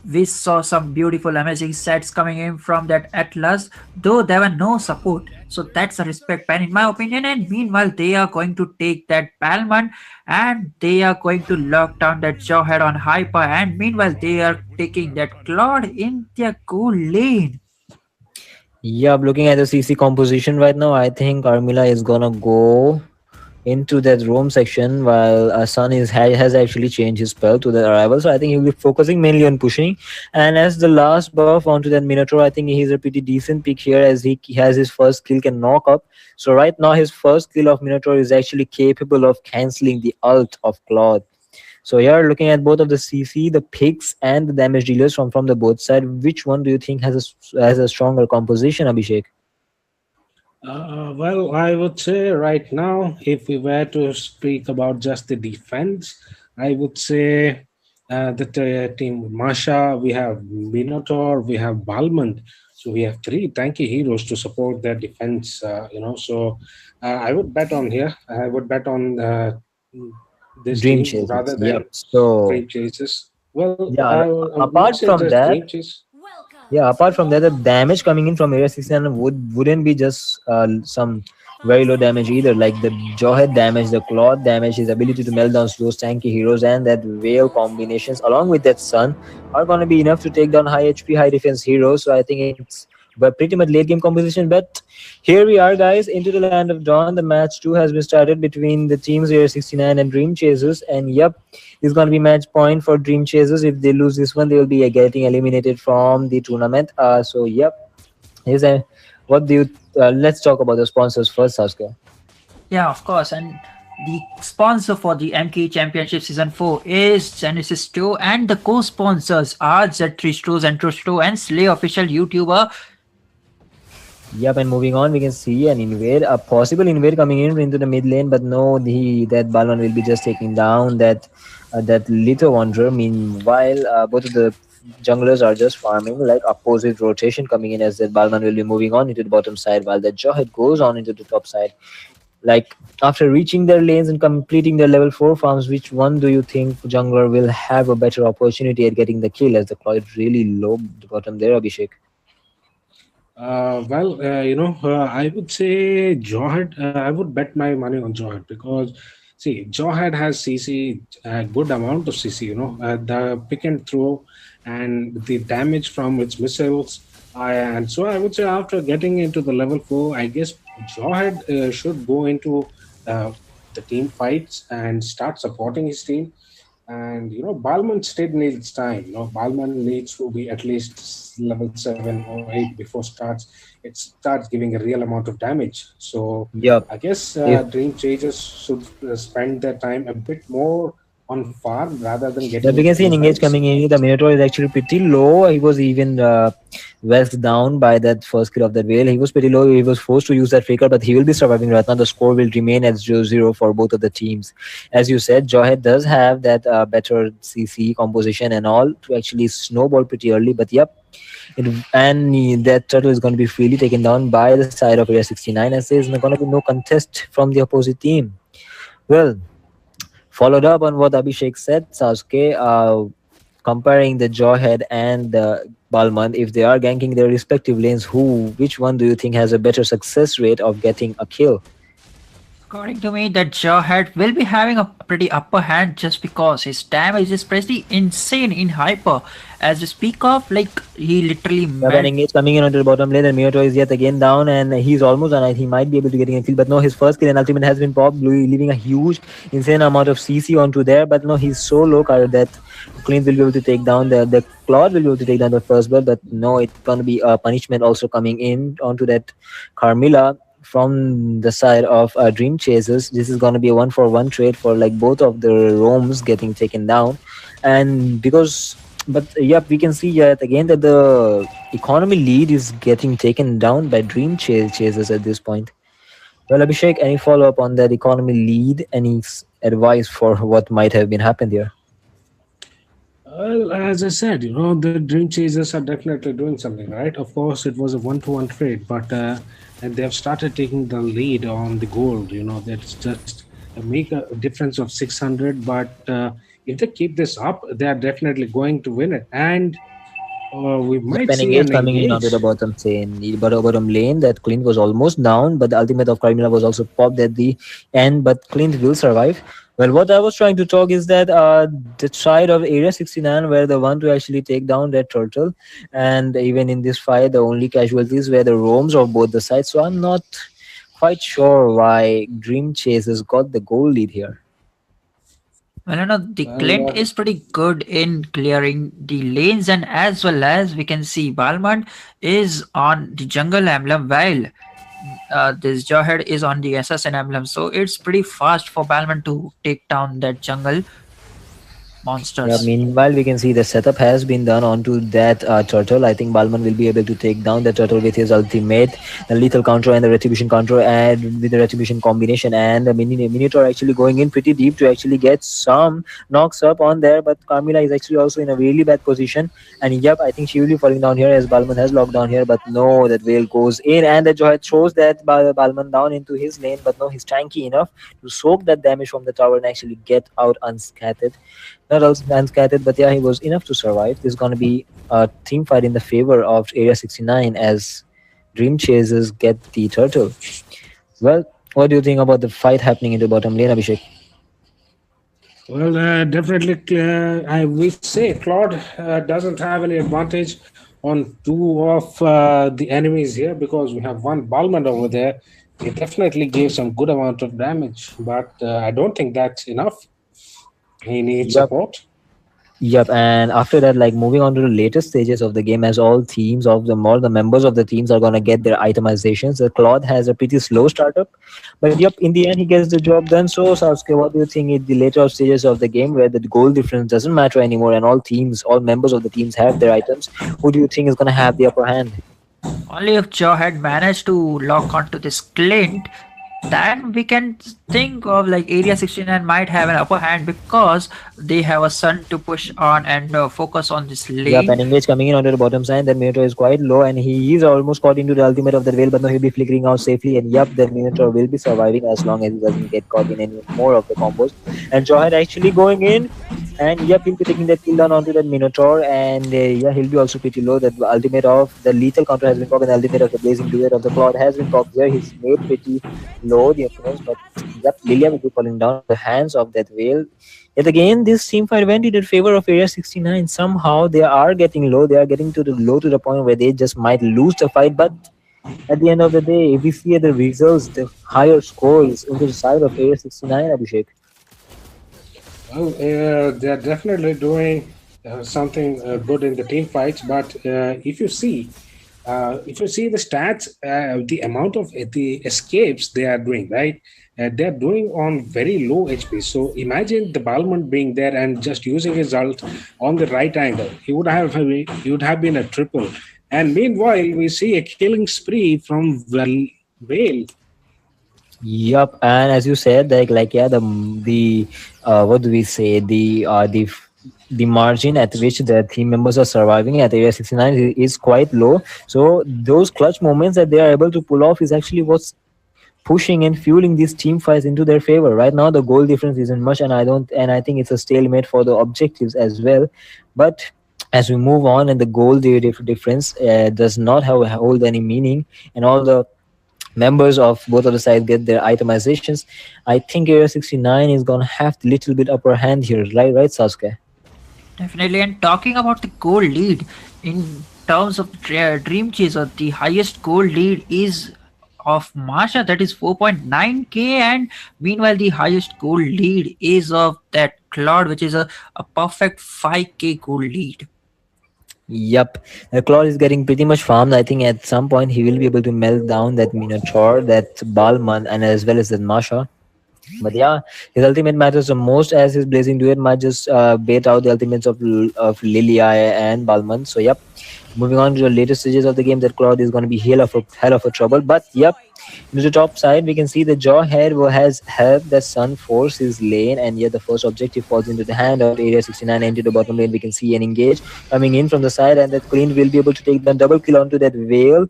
We saw some beautiful, amazing sets coming in from that Atlas, though there were no support. So that's a respect ban, in my opinion. And meanwhile, they are going to take that Palman and they are going to lock down that Jawhead on Hyper. And meanwhile, they are taking that Claude in their goal lane. Yeah, looking at the CC composition right now, I think Carmilla is gonna go. into that roam section while Sun has actually changed his spell to the arrival. So I think he'll be focusing mainly on pushing. And as the last buff onto that Minotaur, I think he's a pretty decent pick here as he has his first kill can knock up. So right now his first kill of Minotaur is actually capable of cancelling the ult of Claude. So here looking at both of the CC, the picks and the damage dealers from the both side, which one do you think has a stronger composition, Abhishek? Well, I would say right now, if we were to speak about just the defense, I would say that team Masha, we have Minotaur, we have Balmond. So we have three tanky heroes to support their defense, So I would bet on here. I would bet on this Dream team Chasers. rather Yep. than So Dream Chasers. Well, yeah, I would apart say from just that, Dream Chase. yeah, apart from that, the damage coming in from Area 69 wouldn't be just some very low damage either. Like the Jawhead damage, the Cloth damage, his ability to melt down those tanky heroes, and that Veil combinations, along with that Sun, are gonna be enough to take down high HP, high defense heroes. So I think it's but pretty much late game composition. But here we are, guys, into the land of dawn. The match 2 has been started between the teams Area 69 and Dream Chasers, and yep, it's going to be match point for Dream Chasers. If they lose this one, they will be getting eliminated from the tournament. So, yep. Here's a, what do you? Let's talk about the sponsors first, Sasuke. Yeah, of course. And the sponsor for the MKE Championship Season 4 is Genesis Store, and the co-sponsors are Zentro Store, Zentro Store, and Slay official YouTuber. Yep, and moving on, we can see an invade, a possible invade coming in into the mid lane, but no, that Balon will be just taking down that Little Wanderer. Meanwhile, both of the junglers are just farming, like opposite rotation coming in as that Balman will be moving on into the bottom side while the Jawhead goes on into the top side. Like after reaching their lanes and completing their level 4 farms, which one do you think jungler will have a better opportunity at getting the kill as the Cloyd really low the bottom there, Abhishek? I would say Jawhead. I would bet my money on Jawhead because, see, Jawhead has CC, a good amount of CC, the pick and throw and the damage from its missiles. And so I would say after getting into the level 4, I guess Jawhead should go into the team fights and start supporting his team. And Balman still needs time. Balman needs to be at least level 7 or 8 before it starts giving a real amount of damage. So Yep. I guess If Dream Chasers should spend their time a bit more on farm rather than yeah, getting we into can see an team engage fights. coming in. The Minotaur is actually pretty low. He was even west down by that first kill of that whale. He was pretty low. He was forced to use that faker, but he will be surviving right now. The score will remain at 0-0 for both of the teams. As you said, Jawhead does have that better CC composition and all to actually snowball pretty early. But yep, that turtle is going to be freely taken down by the side of Area 69 as there's going to be no contest from the opposite team. Well, followed up on what Abhishek said, Sasuke, comparing the Jawhead and the Balmond, if they are ganking their respective lanes, which one do you think has a better success rate of getting a kill? According to me, that Jawhead will be having a pretty upper hand just because his damage is pretty insane in hyper. As we speak of, like he literally When melt. engage coming in onto the bottom lane, and Minotaur is yet again down, and he's almost on. He might be able to getting a kill, but no, his first kill and ultimate has been popped, leaving a huge, insane amount of CC onto there. But no, he's so low that Clint will be able to take down the Claude will be able to take down the first bird, but no, it's gonna be a punishment also coming in onto that Carmilla from the side of Dream Chasers. This is going to be a 1-for-1 trade for like both of the roams getting taken down, and but yep, we can see yet again that the economy lead is getting taken down by Dream Chasers at this point. Well, Abhishek, any follow up on that economy lead? Any advice for what might have been happened here? Well, as I said, the Dream Chasers are definitely doing something, right? Of course, it was a one-to-one trade, but and they have started taking the lead on the gold. That's just make a difference of 600. But if they keep this up, they are definitely going to win it, and we Yep, might an see engage an coming in onto engage. the bottom lane. That Clint was almost down, but the ultimate of Carmilla was also popped at the end. But Clint will survive. Well, what I was trying to talk is that the side of Area 69 were the one to actually take down that turtle, and even in this fight, the only casualties were the roams of both the sides. So I'm not quite sure why Dream Chasers got the goal lead here. Well, the Well, Clint is pretty good in clearing the lanes, and as well as we can see, Balmond is on the jungle emblem while this Jawhead is on the assassin emblem. So it's pretty fast for Balmond to take down that jungle Yeah, monsters. meanwhile, we can see the setup has been done onto that turtle. I think Balman will be able to take down the turtle with his ultimate, the lethal counter and the retribution counter, and with the retribution combination. And the Minotaur actually going in pretty deep to actually get some knocks up on there. But Carmilla is actually also in a really bad position. And yep, I think she will be falling down here as Balman has locked down here. But no, that whale goes in, and the Joy throws that Balman down into his lane. But no, he's tanky enough to soak that damage from the tower and actually get out unscathed. Not also unscathed, but yeah, he was enough to survive. This is going to be a team fight in the favor of Area 69 as Dream Chasers get the turtle. Well, what do you think about the fight happening in the bottom lane, Abhishek? well, definitely, we say Claude doesn't have any advantage on two of the enemies here because we have one Balmond over there. It definitely gave some good amount of damage, but I don't think that's enough. He needs Yep. support. Yep, and after that, like moving on to the later stages of the game, as all the members of the teams are gonna get their itemizations. The Claude has a pretty slow startup, but yep, in the end he gets the job done. So Sasuke, what do you think in the later stages of the game where the goal difference doesn't matter anymore and all members of the teams have their items? Who do you think is gonna have the upper hand? Only if Joe had managed to lock onto this Clint, then we can think of like Area 69 might have an upper hand because they have a sun to push on and focus on this Yep, lane. and engage coming in onto the bottom side. That Minotaur is quite low, and he is almost caught into the ultimate of the whale, but no, he'll be flickering out safely. And yep, that Minotaur will be surviving as long as he doesn't get caught in any more of the combos. And Johan actually going in, and yep, he'll be taking that kill down onto that Minotaur, and yeah, he'll be also pretty low. That ultimate of the lethal counter has been popped, and the ultimate of the blazing duet of the Claude has been popped here. He's made pretty low the opponents, but yep, Lilia will be falling down at the hands of that whale. Yet again, this team fight went in favor of Area 69. Somehow they are getting low. They are getting to the low to the point where they just might lose the fight. But at the end of the day, if we see the results, the higher score is into the side of Area 69, Abhishek. Well, they're definitely doing something good in the team fights. But if you see the stats, the amount of the escapes they are doing, right? They're doing on very low HP. So imagine the Balmond being there and just using his ult on the right angle. He would have been a triple. And meanwhile, we see a killing spree from Vale. Yup, and as you said, like yeah, the what do we say? The margin at which the team members are surviving at Area 69 is quite low. So those clutch moments that they are able to pull off is actually what's pushing and fueling these team fights into their favor. Right now, the goal difference isn't much, and I think it's a stalemate for the objectives as well. But as we move on, and the goal difference does not hold any meaning, and all the members of both of the sides get their itemizations. I think Area 69 is gonna have a little bit upper hand here, right, Sasuke? Definitely. And talking about the goal lead in terms of Dream Chaser, the highest goal lead is of Masha, that is 4.9k, and meanwhile the highest goal lead is of that Claude, which is a perfect 5k goal lead. Yep, the Claw is getting pretty much farmed. I think at some point he will be able to melt down that Minotaur, that Balman, and as well as that Masha. But yeah, his ultimate matters the most as his Blazing Duet might just bait out the ultimates of Lilia and Balman. So yep, moving on to the later stages of the game, that Claude is going to be hell of a trouble. But yep, to the top side, we can see the Jawhead has helped the Sun force his lane, and yet the first objective falls into the hand of Area 69 into the bottom lane. We can see an engage coming in from the side, and that Queen will be able to take the double kill onto that Veil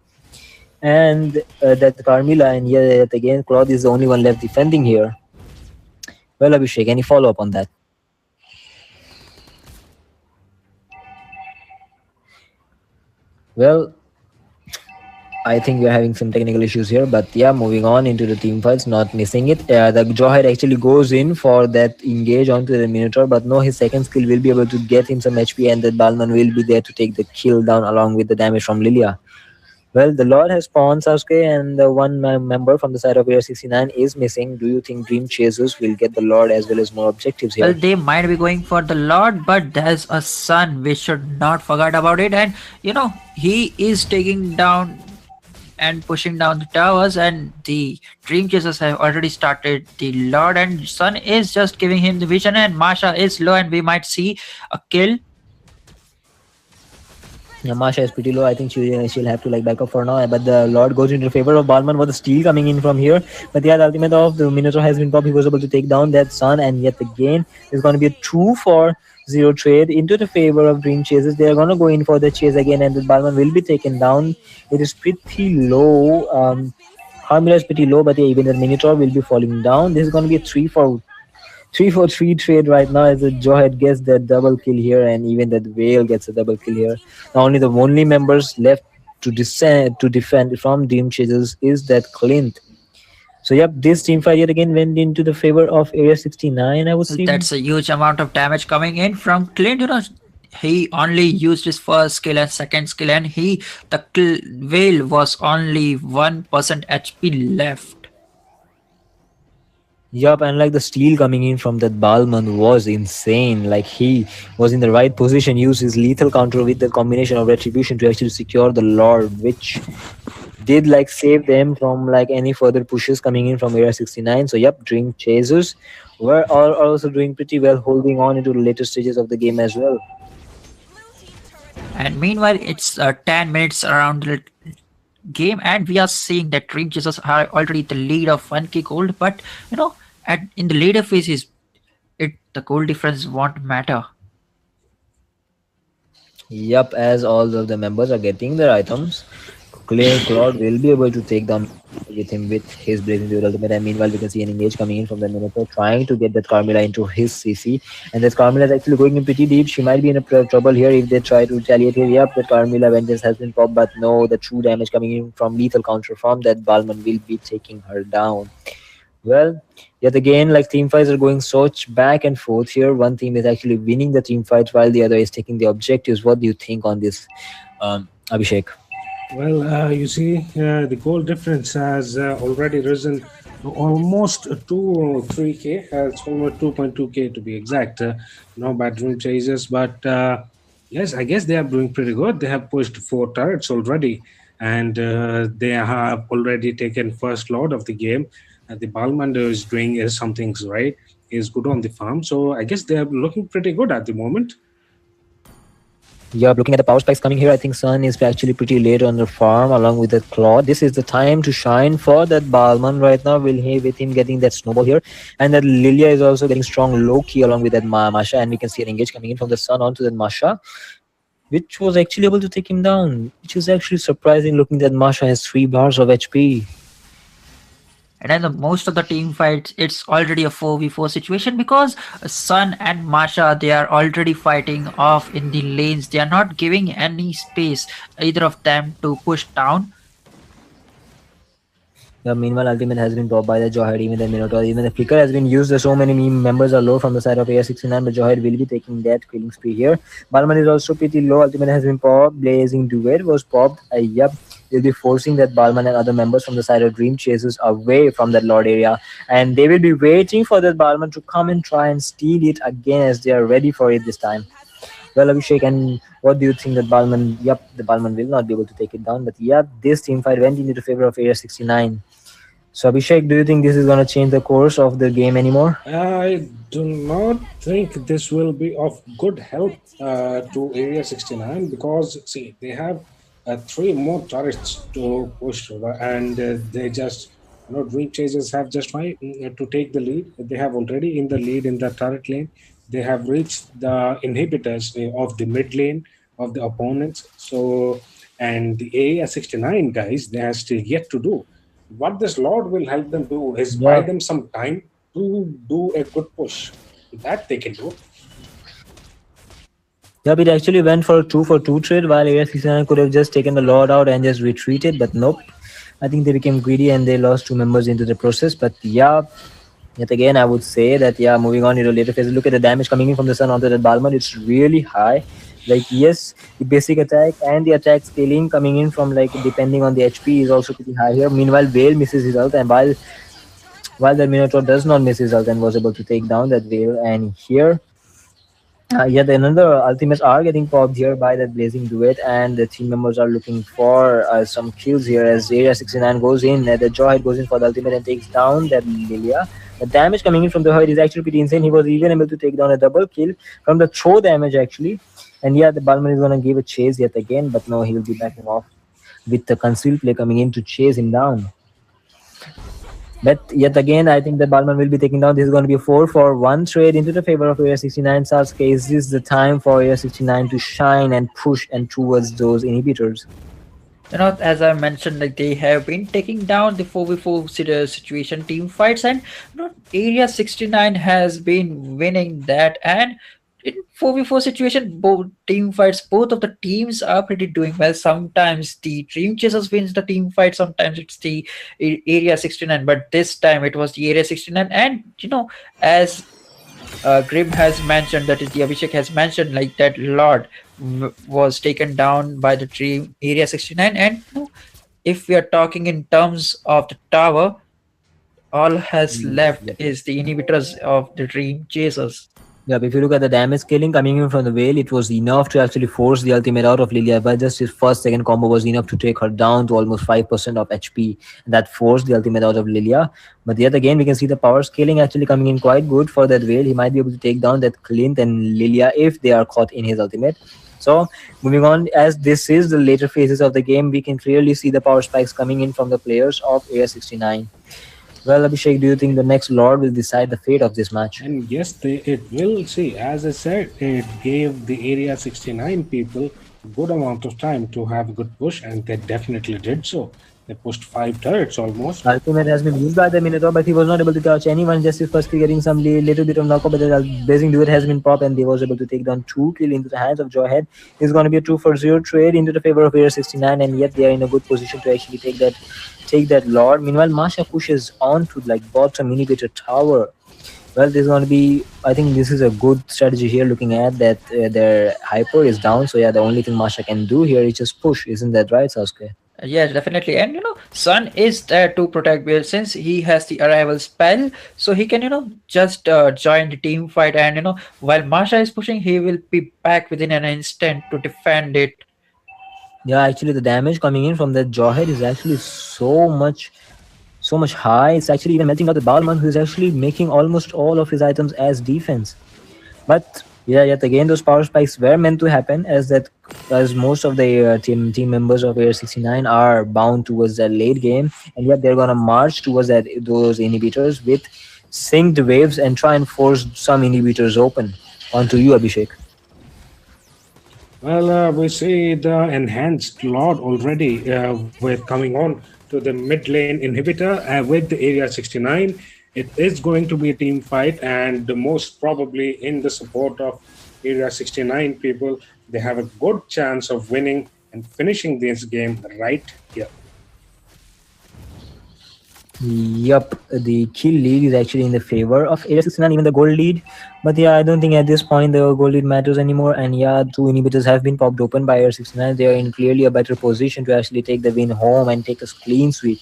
and that Carmilla, and yet again, Claude is the only one left defending here. Well, Abhishek, any follow up on that? Well, I think we're having some technical issues here, but yeah, moving on into the team fights, not missing it. The Jawhead actually goes in for that engage onto the Minotaur, but no, his second skill will be able to get him some HP, and that Balman will be there to take the kill down along with the damage from Lilia. Well, the Lord has spawned Sasuke, and the one member from the side of Area 69 is missing. Do you think Dream Chasers will get the Lord as well as more objectives Well, here? they might be going for the Lord, but there's a son. We should not forget about it. And he is taking down and pushing down the towers, and the Dream Chasers have already started. The Lord and Son is just giving him the vision, and Masha is low, and we might see a kill. Yeah, Masha is pretty low. I think she'll have to like back up for now. But the Lord goes into favor of Balman with the steal coming in from here. But yeah, the ultimate of the Minotaur has been popped. He was able to take down that Sun, and yet again, there's going to be a 2-for-0 trade into the favor of Dream Chasers. They're going to go in for the chase again, and the Balman will be taken down. It is pretty low. Carmilla is pretty low, but yeah, even the Minotaur will be falling down. This is going to be a 3-for-3 trade right now as the Johead gets that double kill here, and even that Whale gets a double kill here. Now only the only members left to defend from Dream Chasers is that Clint. So yep, this team fight yet again went into the favor of Area 69, I would say. That's a huge amount of damage coming in from Clint. He only used his first skill and second skill, and the whale was only 1% HP left. Yup, and like the steal coming in from that Balman was insane. Like he was in the right position, used his lethal counter with the combination of retribution to actually secure the Lord, which did like save them from like any further pushes coming in from Area 69. So yep, Dream Chasers were also doing pretty well, holding on into the later stages of the game as well. And meanwhile, it's 10 minutes around the game, and we are seeing that Dream Chasers are already the lead of 1k gold. But in the later phases, the gold difference won't matter. Yup, as all of the members are getting their items, Claude will be able to take down with him with his Blazing Duel ultimate. And meanwhile, we can see an engage coming in from the Minotaur, trying to get that Carmilla into his CC. And that Carmilla is actually going in pretty deep. She might be in a trouble here if they try to retaliate here. Yep, the Carmilla vengeance has been popped, but no, the true damage coming in from lethal counter from that Balman will be taking her down. Well, yet again, like team fights are going such back and forth here. One team is actually winning the team fight while the other is taking the objectives. What do you think on this, Abhishek? Well, you see, the goal difference has already risen to almost 2 or 3k. It's almost 2.2k to be exact. No bad Dream Chasers, but yes, I guess they are doing pretty good. They have pushed 4 turrets already, and they have already taken first lord of the game. The Balmander is doing some things right. Is good on the farm, so I guess they are looking pretty good at the moment. Yeah, looking at the power spikes coming here, I think Sun is actually pretty late on the farm along with that Claw. This is the time to shine for that Balman right now. With him getting that snowball here. And that Lilia is also getting strong low key along with that Masha. And we can see an engage coming in from the Sun onto that Masha, which was actually able to take him down. Which is actually surprising looking that Masha has 3 bars of HP. And then most of the team fights, it's already a 4v4 situation because Sun and Masha, they are already fighting off in the lanes. They are not giving any space, either of them, to push down. Yeah, meanwhile, ultimate has been dropped by the Johead, even the Minotaur, even the Flicker has been used. So many members are low from the side of AR69, but Johead will be taking that killing spree here. Balman is also pretty low. Ultimate has been popped. Blazing Duet was popped. Yup. They'll be forcing that Balman and other members from the side of Dream Chasers away from that Lord area. And they will be waiting for that Balman to come and try and steal it again as they are ready for it this time. Well, Abhishek, and what do you think that Balman? Yep, the Balman will not be able to take it down. But yeah, this team fight went into the favor of Area 69. So Abhishek, do you think this is going to change the course of the game anymore? I do not think this will be of good help to Area 69 because, see, they have 3 more turrets to push over, and they just, Dream Chasers have just tried to take the lead. They have already in the lead in the turret lane. They have reached the inhibitors of the mid lane of the opponents. So, and the Area 69 guys, they are still yet to do. What this Lord will help them do is buy them some time to do a good push. That they can do. Yep, it actually went for a 2-for-2 trade while Area 69 could have just taken the Lord out and just retreated, but nope. I think they became greedy and they lost 2 members into the process. But yeah, yet again, I would say that, yeah, moving on to the later phase, look at the damage coming in from the Sun onto the Balman. It's really high. Like yes, the basic attack and the attack scaling coming in from like depending on the HP is also pretty high here. Meanwhile, Vale misses his ult, and while the Minotaur does not miss his ult and was able to take down that Vale, and here yet another ultimates are getting popped here by that blazing duet, and the team members are looking for some kills here as Area 69 goes in. The Jawhead goes in for the ultimate and takes down that Lilia. The damage coming in from the Herd is actually pretty insane. He was even able to take down a double kill from the throw damage actually. And yeah, the Balman is gonna give a chase yet again, but no, he'll be backing off with the concealed play coming in to chase him down. But yet again, I think that Balman will be taking down. This is going to be a 4-for-1 trade into the favor of Area 69. Sasuke, is this the time for Area 69 to shine and push and towards those inhibitors? As I mentioned, like they have been taking down the 4v4 situation team fights, and Area 69 has been winning that. And in 4v4 situation, both team fights, both of the teams are pretty doing well. Sometimes the Dream Chasers wins the team fight, sometimes it's the Area 69, but this time it was the Area 69. And as Grim has mentioned, that is the Abhishek has mentioned, like that Lord was taken down by the Dream Area 69. And if we are talking in terms of the tower, all has left Yep. is the inhibitors of the Dream Chasers. Yep, if you look at the damage scaling coming in from the Veil, it was enough to actually force the ultimate out of Lilia, but just his first second combo was enough to take her down to almost 5% of HP. And that forced the ultimate out of Lilia. But yet again, we can see the power scaling actually coming in quite good for that Veil. He might be able to take down that Clint and Lilia if they are caught in his ultimate. So moving on, as this is the later phases of the game, we can clearly see the power spikes coming in from the players of Area 69. Well, Abhishek, do you think the next Lord will decide the fate of this match? And yes, it will. See, as I said, it gave the Area 69 people good amount of time to have a good push, and they definitely did so. They pushed 5 turrets almost. Ultimate has been used by the Minotaur, but he was not able to touch anyone. Just his first kill getting some little bit of knockup, but the Blazing Duet has been popped, and they was able to take down 2 kill into the hands of Jawhead. It's going to be a 2-for-0 trade into the favor of Area 69, and yet they are in a good position to actually take that Lord. Meanwhile, Masha pushes on to like bottom inhibitor tower. Well, this is going to be. I think this is a good strategy here. Looking at that, their hyper is down. So yeah, the only thing Masha can do here is just push. Isn't that right, Sasuke? Yes, definitely. And Sun is there to protect Bill since he has the arrival spell, so he can just join the team fight. And while Masha is pushing, he will be back within an instant to defend it. Yeah, actually, the damage coming in from that Jawhead is actually so much high. It's actually even melting out the Balman, who is actually making almost all of his items as defense. But yeah, yet again, those power spikes were meant to happen, as most of the team members of Air 69 are bound towards that late game, and yet they're gonna march towards those inhibitors with synced waves and try and force some inhibitors open. On to you, Abhishek. Well, we see the enhanced Lord already with coming on to the mid lane inhibitor with the Area 69. It is going to be a team fight, and most probably in the support of Area 69 people, they have a good chance of winning and finishing this game right here. Yup, the kill lead is actually in the favor of Area 69, even the gold lead. But yeah, I don't think at this point the gold lead matters anymore. And yeah, 2 inhibitors have been popped open by Area 69. They are in clearly a better position to actually take the win home and take a clean sweep.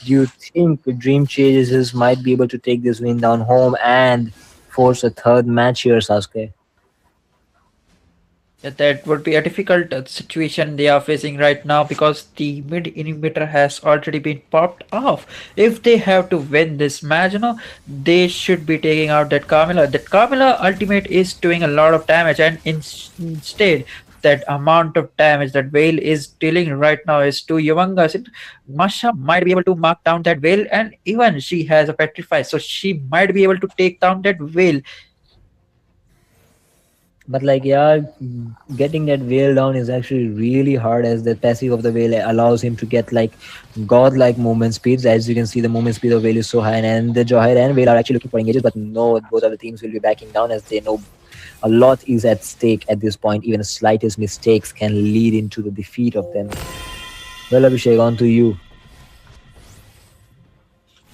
Do you think Dream Chasers might be able to take this win down home and force a third match here, Sasuke? Yeah, that would be a difficult situation they are facing right now because the mid inhibitor has already been popped off. If they have to win this match, they should be taking out that Carmilla. That Carmilla ultimate is doing a lot of damage, and instead, that amount of damage that Vale is dealing right now is too humongous. Masha might be able to mark down that Vale, and even she has a petrify, so she might be able to take down that Vale. But like yeah, getting that whale down is actually really hard, as the passive of the whale allows him to get like godlike movement speeds. As you can see, the movement speed of whale is so high, and the Jawhead and whale are actually looking for engages, but no, both of the teams will be backing down as they know a lot is at stake at this point. Even the slightest mistakes can lead into the defeat of them. Well, Abhishek, on to you.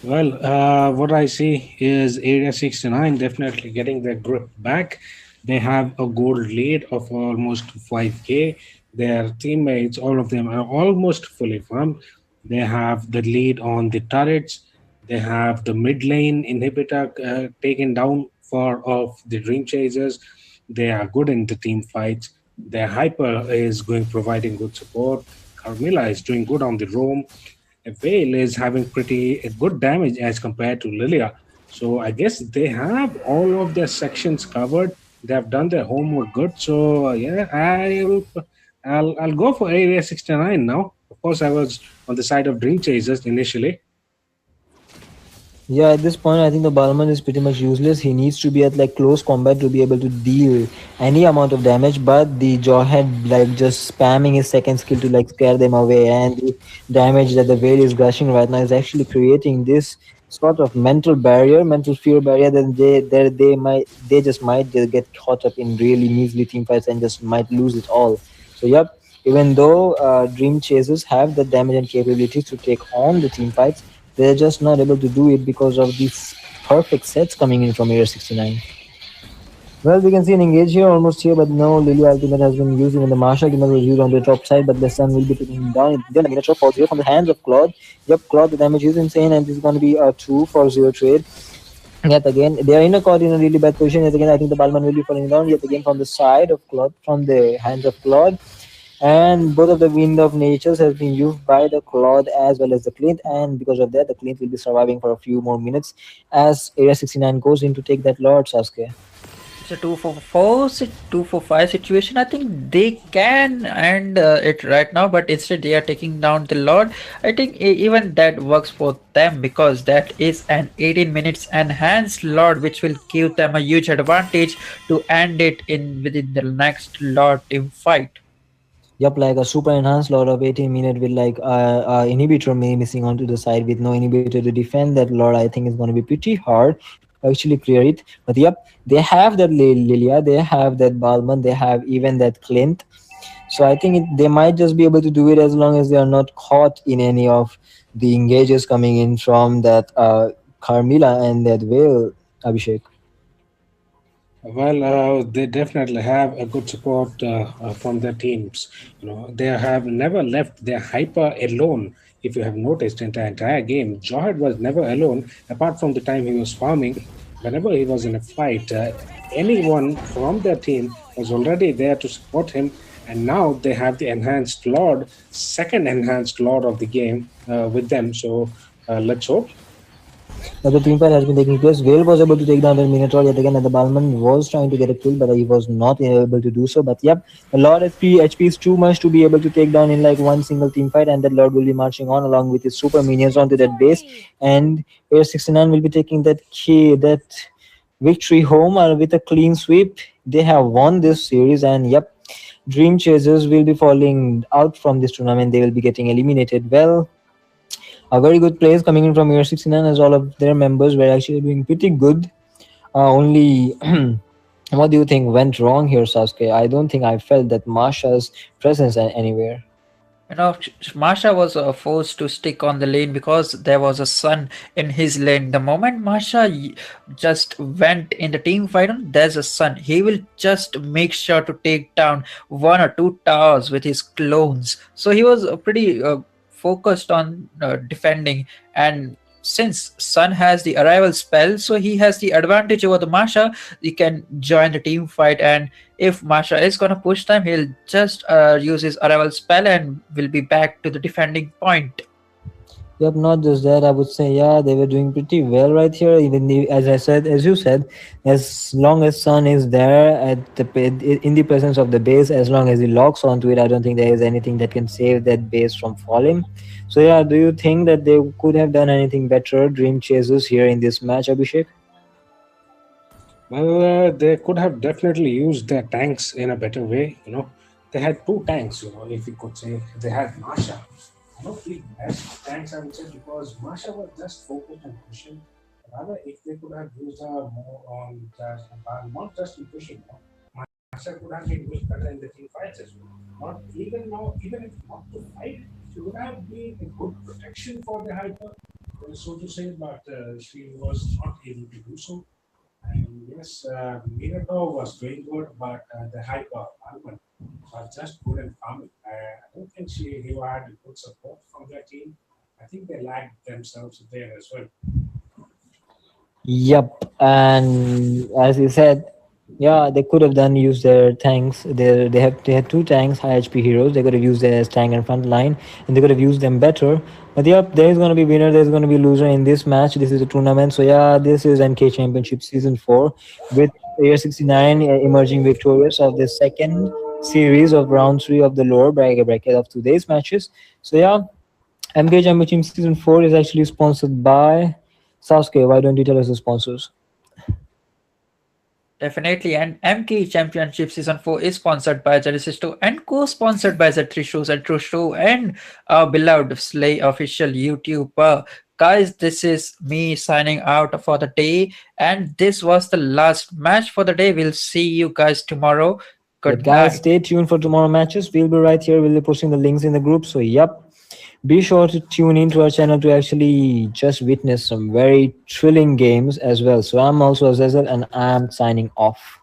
Well, what I see is Area 69 definitely getting their grip back. They have a gold lead of almost 5k. Their teammates, all of them, are almost fully farmed. They have the lead on the turrets. They have the mid lane inhibitor taken down for of the Dream Chasers. They are good in the team fights. Their hyper is going providing good support. Carmilla is doing good on the roam. Vale is having pretty good damage as compared to Lilia. So I guess they have all of their sections covered. They have done their homework good. So yeah, I'll go for Area 69 now. Of course, I was on the side of Dream Chasers initially. Yeah, at this point, I think the Balman is pretty much useless. He needs to be at like close combat to be able to deal any amount of damage. But the Jawhead like just spamming his second skill to like scare them away, and the damage that the Veil is gushing right now is actually creating this sort of mental barrier, mental fear barrier. That they just might just get caught up in really measly team fights and just might lose it all. So yep, even though Dream Chasers have the damage and capabilities to take on the team fights, they're just not able to do it because of these perfect sets coming in from Area 69. Well, we can see an engage here, almost here, but no, Lily ultimate has been used, even the Marshall ultimate was used on the top side, but the Sun will be taking him down. Then the miniature falls here from the hands of Claude. Yep, Claude, the damage is insane, and this is going to be a 2 for 0 trade. Yet again, they are in a caught in a really bad position. Yet again, I think the Balman will be falling down. Yet again, from the side of Claude, from the hands of Claude. And both of the wind of natures has been used by the Claude as well as the Clint, and because of that, the Clint will be surviving for a few more minutes as Area 69 goes in to take that Lord Sasuke. It's a 2 for 5 situation. I think they can end it right now, but instead they are taking down the Lord. I think even that works for them because that is an 18 minutes enhanced Lord, which will give them a huge advantage to end it in within the next Lord team fight. Yup, like a super enhanced Lord of 18 minute with like inhibitor missing onto the side with no inhibitor to defend that Lord, I think is going to be pretty hard to actually clear it. But yep, they have that Lilia, they have that Balman, they have even that Clint. So I think they might just be able to do it as long as they are not caught in any of the engages coming in from that Carmilla and that Whale, Abhishek. Well, they definitely have a good support from their teams. You know, they have never left their hyper alone. If you have noticed in the entire game, Jihad was never alone, apart from the time he was farming. Whenever he was in a fight, anyone from their team was already there to support him. And now they have the enhanced Lord, second enhanced Lord of the game with them. So let's hope. Now the team fight has been taking place. Vale was able to take down the Minotaur yet again, and the Balman was trying to get a kill, but he was not able to do so. But yep, the Lord HP is too much to be able to take down in like one single team fight, and that Lord will be marching on along with his super minions onto that base, and Air 69 will be taking that key, that victory home with a clean sweep. They have won this series, and yep, Dream Chasers will be falling out from this tournament. They will be getting eliminated. Well, a very good plays coming in from Year 69 as all of their members were actually doing pretty good. Only, what do you think went wrong here, Sasuke? I don't think I felt that Masha's presence anywhere. Masha was forced to stick on the lane because there was a sun in his lane. The moment Masha just went in the team fight, there's a sun. He will just make sure to take down 1 or 2 towers with his clones. So he was pretty focused on defending, and since Sun has the arrival spell, so he has the advantage over the Masha. He can join the team fight, and if Masha is gonna push them, he'll just use his arrival spell and will be back to the defending point. Yep, not just that. I would say, yeah, they were doing pretty well right here. Even as I said, as you said, as long as Sun is there at in the presence of the base, as long as he locks onto it, I don't think there is anything that can save that base from falling. So yeah, do you think that they could have done anything better, Dream Chasers, here in this match, Abhishek? Well, they could have definitely used their tanks in a better way. You know, they had two tanks. You know, if you could say they had Masha. I don't feel best tanks. I would say because Masha was just focused on pushing. Rather, if they could have used her more on just not just in pushing, Masha could have been used better in the team fights as well. Not even now, even if not to fight, she would have been a good protection for the hyper, so to say. But she was not able to do so, And yes, Minato was doing good, but the hyper Almond was just good and calming. I don't think he had good support from their team. I think they lacked themselves there as well. Yep, and as you said, yeah, they could have done use their tanks. They had two tanks, high HP heroes. They could have used their as tank and front line, and they could have used them better. But yep, there is gonna be winner. There's gonna be loser in this match. This is a tournament, so yeah, this is NK Championship Season 4 with Player 69 emerging victorious of the second series of round 3 of the lower bracket of today's matches. So yeah, MK Championship Season 4 is actually sponsored by Sasuke. Why don't you tell us the sponsors? Definitely, and MKE Championship Season 4 is sponsored by Zentro Store and co-sponsored by Zentro Store and our beloved Slay official YouTuber. Guys, this is me signing out for the day, and this was the last match for the day. We'll see you guys tomorrow. But Good guys, night. stay tuned for tomorrow matches. We'll be right here. We'll be posting the links in the group. So yep, be sure to tune in to our channel to actually just witness some very thrilling games as well. So I'm also Azazel and I'm signing off.